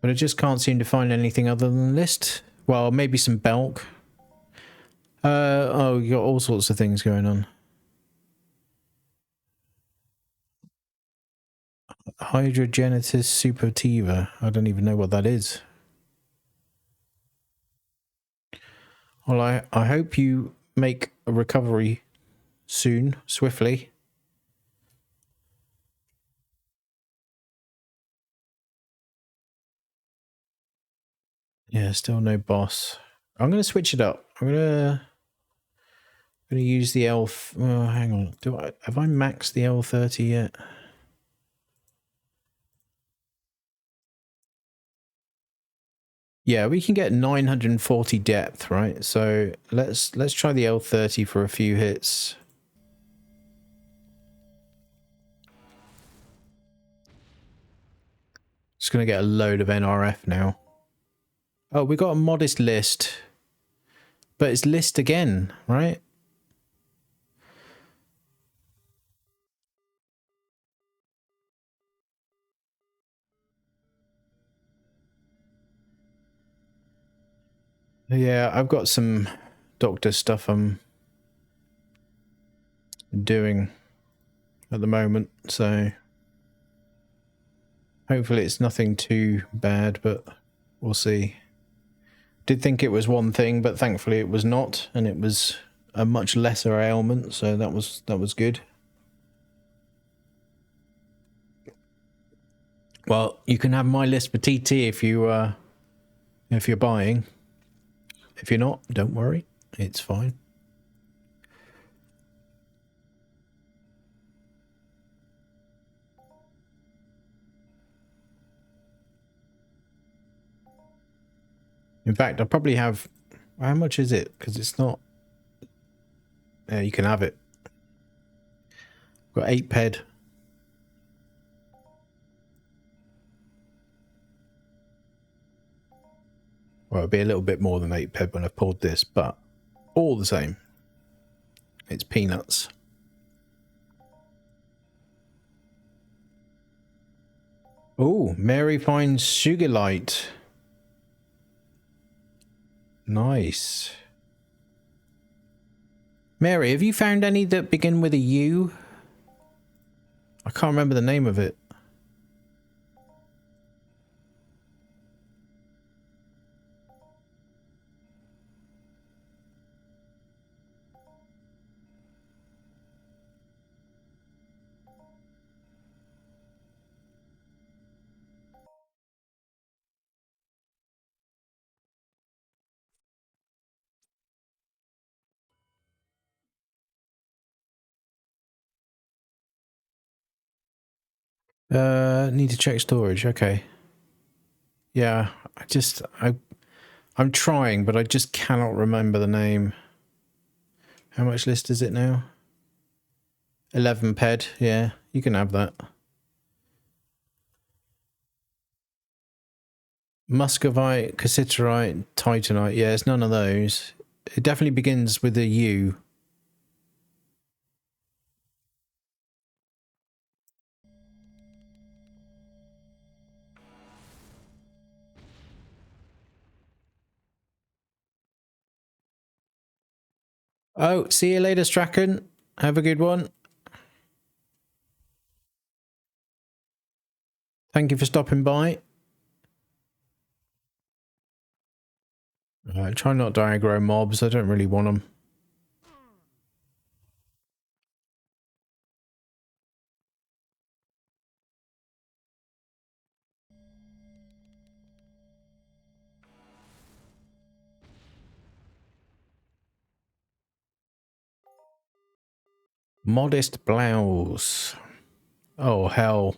But I just can't seem to find anything other than the list. Well, maybe some bulk. Oh, you got all sorts of things going on. Hydrogenitus suppurativa. I don't even know what that is. Well, I hope you make a recovery soon, swiftly. Yeah, still no boss. I'm going to switch it up. I'm going to use the L... Oh, hang on. Have I maxed the L30 yet? Yeah, we can get 940 depth, right? So let's try the L30 for a few hits. Just going to get a load of NRF now. Oh, we got a modest list. But it's list again, right? Yeah, I've got some doctor stuff I'm doing at the moment, so hopefully it's nothing too bad, but we'll see. Did think it was one thing, but thankfully it was not, and it was a much lesser ailment, so that was good. Well, you can have my list for TT if you're buying. If you're not, don't worry, it's fine. In fact, I probably have... How much is it? Because it's not... Yeah, you can have it. Got 8 ped. Well, it'll be a little bit more than 8 ped when I've poured this, but all the same, it's peanuts. Oh, Mary finds sugar light. Nice. Mary, have you found any that begin with a U? I can't remember the name of it. Need to check storage. Okay. Yeah, I'm trying, but I just cannot remember the name. How much list is it now? 11 ped. Yeah, you can have that. Muscovite, cassiterite, titanite. Yeah, it's none of those. It definitely begins with a U. Oh, see you later, Strachan. Have a good one. Thank you for stopping by. Try not to aggro mobs. I don't really want them. Modest blouse. Oh, hell.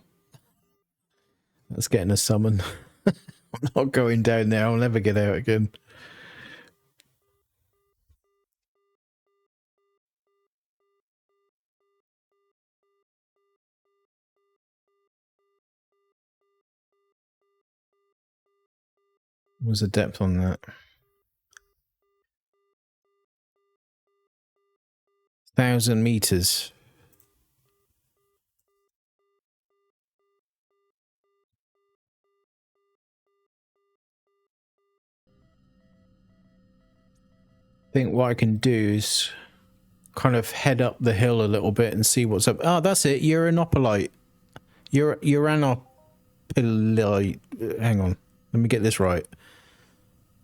That's getting a summon. I'm not going down there. I'll never get out again. What's the depth on that? 1,000 meters. I think what I can do is kind of head up the hill a little bit and see what's up. Oh, that's it. Uranopolite. Uranopolite. Hang on. Let me get this right.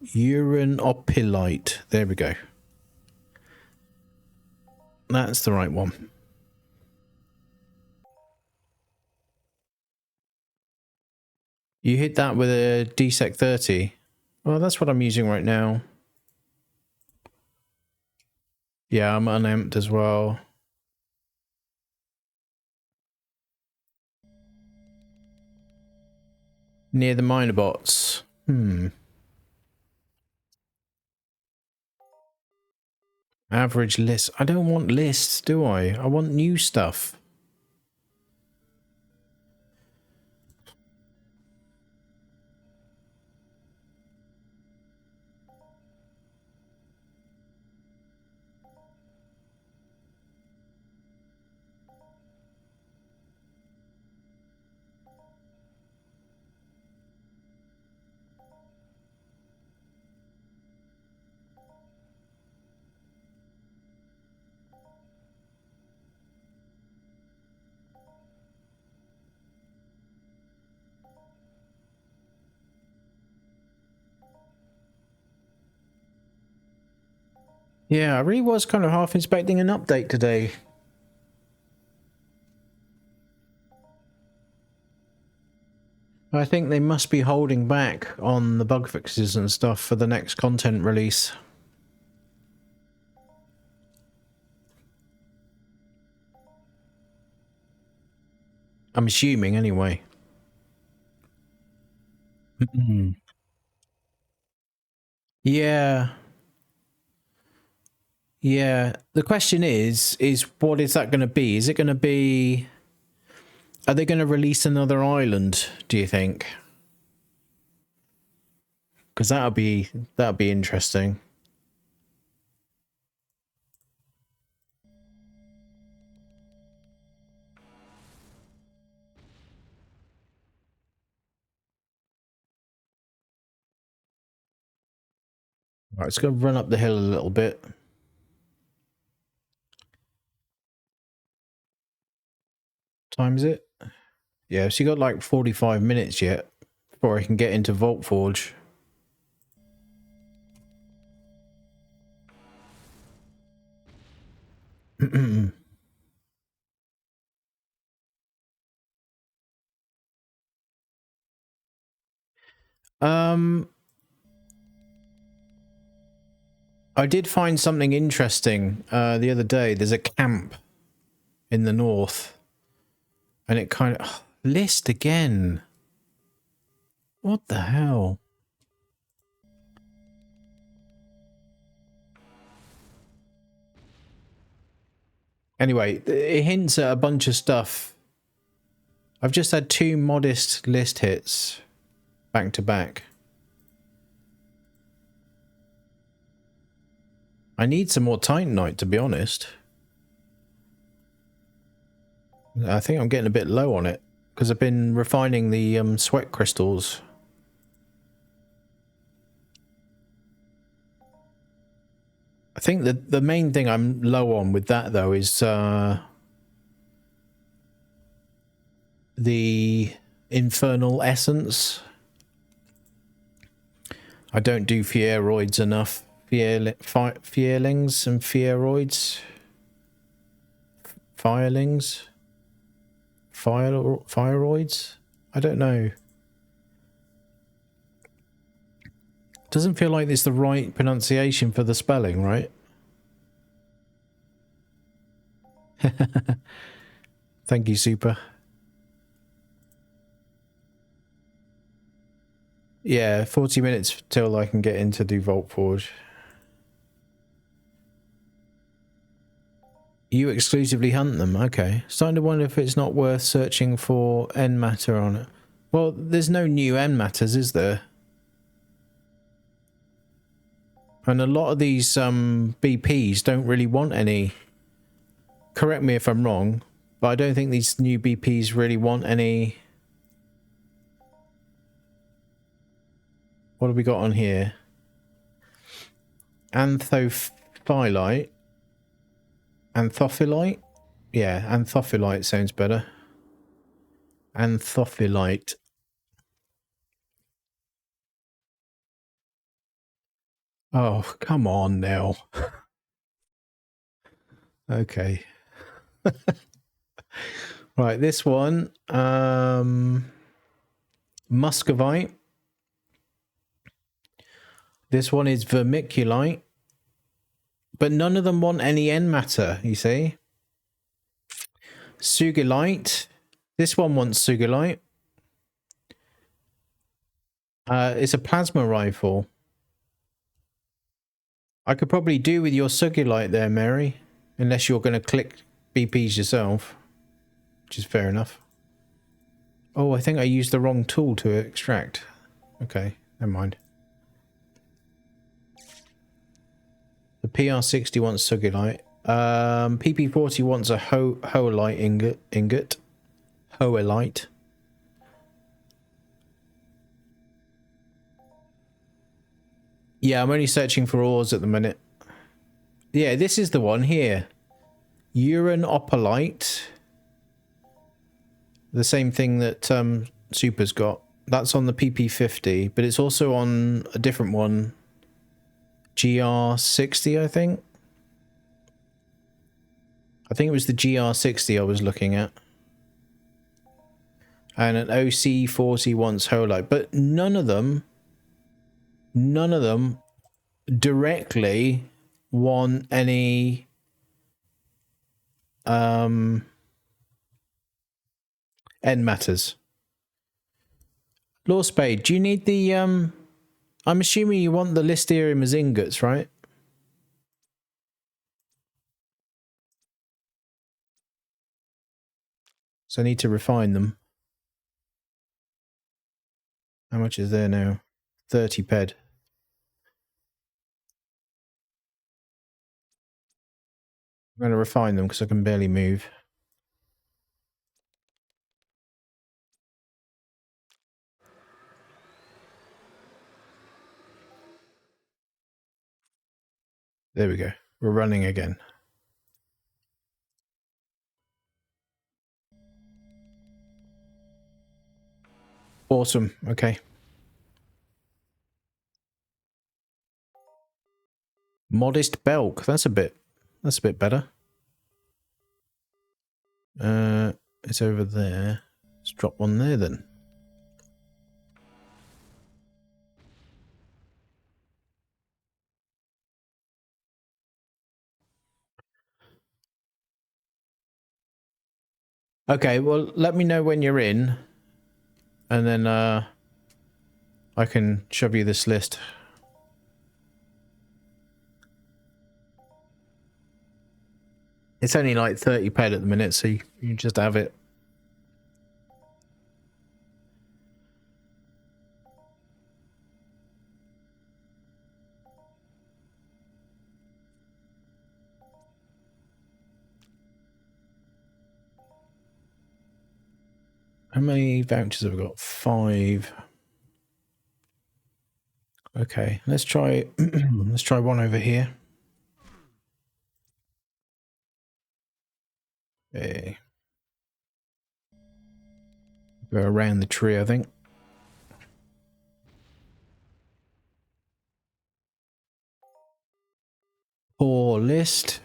Uranopolite. There we go. That's the right one. You hit that with a DSEC 30. Well, that's what I'm using right now. Yeah, I'm unamped as well. Near the miner bots. Average list. I don't want lists, do I? I want new stuff. Yeah, I really was kind of half expecting an update today. I think they must be holding back on the bug fixes and stuff for the next content release. I'm assuming, anyway. Yeah. Yeah. The question is what is that going to be? Is it going to be... Are they going to release another island, do you think? Because that'll be interesting. Right, let's go run up the hill a little bit. Time is it? Yeah, so you got like 45 minutes yet before I can get into Vault Forge. I did find something interesting the other day. There's a camp in the north, and it kind of list again. What the hell? Anyway, it hints at a bunch of stuff. I've just had 2 modest list hits back to back. I need some more Titanite, to be honest. I think I'm getting a bit low on it because I've been refining the sweat crystals. I think that the main thing I'm low on with that, though, is the infernal essence. I don't do fieroids enough. Fierlings and fieroids. Firelings. Fireoids? I don't know. Doesn't feel like it's the right pronunciation for the spelling, right? Thank you, Super. Yeah, 40 minutes till I can get into do Vault Forge. You exclusively hunt them, okay. Starting to wonder if it's not worth searching for end matter on it. Well, there's no new end matters, is there? And a lot of these BPs don't really want any. Correct me if I'm wrong, but I don't think these new BPs really want any. What have we got on here? Anthophyllite. Anthophyllite? Yeah, anthophyllite sounds better. Anthophyllite. Oh, come on now. Okay. Right, this one. Muscovite. This one is vermiculite. But none of them want any end matter, you see? Sugilite. This one wants sugilite. It's a plasma rifle. I could probably do with your sugilite there, Mary. Unless you're going to click BPs yourself. Which is fair enough. Oh, I think I used the wrong tool to extract. Okay, never mind. The PR60 wants sugilite. PP40 wants a hoelite ingot. Hoelite. Yeah, I'm only searching for ores at the minute. Yeah, this is the one here. Uranopolite. The same thing that Super's got. That's on the PP50, but it's also on a different one. GR60, I think. I think it was the GR60 I was looking at. And an OC40 wants Holite, but none of them directly want any end matters. Law Spade, do you need the I'm assuming you want the Listerium as ingots, right? So I need to refine them. How much is there now? 30 ped. I'm going to refine them because I can barely move. There we go. We're running again. Awesome. Okay. Modest Belk. That's a bit better. It's over there. Let's drop one there then. Okay, well, let me know when you're in. And then I can shove you this list. It's only like 30 ped at the minute, so you just have it. How many vouchers have we got? 5. Okay, let's try let's try one over here. Okay. Go around the tree, I think. Poor list.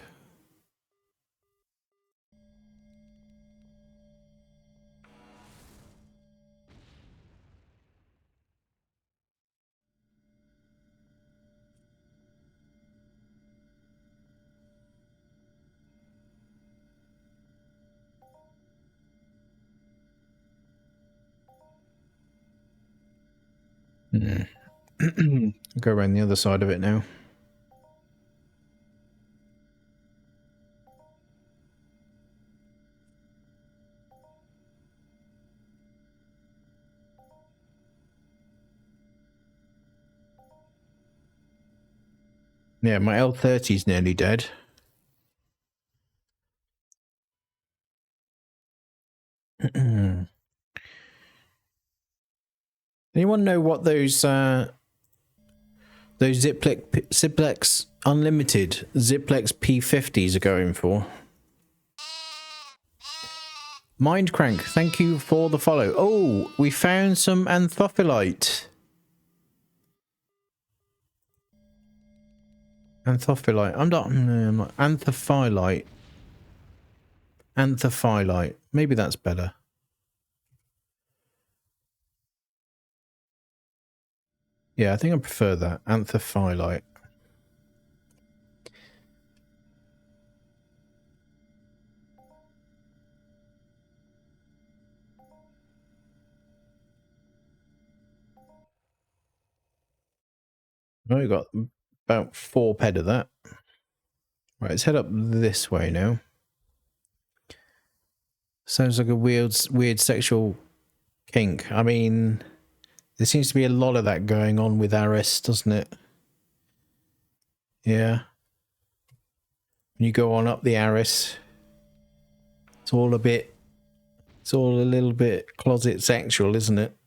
Go around the other side of it now. Yeah, my L30's nearly dead. Anyone know what those Ziplex Unlimited Ziplex P50s are going for? Mindcrank, thank you for the follow. Oh, we found some anthophyllite. Anthophyllite. I'm not anthophyllite. Anthophyllite. Maybe that's better. Yeah, I think I prefer that. Anthophyllite. Oh, we got about 4 ped of that. Right, let's head up this way now. Sounds like a weird sexual kink. I mean, there seems to be a lot of that going on with A.R.I.S, doesn't it? Yeah. When you go on up the A.R.I.S, it's all a little bit closet sexual, isn't it?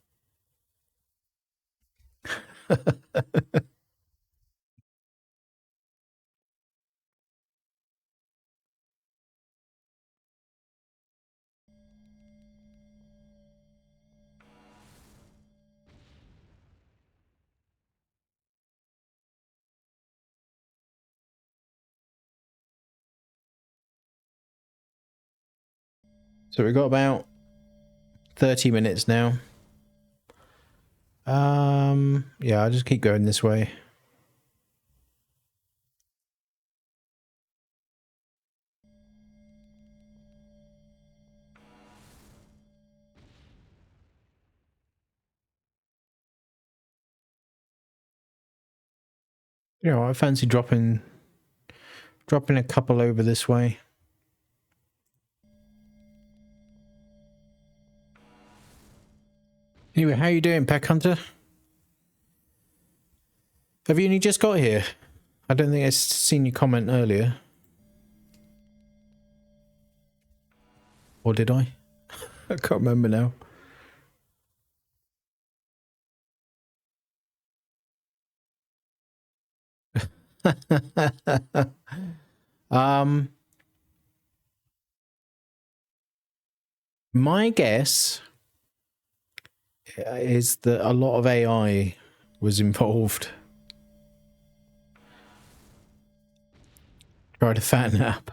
So we've got about 30 minutes now. Yeah, I'll just keep going this way. You know, I fancy dropping a couple over this way. Anyway, how you doing, Pack Hunter? Have you only just got here? I don't think I've seen you comment earlier. Or did I? I can't remember now. My guess is that a lot of AI was involved. Try to fatten up.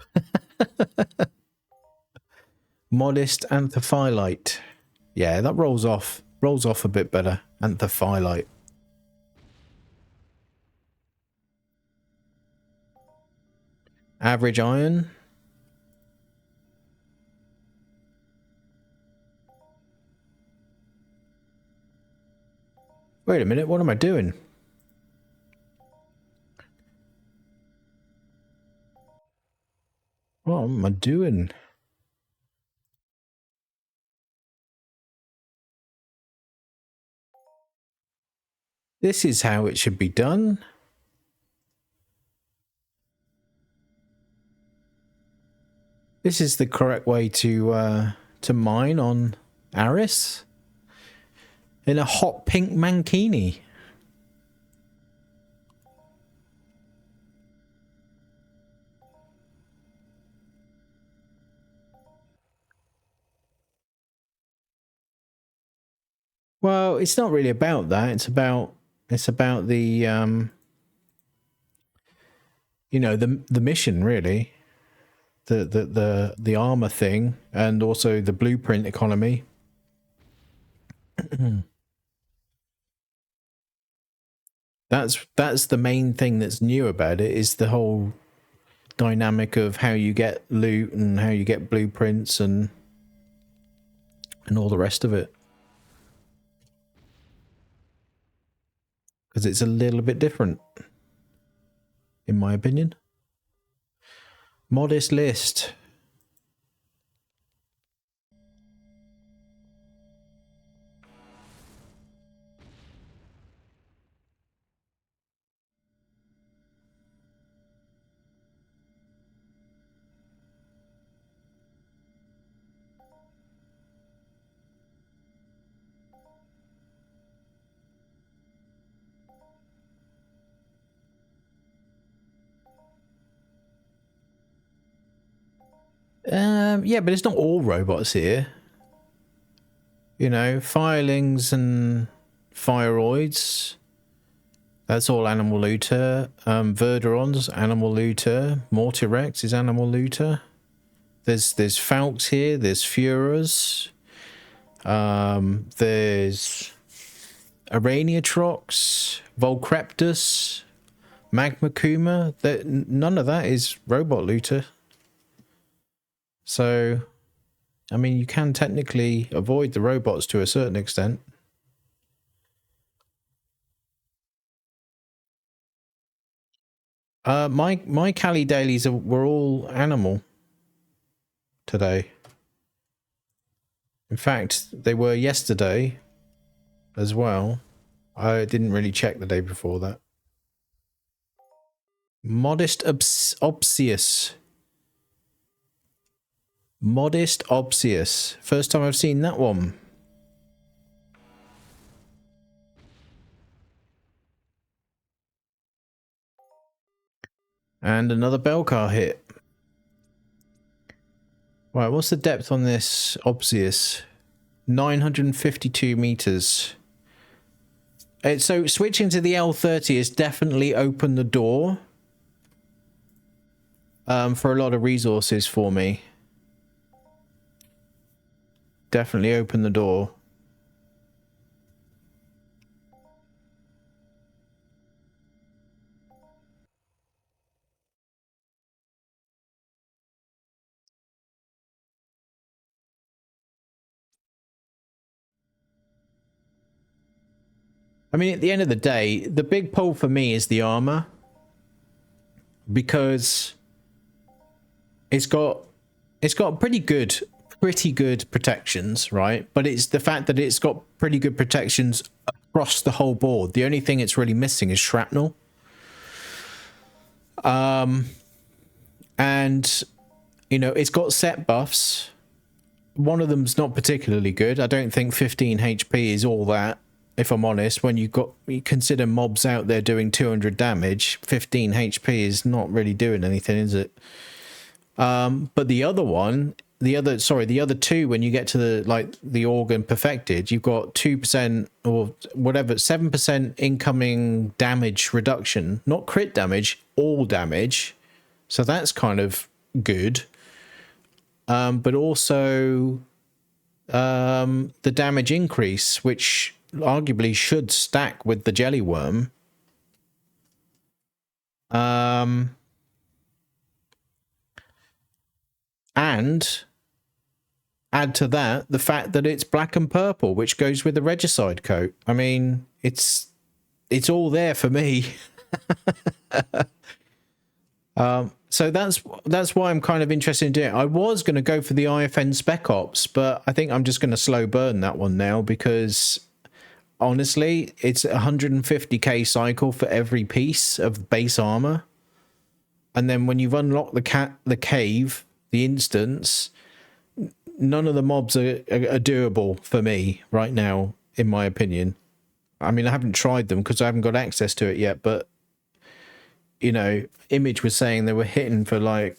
Modest anthophyllite. Yeah, that rolls off a bit better. Anthophyllite. Average iron. Wait a minute, what am I doing? What am I doing? This is how it should be done. This is the correct way to mine on A.R.I.S. in a hot pink mankini. Well, it's not really about that. It's about the you know, the mission really. The armor thing, and also the blueprint economy. That's the main thing that's new about it, is the whole dynamic of how you get loot and how you get blueprints and all the rest of it. Because it's a little bit different, in my opinion. Modest list. Yeah, but it's not all robots here. You know, firelings and fireoids. That's all animal looter. Verderons, animal looter. Mortirex is animal looter. There's Falks here. There's Furors. There's Araniatrox, Volcreptus, Magmakuma. None of that is robot looter. So, I mean, you can technically avoid the robots to a certain extent. My Cali dailies were all animal today. In fact, they were yesterday as well. I didn't really check the day before that. Modest Obsius. Modest Obsius. First time I've seen that one. And another Belcar hit. Right, what's the depth on this Obsius? 952 meters. So switching to the L30 has definitely opened the door for a lot of resources for me. Definitely opened the door. I mean, at the end of the day, the big pull for me is the armor. Because it's got pretty good protections, right? But it's the fact that it's got pretty good protections across the whole board. The only thing it's really missing is shrapnel. And you know, it's got set buffs. One of them's not particularly good. I don't think 15 HP is all that, if I'm honest. When you consider mobs out there doing 200 damage, 15 HP is not really doing anything, is it? But the other one, the other two, when you get to the organ perfected, you've got 2% or whatever, 7% incoming damage reduction, not crit damage, all damage. So that's kind of good. But also the damage increase, which arguably should stack with the jelly worm. And add to that the fact that it's black and purple, which goes with the regicide coat. I mean, it's all there for me. So that's why I'm kind of interested in doing it. I was going to go for the IFN Spec Ops, but I think I'm just going to slow burn that one now because honestly, it's 150k cycle for every piece of base armor. And then when you've unlocked the cave, the instance, none of the mobs are doable for me right now, in my opinion. I mean, I haven't tried them because I haven't got access to it yet, but you know, Image was saying they were hitting for like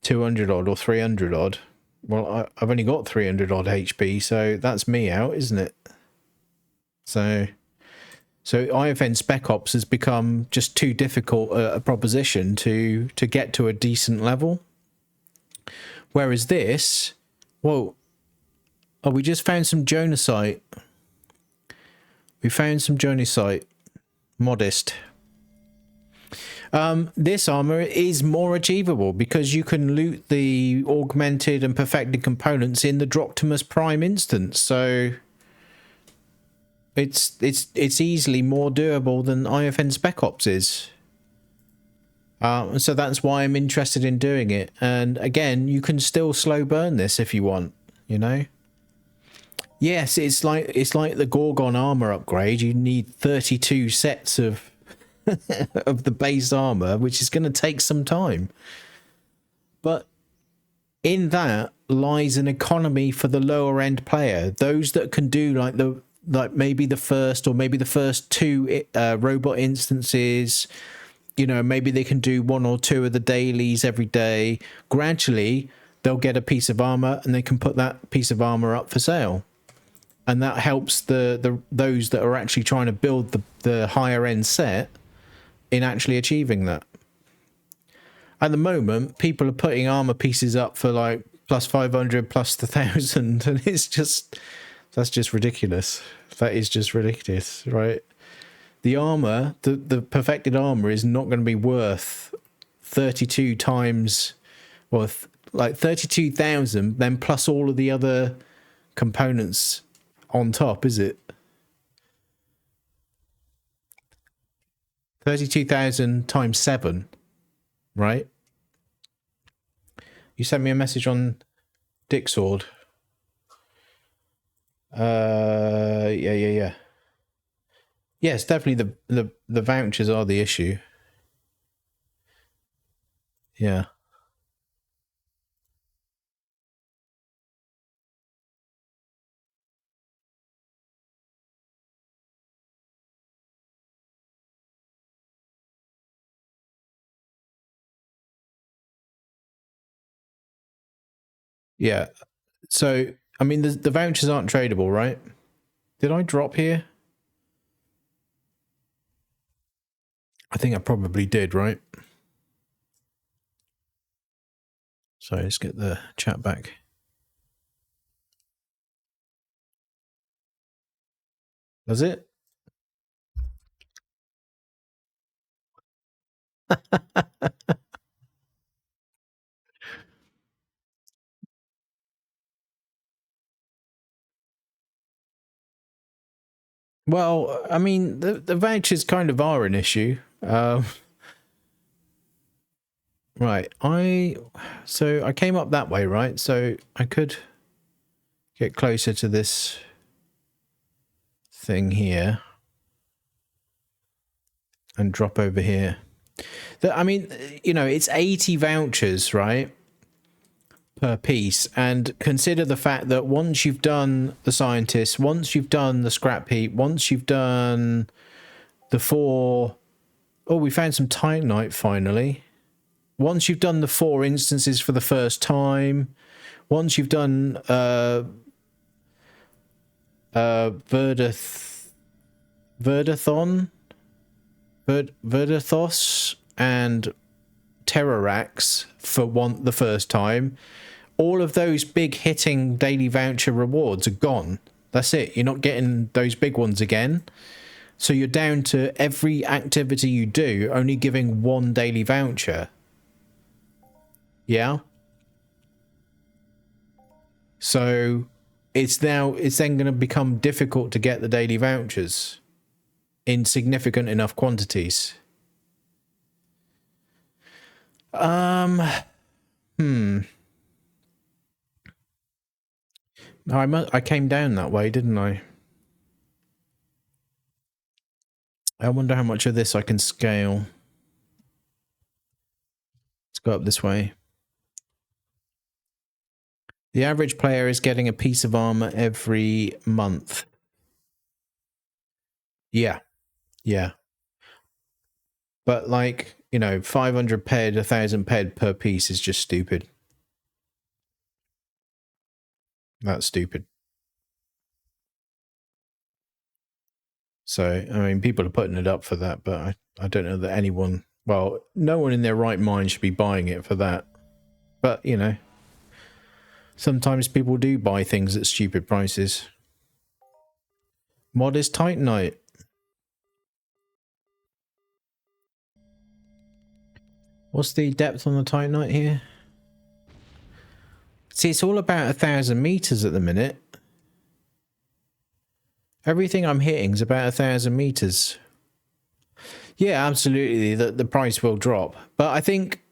200 odd or 300 odd. Well, I've only got 300 odd HP, so that's me out, isn't it? So IFN Spec Ops has become just too difficult a proposition to get to a decent level. Whereas this, well, we just found some Jonasite. We found some Jonasite. Modest. This armor is more achievable because you can loot the augmented and perfected components in the Droctimus Prime instance. So it's easily more doable than IFN Spec Ops is. So that's why I'm interested in doing it. And again, you can still slow burn this if you want, you know. Yes, it's like the Gorgon armor upgrade. You need 32 sets of of the base armor, which is going to take some time. But in that lies an economy for the lower end player. Those that can do like maybe the first or maybe the first two robot instances, You know, maybe they can do 1 or 2 of the dailies every day. Gradually, they'll get a piece of armor and they can put that piece of armor up for sale. And that helps the those that are actually trying to build the higher end set in actually achieving that. At the moment, people are putting armor pieces up for like plus 500, plus 1,000, and it's just, that's just ridiculous. That is just ridiculous, right? The armor, the perfected armor is not going to be worth 32 times, or like 32,000, then plus all of the other components on top, is it? 32,000 times 7, right? You sent me a message on Dixord. Yeah. Yes, definitely the vouchers are the issue. Yeah. Yeah. So, I mean, the vouchers aren't tradable, right? Did I drop here? I think I probably did, right? So let's get the chat back. Does it? Well, I mean, the vouchers kind of are an issue. Right. So I came up that way, right? So I could get closer to this thing here and drop over here. I mean, you know, it's 80 vouchers, right, per piece. And consider the fact that once you've done the scientist, once you've done the scrap heap, once you've done the 4... Oh, we found some titanite finally. Once you've done the 4 instances for the first time, once you've done Verdathos and Terrarax for the first time, all of those big hitting daily voucher rewards are gone. That's it. You're not getting those big ones again. So you're down to every activity you do only giving 1 daily voucher. Yeah. So it's then going to become difficult to get the daily vouchers in significant enough quantities. I came down that way, didn't I? I wonder how much of this I can scale. Let's go up this way. The average player is getting a piece of armor every month. Yeah. But like, you know, 500 ped, 1,000 ped per piece is just stupid. That's stupid. So, I mean, people are putting it up for that, but I don't know that anyone... Well, no one in their right mind should be buying it for that. But, you know, sometimes people do buy things at stupid prices. Mod is Titanite. What's the depth on the Titanite here? See, it's all about 1,000 meters at the minute. Everything I'm hitting is about 1,000 meters. Yeah, absolutely. The price will drop, but I think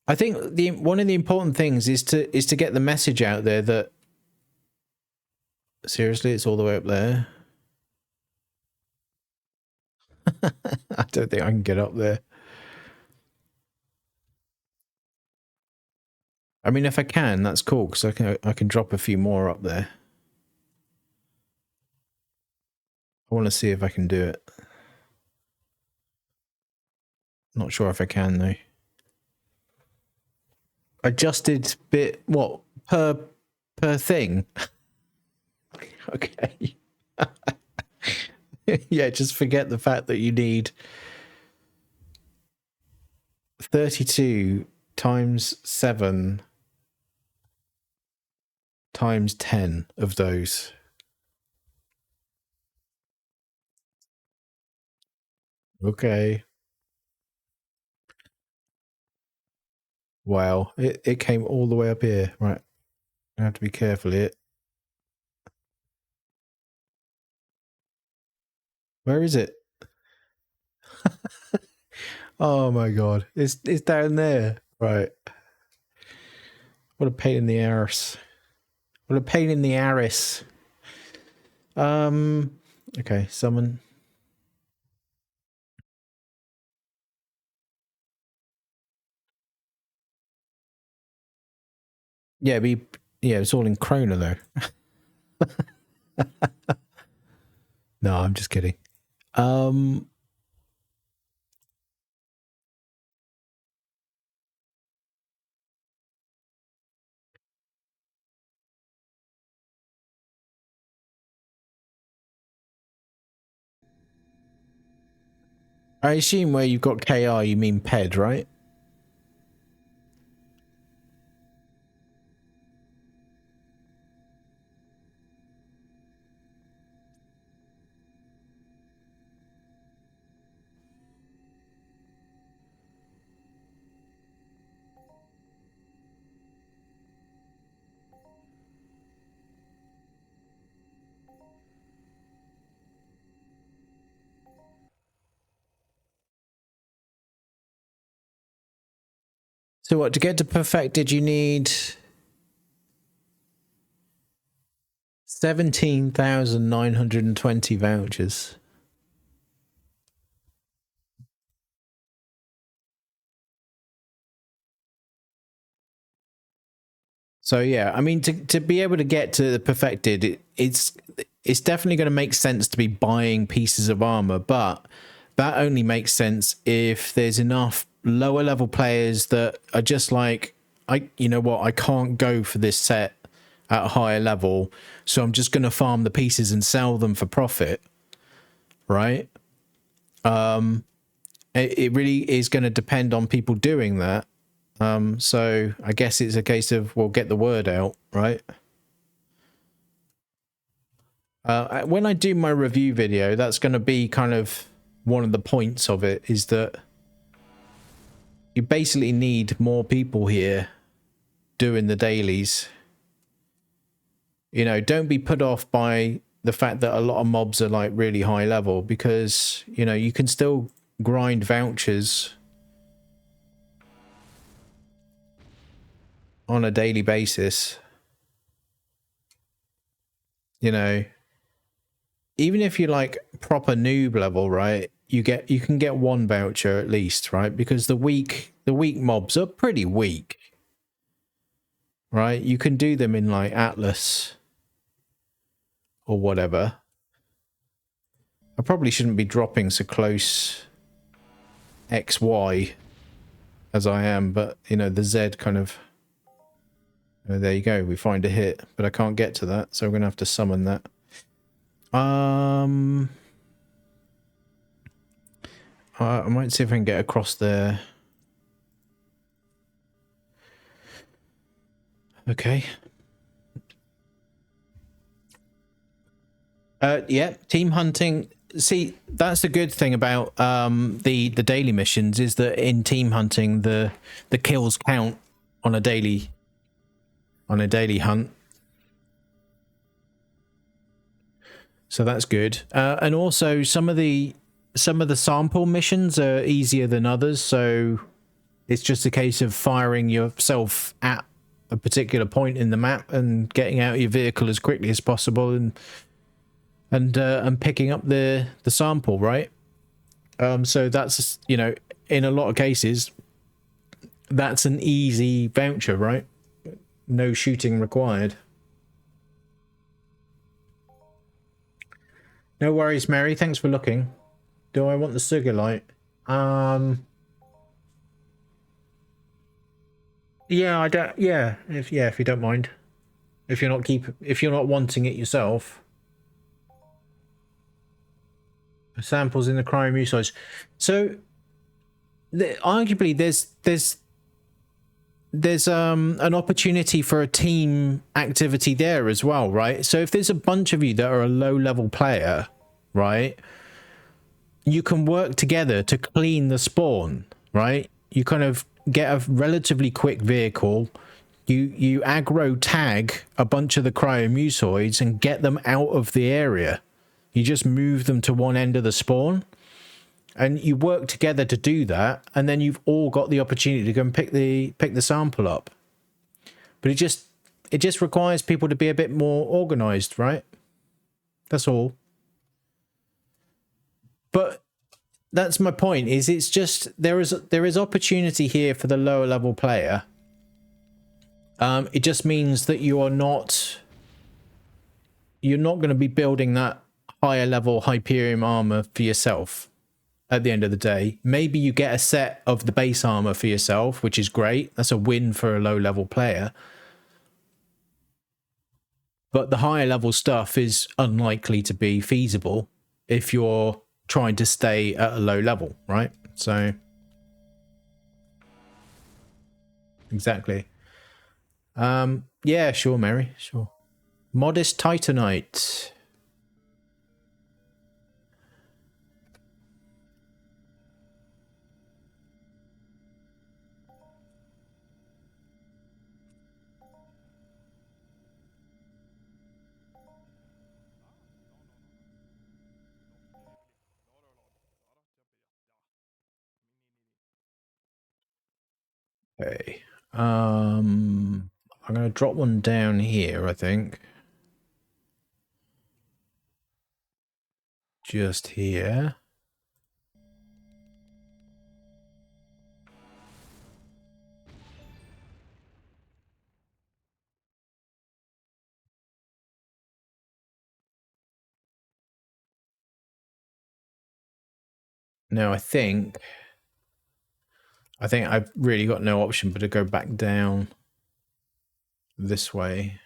one of the important things is to get the message out there that seriously, it's all the way up there. I don't think I can get up there. I mean, if I can, that's cool because I can drop a few more up there. I want to see if I can do it. Not sure if I can though. Adjusted bit what per thing. Okay. Yeah, just forget the fact that you need 32 times 7 times 10 of those. Okay. Wow. It came all the way up here. Right. I have to be careful here. Where is it? Oh my god. It's down there. Right. What a pain in the arse. What a pain in the A.R.I.S. Okay, summon. Yeah, it's all in Krona though. No, I'm just kidding. I assume where you've got KR you mean PED, right? So what, to get to perfected you need 17,920 vouchers. So yeah, I mean to be able to get to the perfected, it's definitely going to make sense to be buying pieces of armor, but that only makes sense if there's enough lower level players that are just like, you know what, I can't go for this set at a higher level, so I'm just going to farm the pieces and sell them for profit, right? It really is going to depend on people doing that. So I guess it's a case of, well, get the word out, right? When I do my review video, that's going to be kind of one of the points of it, is that you basically need more people here doing the dailies. You know, don't be put off by the fact that a lot of mobs are like really high level, because, you know, you can still grind vouchers on a daily basis. You know, even if you're like proper noob level, right? You can get one voucher at least, right? Because the weak mobs are pretty weak, right? You can do them in like Atlas or whatever. I probably shouldn't be dropping so close XY as I am, but you know, the Z kind of, oh, there you go, we find a hit, but I can't get to that, so we're gonna have to summon that. I might see if I can get across there. Okay. Yeah, team hunting. See, that's the good thing about the daily missions, is that in team hunting the kills count on a daily hunt. So that's good. And also some of the sample missions are easier than others, so it's just a case of firing yourself at a particular point in the map and getting out of your vehicle as quickly as possible and picking up the sample, right? So that's, you know, in a lot of cases, that's an easy voucher, right? No shooting required. No worries, Mary. Thanks for looking. Do I want the Sugar Light? Yeah, I don't. Yeah, if you don't mind, if you're not wanting it yourself, samples in the cryomucilage. So arguably, there's an opportunity for a team activity there as well, right? So if there's a bunch of you that are a low level player, right, you can work together to clean the spawn, right? You kind of get a relatively quick vehicle. You aggro tag a bunch of the cryomucoids and get them out of the area. You just move them to one end of the spawn, and you work together to do that, and then you've all got the opportunity to go and pick the sample up. But it just requires people to be a bit more organized, right? That's all. But that's my point, is it's just there is opportunity here for the lower level player. It just means that you're not going to be building that higher level Hyperion armor for yourself at the end of the day. Maybe you get a set of the base armor for yourself, which is great. That's a win for a low level player. But the higher level stuff is unlikely to be feasible if you're trying to stay at a low level, right? So exactly. Yeah, sure, Mary, sure. Modest Titanite. Okay. I'm gonna drop one down here, I think. Just here. Now I think I've really got no option but to go back down this way.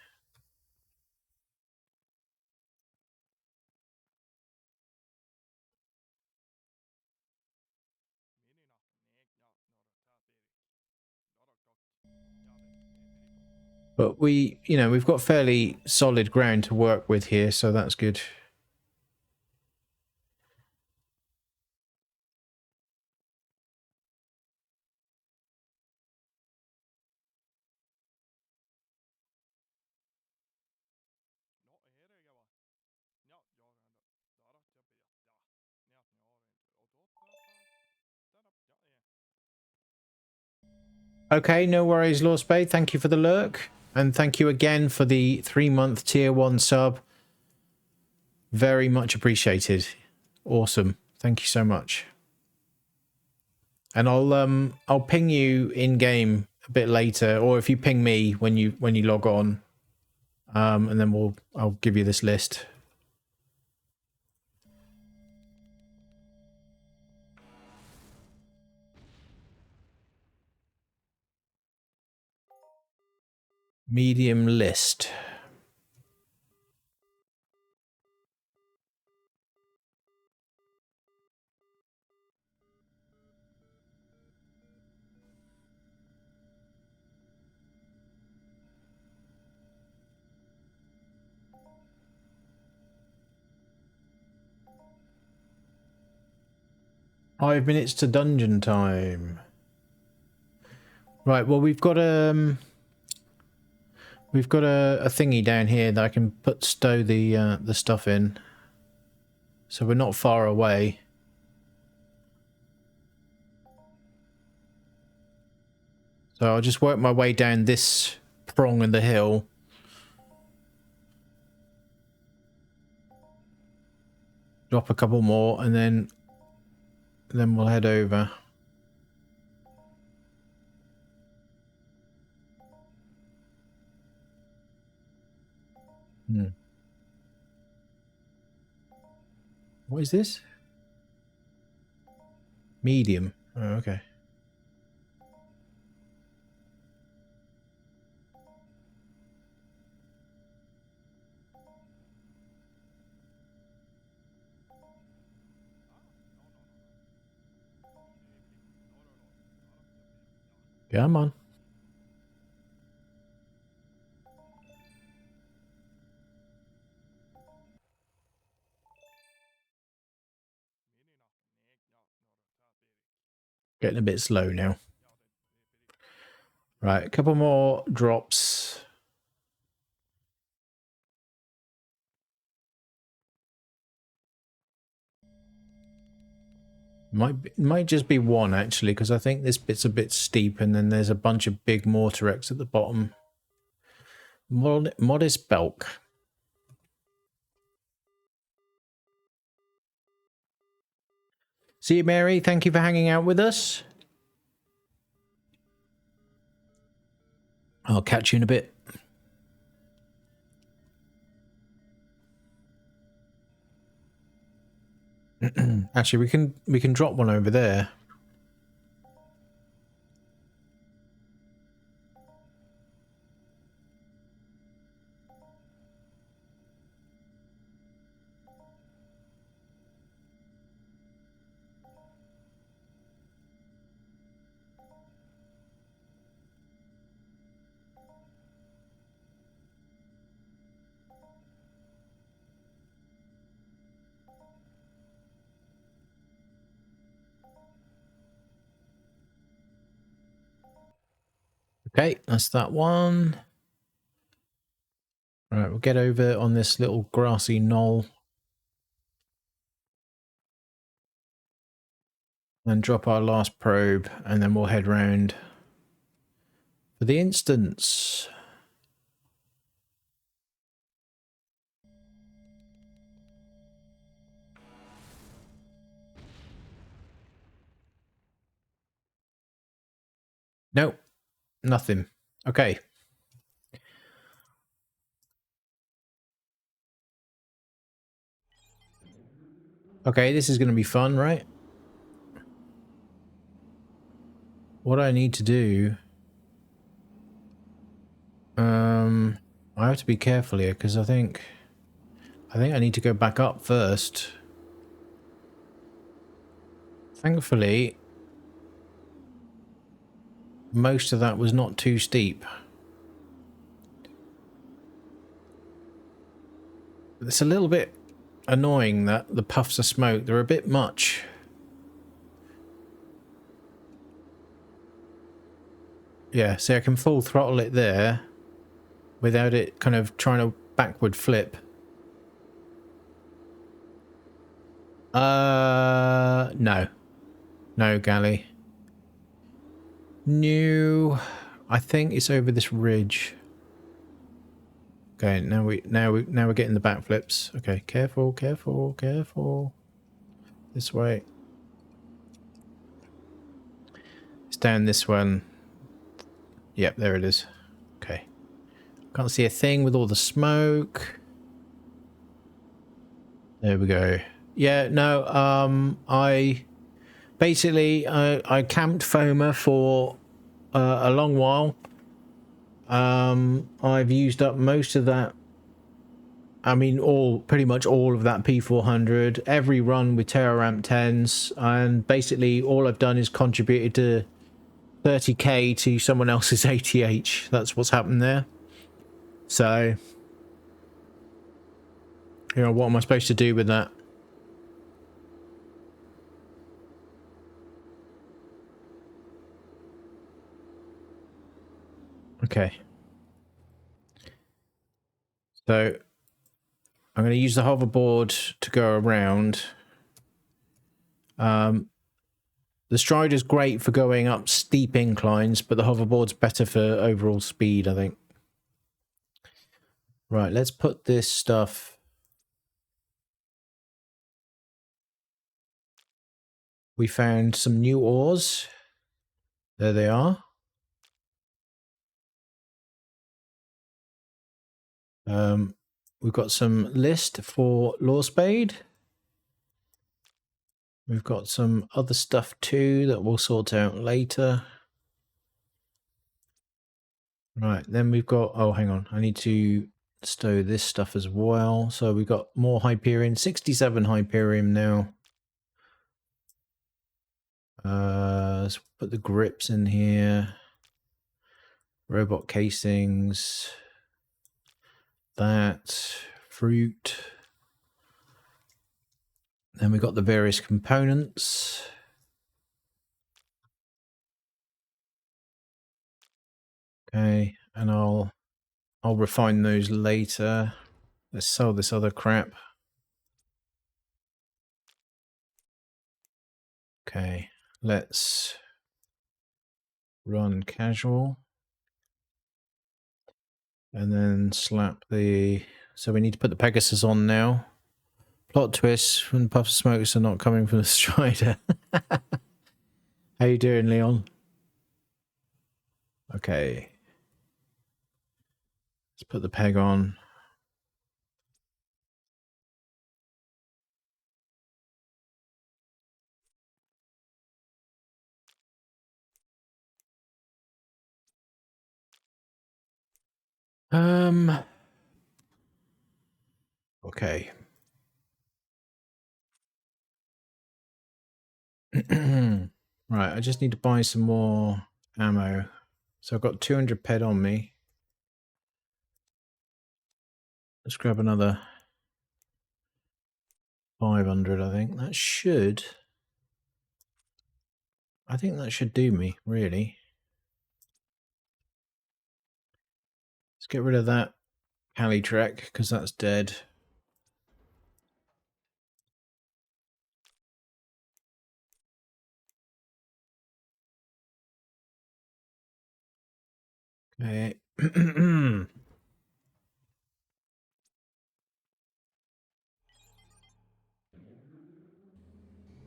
But we've got fairly solid ground to work with here, so that's good. Okay, no worries, Lord Spade. Thank you for the lurk. And thank you again for the 3-month tier 1 sub. Very much appreciated. Awesome. Thank you so much. And I'll ping you in game a bit later, or if you ping me when you log on, and then I'll give you this list. Medium list. Five minutes to dungeon time. Right, well we've got a thingy down here that I can stow the stuff in. So we're not far away. So I'll just work my way down this prong of the hill. Drop a couple more and then we'll head over. What is this? Medium. Oh, okay. Come on. Getting a bit slow now. Right, a couple more drops. Might just be one actually, because I think this bit's a bit steep, and then there's a bunch of big mortar wrecks at the bottom. Modest bulk. See you, Mary. Thank you for hanging out with us. I'll catch you in a bit. Actually, we can drop one over there. Okay, that's that one. Right, we'll get over on this little grassy knoll and drop our last probe, and then we'll head round for the instance. Nope, nothing. Okay. Okay, this is going to be fun, right? What I need to do... I have to be careful here, because I think I need to go back up first. Thankfully, most of that was not too steep. It's a little bit annoying that the puffs of smoke, they're a bit much. Yeah, see, I can full throttle it there without it kind of trying to backward flip. No. No, Galley. No. I think it's over this ridge. Okay, now we're getting the backflips. Okay, careful, careful, careful. This way. It's down this one. Yep, there it is. Okay. Can't see a thing with all the smoke. There we go. Yeah, no, I camped Foma for a long while. I've used up most of that. I mean, pretty much all of that P400, every run with TerraRamp 10s, and basically all I've done is contributed to 30k to someone else's ATH. That's what's happened there. So, you know, what am I supposed to do with that? Okay. So, I'm going to use the hoverboard to go around. The stride is great for going up steep inclines, but the hoverboard's better for overall speed, I think. Right, let's put this stuff... We found some new ores. There they are. We've got some list for Law Spade. We've got some other stuff too that we'll sort out later. Right, then we've got... Oh, hang on. I need to stow this stuff as well. So we've got more Hyperion. 67 Hyperion now. Let's put the grips in here. Robot casings. That. Fruit. Then we got the various components. Okay, and I'll refine those later. Let's sell this other crap. Okay, let's run casual. And then slap the... So we need to put the Pegasus on now. Plot twist, when the puff of smokes are not coming from the Strider. How you doing, Leon? Okay. Let's put the peg on. Okay. Right, I just need to buy some more ammo. So I've got 200 ped on me. Let's grab another 500, I think. I think that should do me, really. Let's get rid of that Cali Trek, because that's dead. Okay.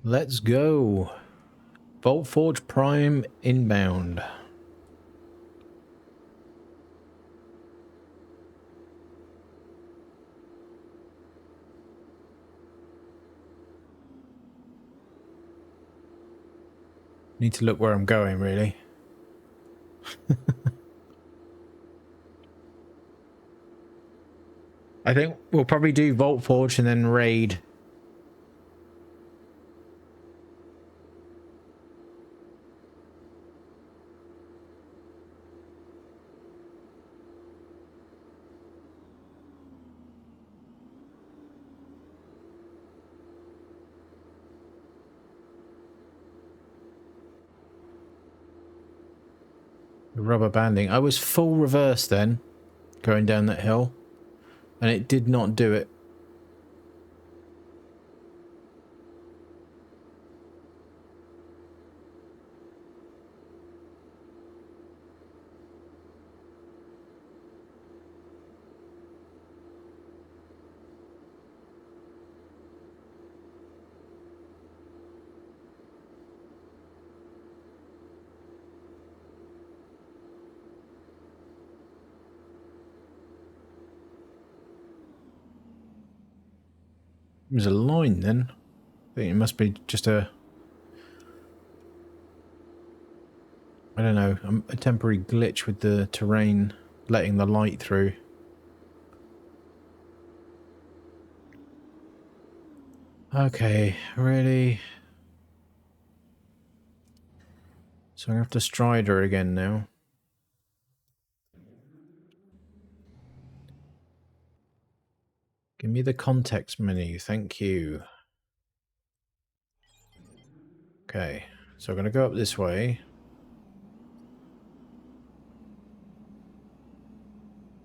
Let's go. Vault Forge Prime inbound. Need to look where I'm going, really. I think we'll probably do Vault Forge and then raid. The rubber banding. I was full reverse then, going down that hill, and it did not do it. It was a line then. I think it must be just a... I don't know, a temporary glitch with the terrain letting the light through. Okay, really? So I'm going to have to Strider again now. Give me the context menu, thank you. Okay, so I'm going to go up this way.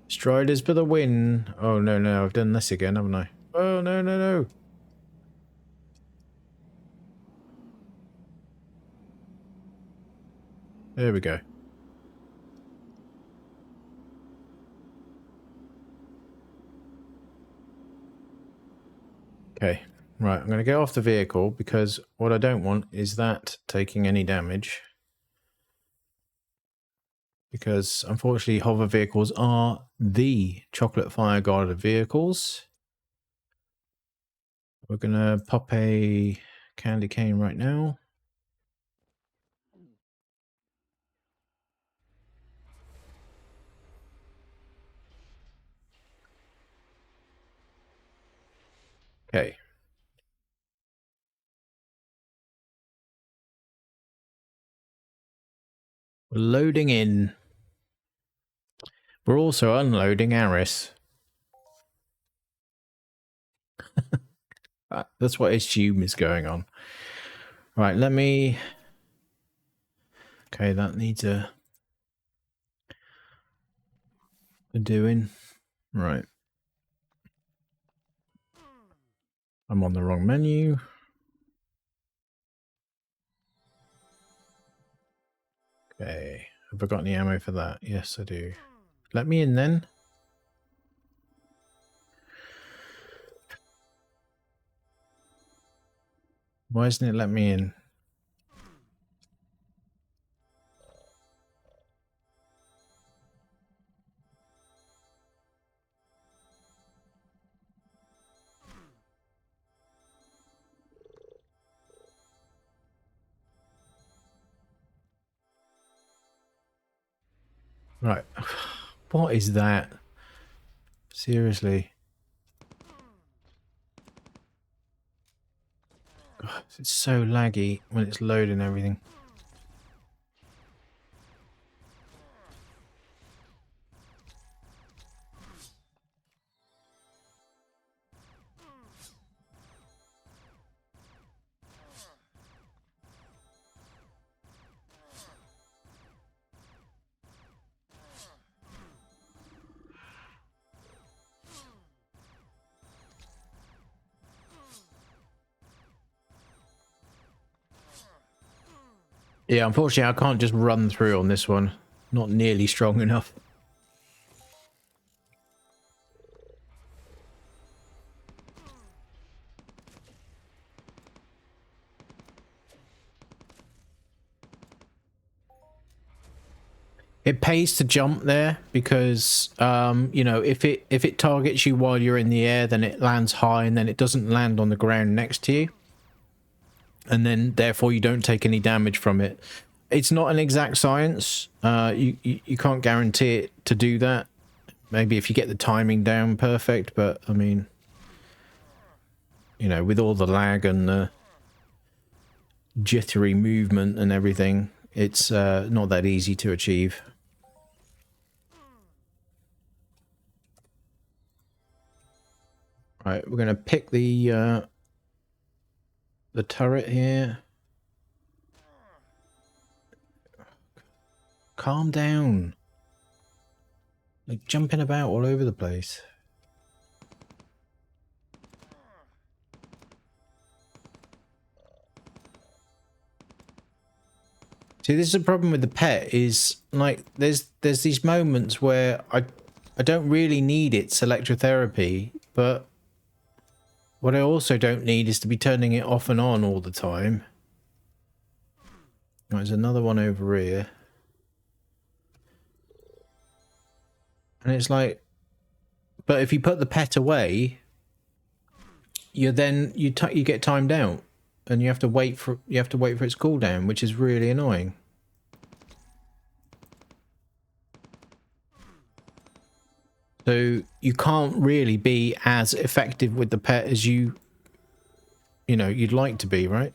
Striders for the win. Oh, no, no, I've done this again, haven't I? Oh, no, no, no. There we go. Okay, right, I'm going to get off the vehicle because what I don't want is that taking any damage. Because unfortunately hover vehicles are the chocolate fire guarded vehicles. We're going to pop a candy cane right now. Okay. We're loading in. We're also unloading A.R.I.S. That's what I assume is going on. Right, let me... Okay, that needs a doing. Right. I'm on the wrong menu. Okay. Have I got any ammo for that? Yes, I do. Let me in then. Why isn't it let me in? Right. What is that? Seriously. God, it's so laggy when it's loading everything. Yeah, unfortunately, I can't just run through on this one. Not nearly strong enough. It pays to jump there because, you know, if it targets you while you're in the air, then it lands high and then it doesn't land on the ground next to you. And then, therefore, you don't take any damage from it. It's not an exact science. You can't guarantee it to do that. Maybe if you get the timing down perfect, but, I mean, you know, with all the lag and the jittery movement and everything, it's not that easy to achieve. Right, we're going to pick the turret here. Calm down. Like jumping about all over the place. See, this is the problem with the pet is like there's these moments where I don't really need its electrotherapy, but what I also don't need is to be turning it off and on all the time. There's another one over here. And it's like, but if you put the pet away, you get timed out, and you have to wait for its cooldown, which is really annoying. So you can't really be as effective with the pet as you know you'd like to be, right?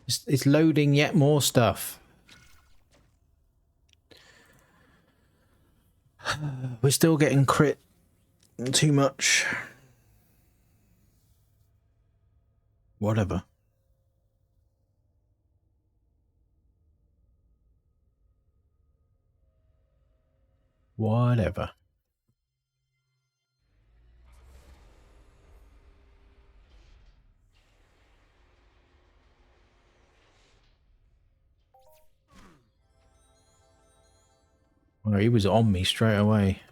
It's loading yet more stuff. We're still getting crit too much. Whatever. Whatever. Well, he was on me straight away.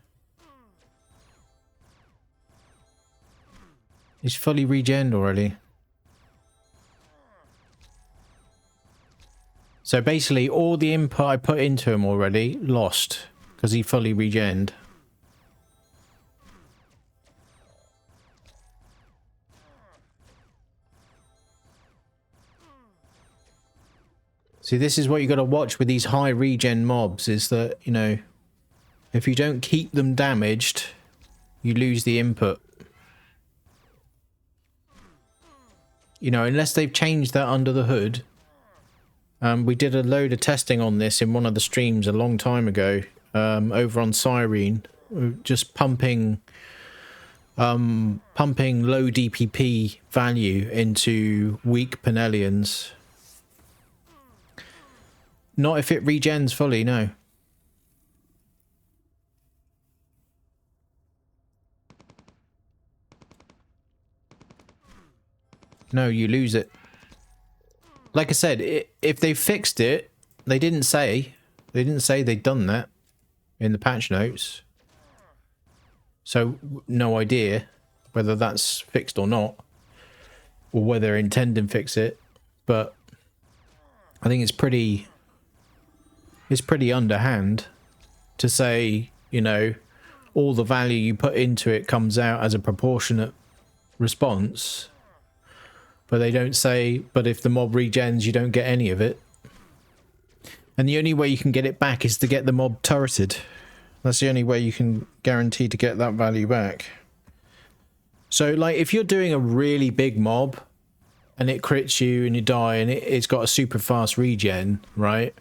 He's fully regened already. So basically, all the input I put into him already lost because he fully regened. See, this is what you got to watch with these high regen mobs, is that, you know, if you don't keep them damaged, you lose the input. You know, unless they've changed that under the hood, We did a load of testing on this in one of the streams a long time ago, over on Cyrene, just pumping low DPP value into weak Penellians. Not if it regens fully, no. No, you lose it. Like I said, if they fixed it, they didn't say they'd done that in the patch notes. So no idea whether that's fixed or not, or whether they're intending to fix it. But I think it's pretty underhand to say, you know, all the value you put into it comes out as a proportionate response. But they don't say, but if the mob regens, you don't get any of it. And the only way you can get it back is to get the mob turreted. That's the only way you can guarantee to get that value back. So, like, if you're doing a really big mob, and it crits you and you die, and it's got a super fast regen, right?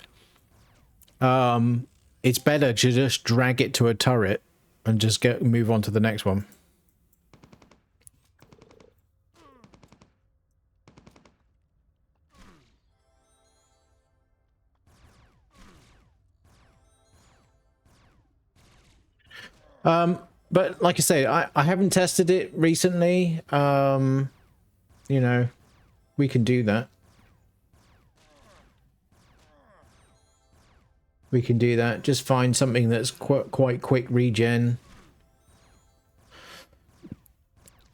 It's better to just drag it to a turret and just move on to the next one. But like I say, I haven't tested it recently. You know, we can do that. We can do that. Just find something that's quite quick regen.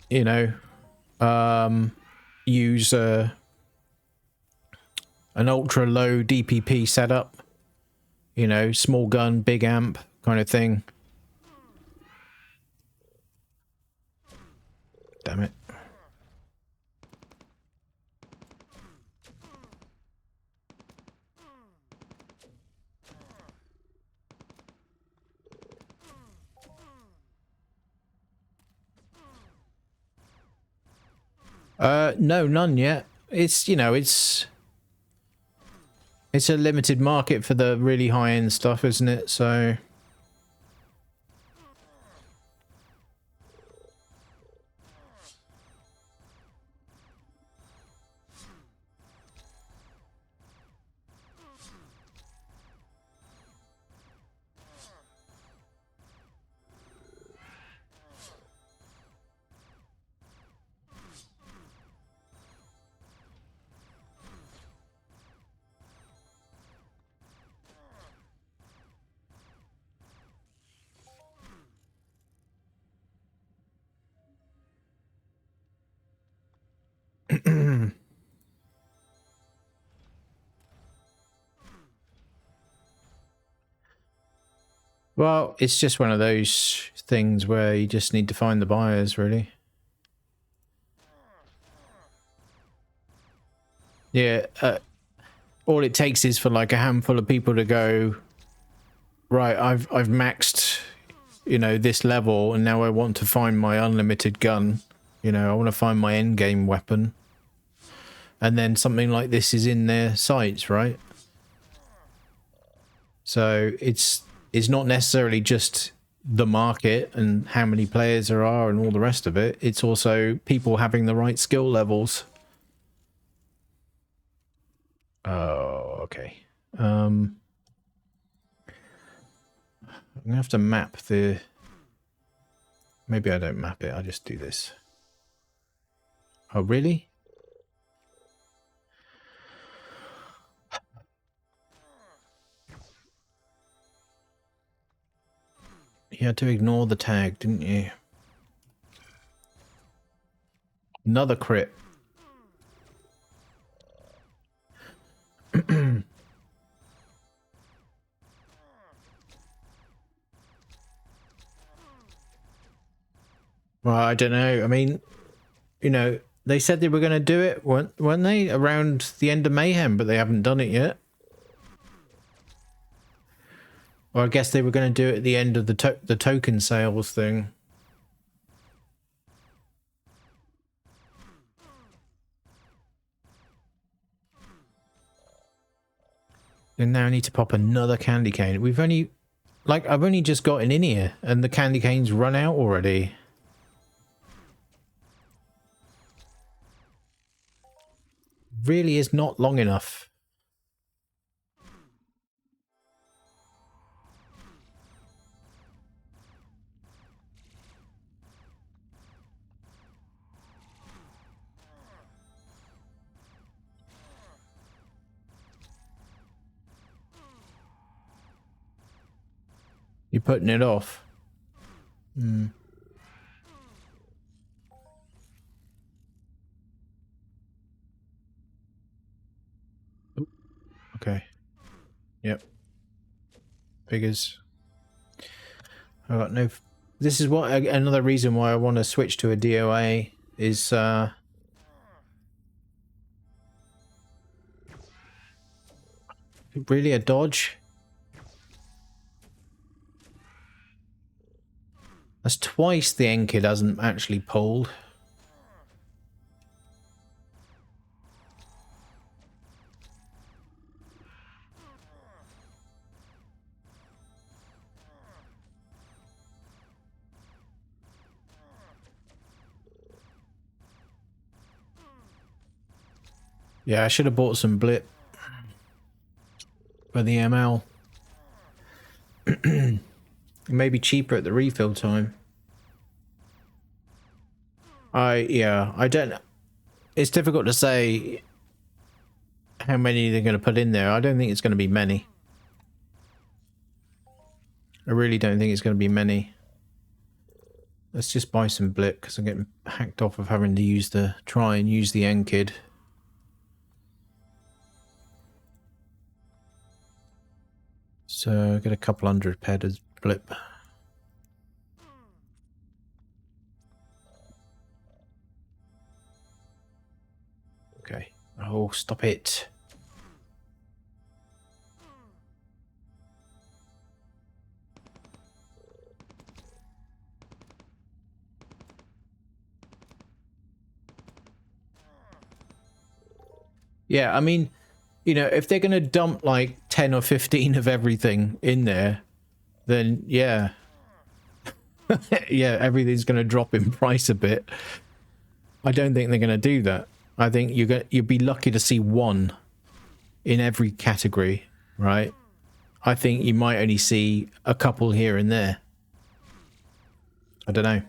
You know, use an ultra low DPP setup. You know, small gun, big amp kind of thing. Damn it. No, none yet. It's, you know, it's a limited market for the really high-end stuff, isn't it? So well, it's just one of those things where you just need to find the buyers, really. Yeah, all it takes is for like a handful of people to go, right, I've maxed, you know, this level, and now I want to find my unlimited gun. You know, I want to find my end game weapon. And then something like this is in their sights, right? So it's not necessarily just the market and how many players there are and all the rest of it. It's also people having the right skill levels. Oh, okay. I'm gonna have to map the... Maybe I don't map it, I just do this. Oh, really? You had to ignore the tag, didn't you? Another crit. Well, I don't know. I mean, you know, they said they were going to do it, weren't they? Around the end of Mayhem, but they haven't done it yet. Or I guess they were going to do it at the end of the token sales thing. And now I need to pop another candy cane. We've only, like, I've only just gotten in here and the candy canes run out already. Really is not long enough. You're putting it off. Hmm. Okay. Yep. Figures. I got no. This is what another reason why I want to switch to a DOA is. Really a dodge? That's twice the Enkid hasn't actually pulled. Yeah, I should have bought some blip for the ML. It may be cheaper at the refill time. I don't. It's difficult to say how many they're going to put in there. I don't think it's going to be many. I really don't think it's going to be many. Let's just buy some blip because I'm getting hacked off of having to try and use the Enkid. So get a couple hundred pairs of blip. Okay. Oh, stop it. Yeah, I mean, you know, if they're going to dump like 10 or 15 of everything in there, then yeah. Yeah, everything's going to drop in price a bit. I don't think they're going to do that. I think you'd be lucky to see one in every category, right? I think you might only see a couple here and there. I don't know.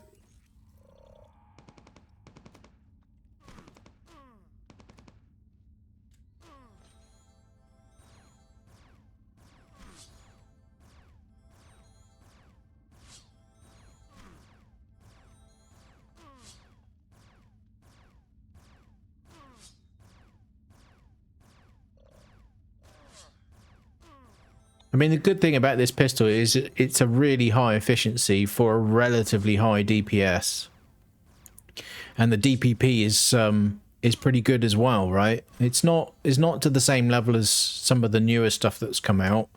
I mean, the good thing about this pistol is it's a really high efficiency for a relatively high DPS. And the DPP is pretty good as well, right? It's not to the same level as some of the newer stuff that's come out.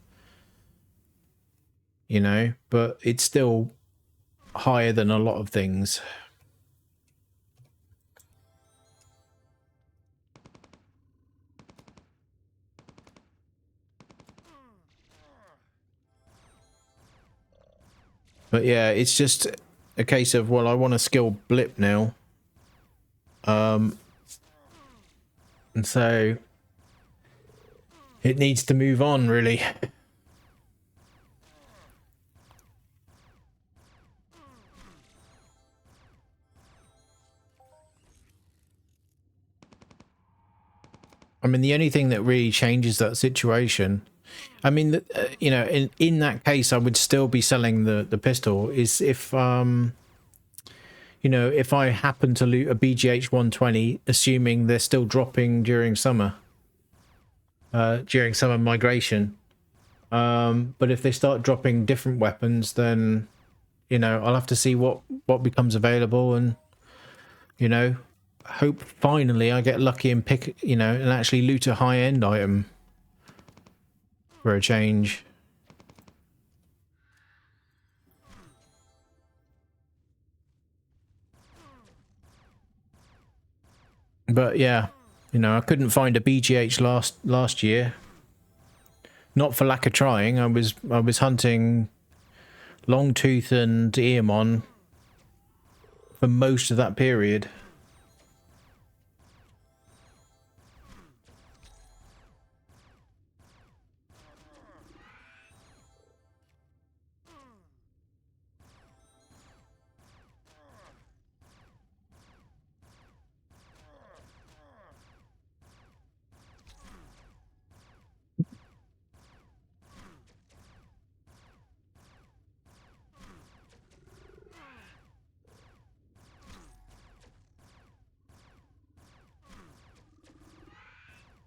You know, but it's still higher than a lot of things. But yeah, it's just a case of, well, I want to skill blip now. And so it needs to move on, really. I mean, the only thing that really changes that situation, I mean, you know, in that case, I would still be selling the pistol, is if, you know, if I happen to loot a BGH 120, assuming they're still dropping during summer migration. But if they start dropping different weapons, then, you know, I'll have to see what becomes available and, you know, hope finally I get lucky and pick, you know, and actually loot a high-end item for a change. But yeah, you know, I couldn't find a BGH last year. Not for lack of trying. I was hunting Longtooth and Eamon for most of that period.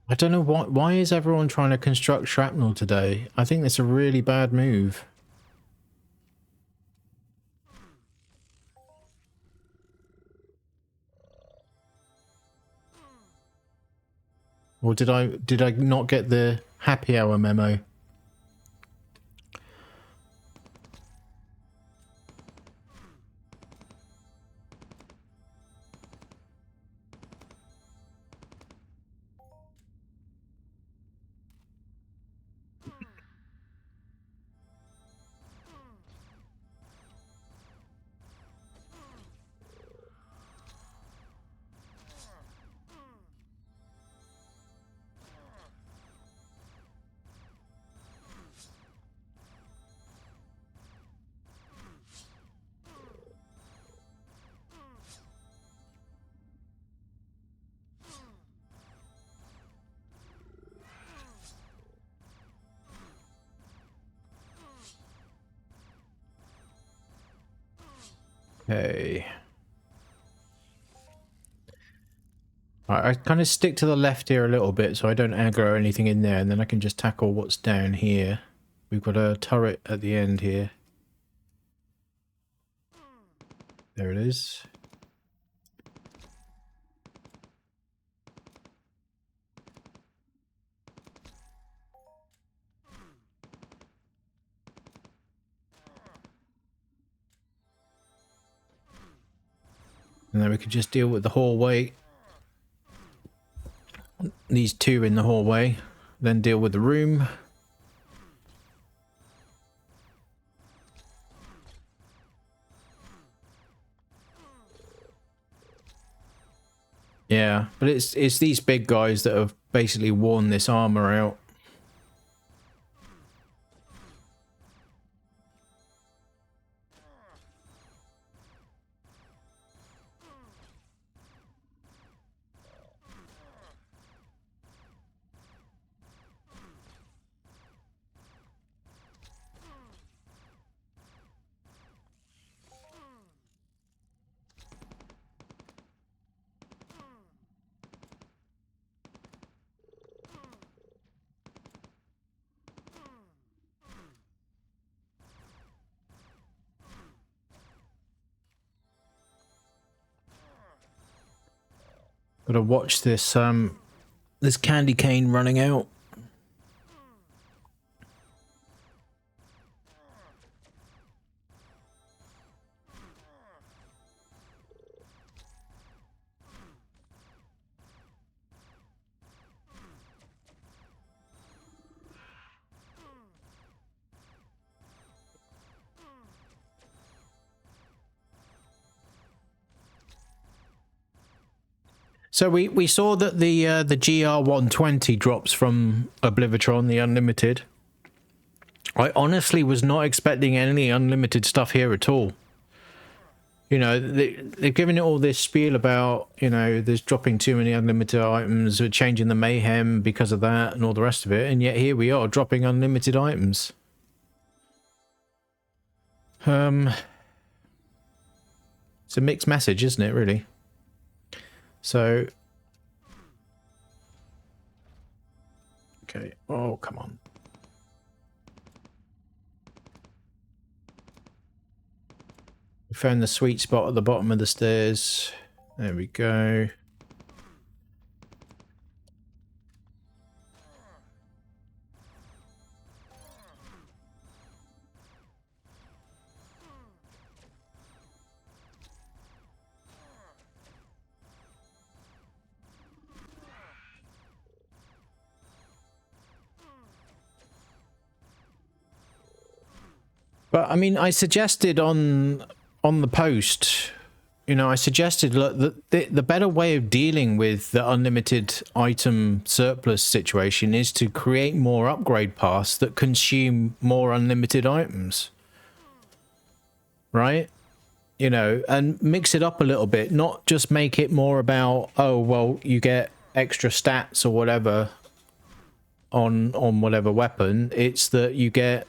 I don't know why is everyone trying to construct shrapnel today? I think that's a really bad move. Or did I not get the happy hour memo? Okay. I kind of stick to the left here a little bit so I don't aggro anything in there, and then I can just tackle what's down here. We've got a turret at the end here. There it is. And then we could just deal with the hallway. These two in the hallway. Then deal with the room. Yeah, but it's these big guys that have basically worn this armor out. Gotta watch this this candy cane running out. So we saw that the GR120 drops from Oblivitron, the Unlimited. I honestly was not expecting any unlimited stuff here at all. You know, they're giving it all this spiel about, you know, there's dropping too many unlimited items, we're changing the mayhem because of that and all the rest of it, and yet here we are dropping unlimited items. It's a mixed message, isn't it, really? So, okay. Oh, come on. We found the sweet spot at the bottom of the stairs. There we go. But I mean, I suggested on the post, you know, I suggested, look, the better way of dealing with the unlimited item surplus situation is to create more upgrade paths that consume more unlimited items, right? You know, and mix it up a little bit, not just make it more about, oh, well, you get extra stats or whatever on whatever weapon. It's that you get,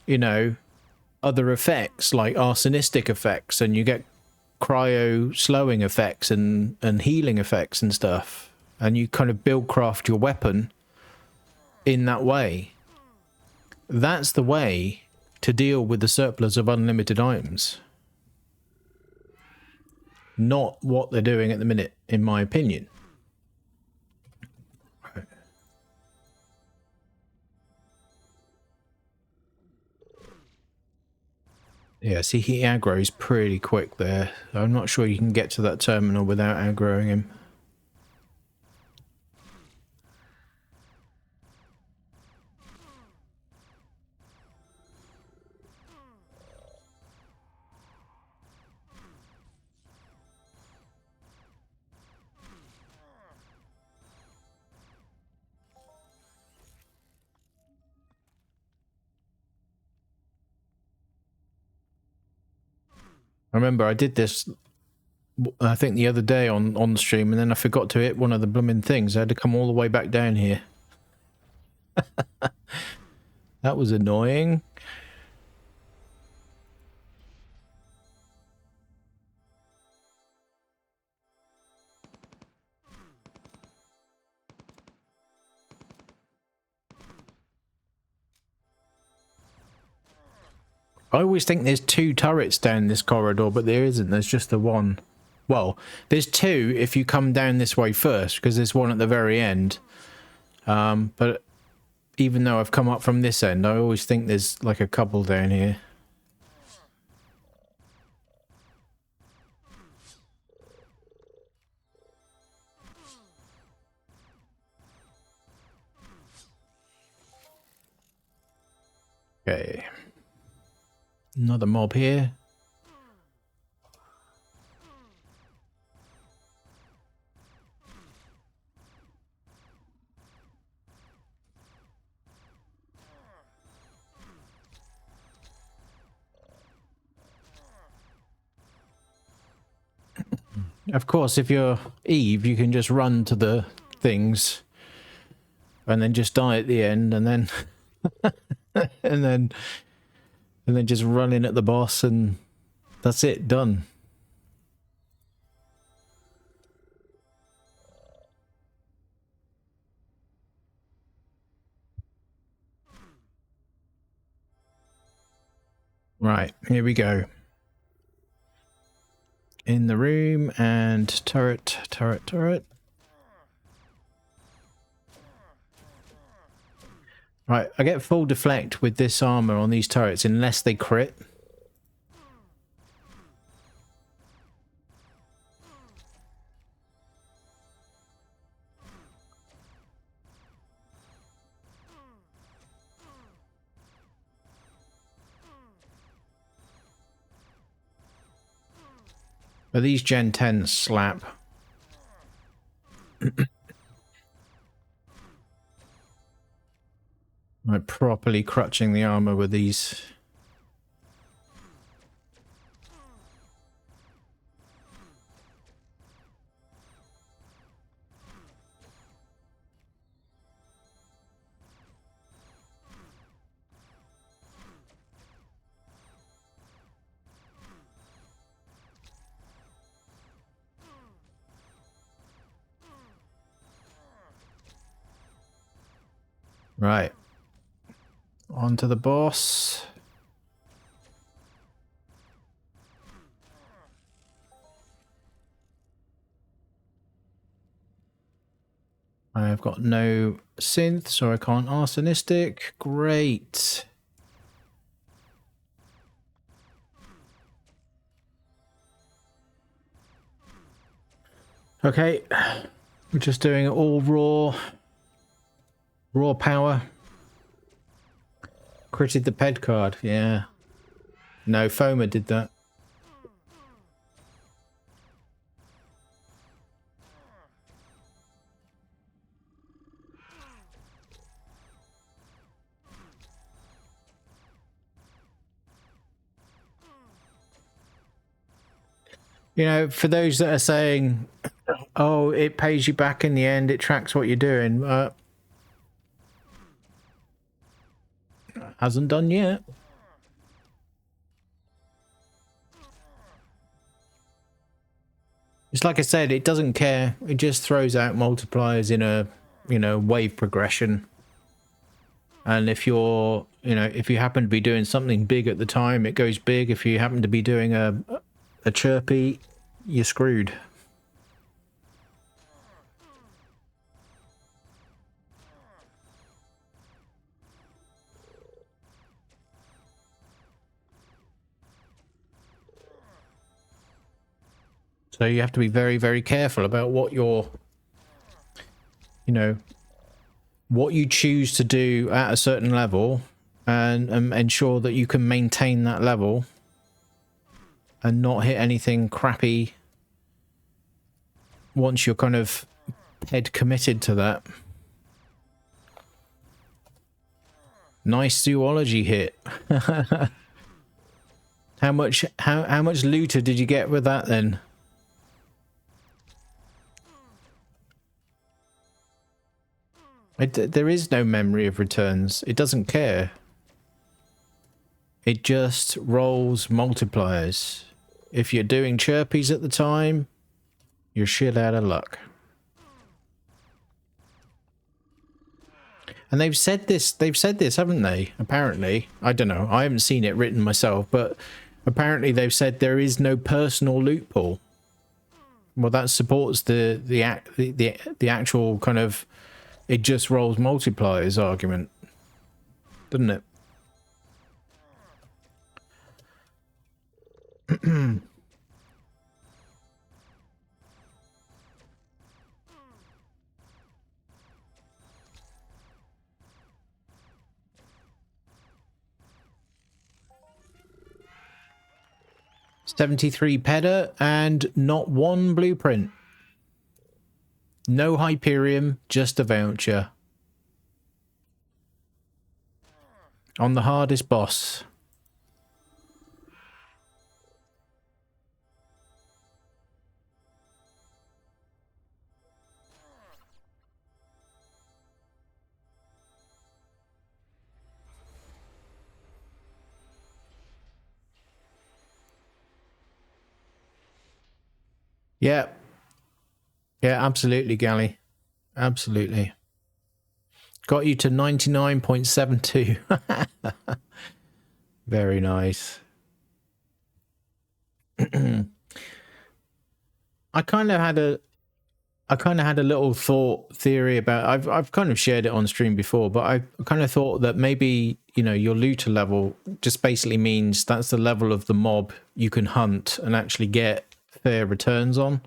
you know, other effects like arsenistic effects, and you get cryo slowing effects and healing effects and stuff, and you kind of build craft your weapon in that way. That's the way to deal with the surplus of unlimited items, not what they're doing at the minute, in my opinion. Yeah, see, he aggro's pretty quick there. I'm not sure you can get to that terminal without aggroing him. I remember I did this, I think the other day on the stream, and then I forgot to hit one of the blooming things. I had to come all the way back down here. That was annoying. I always think there's 2 turrets down this corridor, but there isn't. There's just the one. Well, there's 2 if you come down this way first, because there's one at the very end. But even though I've come up from this end, I always think there's like a couple down here. Okay. Another mob here. Of course, if you're Eve, you can just run to the things and then just die at the end, and then and then just run in at the boss, and that's it, done. Right, here we go. In the room, and turret, turret, turret. Right, I get full deflect with this armor on these turrets unless they crit. But these Gen 10s slap. I'm properly crutching the armor with these. Right. On to the boss. I've got no synth, so I can't arsenistic. Great. Okay. We're just doing it all raw. Raw power. Critted the ped card, yeah. No, Foma did that. You know, for those that are saying, oh, it pays you back in the end, it tracks what you're doing, hasn't done yet. It's like I said, it doesn't care. It just throws out multipliers in a, you know, wave progression. And if you're, you know, if you happen to be doing something big at the time, it goes big. If you happen to be doing a chirpy, you're screwed. So you have to be very, very careful about what you're, you know, what you choose to do at a certain level, and ensure that you can maintain that level and not hit anything crappy once you're kind of head committed to that. Nice zoology hit. How much looter did you get with that then? There is no memory of returns. It doesn't care. It just rolls multipliers. If you're doing chirpies at the time, you're shit out of luck. And they've said this, haven't they? Apparently. I don't know. I haven't seen it written myself, but apparently they've said there is no personal loot pool. Well, that supports the actual kind of it just rolls multipliers argument, doesn't it? 73 peda and not one blueprint. No Hyperion, just a voucher. On the hardest boss. Yeah. Yeah, absolutely, Gally. Absolutely. Got you to 99.72. Very nice. I kind of had a little theory about I've kind of shared it on stream before, but I kind of thought that maybe, you know, your looter level just basically means that's the level of the mob you can hunt and actually get fair returns on.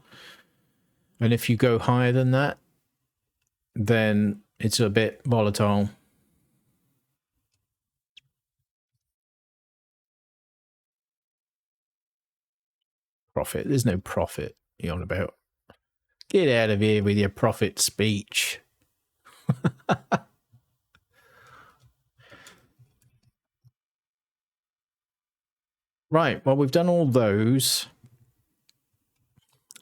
And if you go higher than that, then it's a bit volatile. Profit. There's no profit you're on about. Get out of here with your profit speech. Right, well, we've done all those.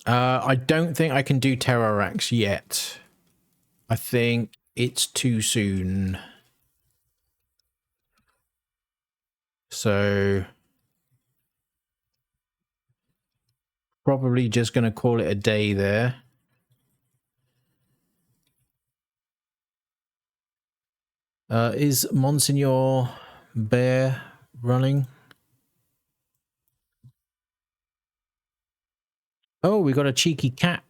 I don't think I can do Terrorax yet. I think it's too soon. So probably just going to call it a day there. Is Monsignor Bear running? Oh, we got a cheeky cat.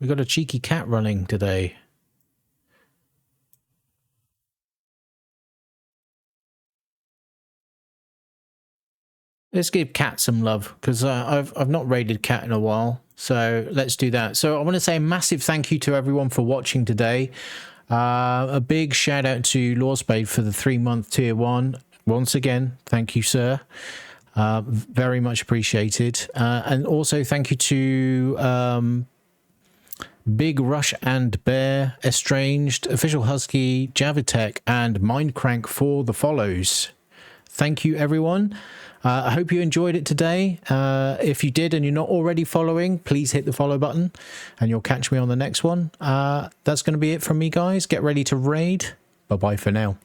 We got a cheeky cat running today. Let's give Cat some love, because I've not raided Cat in a while. So let's do that. So I want to say a massive thank you to everyone for watching today. A big shout out to Lawspade for the 3-month tier 1. Once again, thank you, sir. Very much appreciated. And also thank you to Big Rush and Bear, Estranged, Official Husky, Javitek, and Mindcrank for the follows. Thank you, everyone. I hope you enjoyed it today. If you did and you're not already following, please hit the follow button and you'll catch me on the next one. That's going to be it from me, guys. Get ready to raid. Bye-bye for now.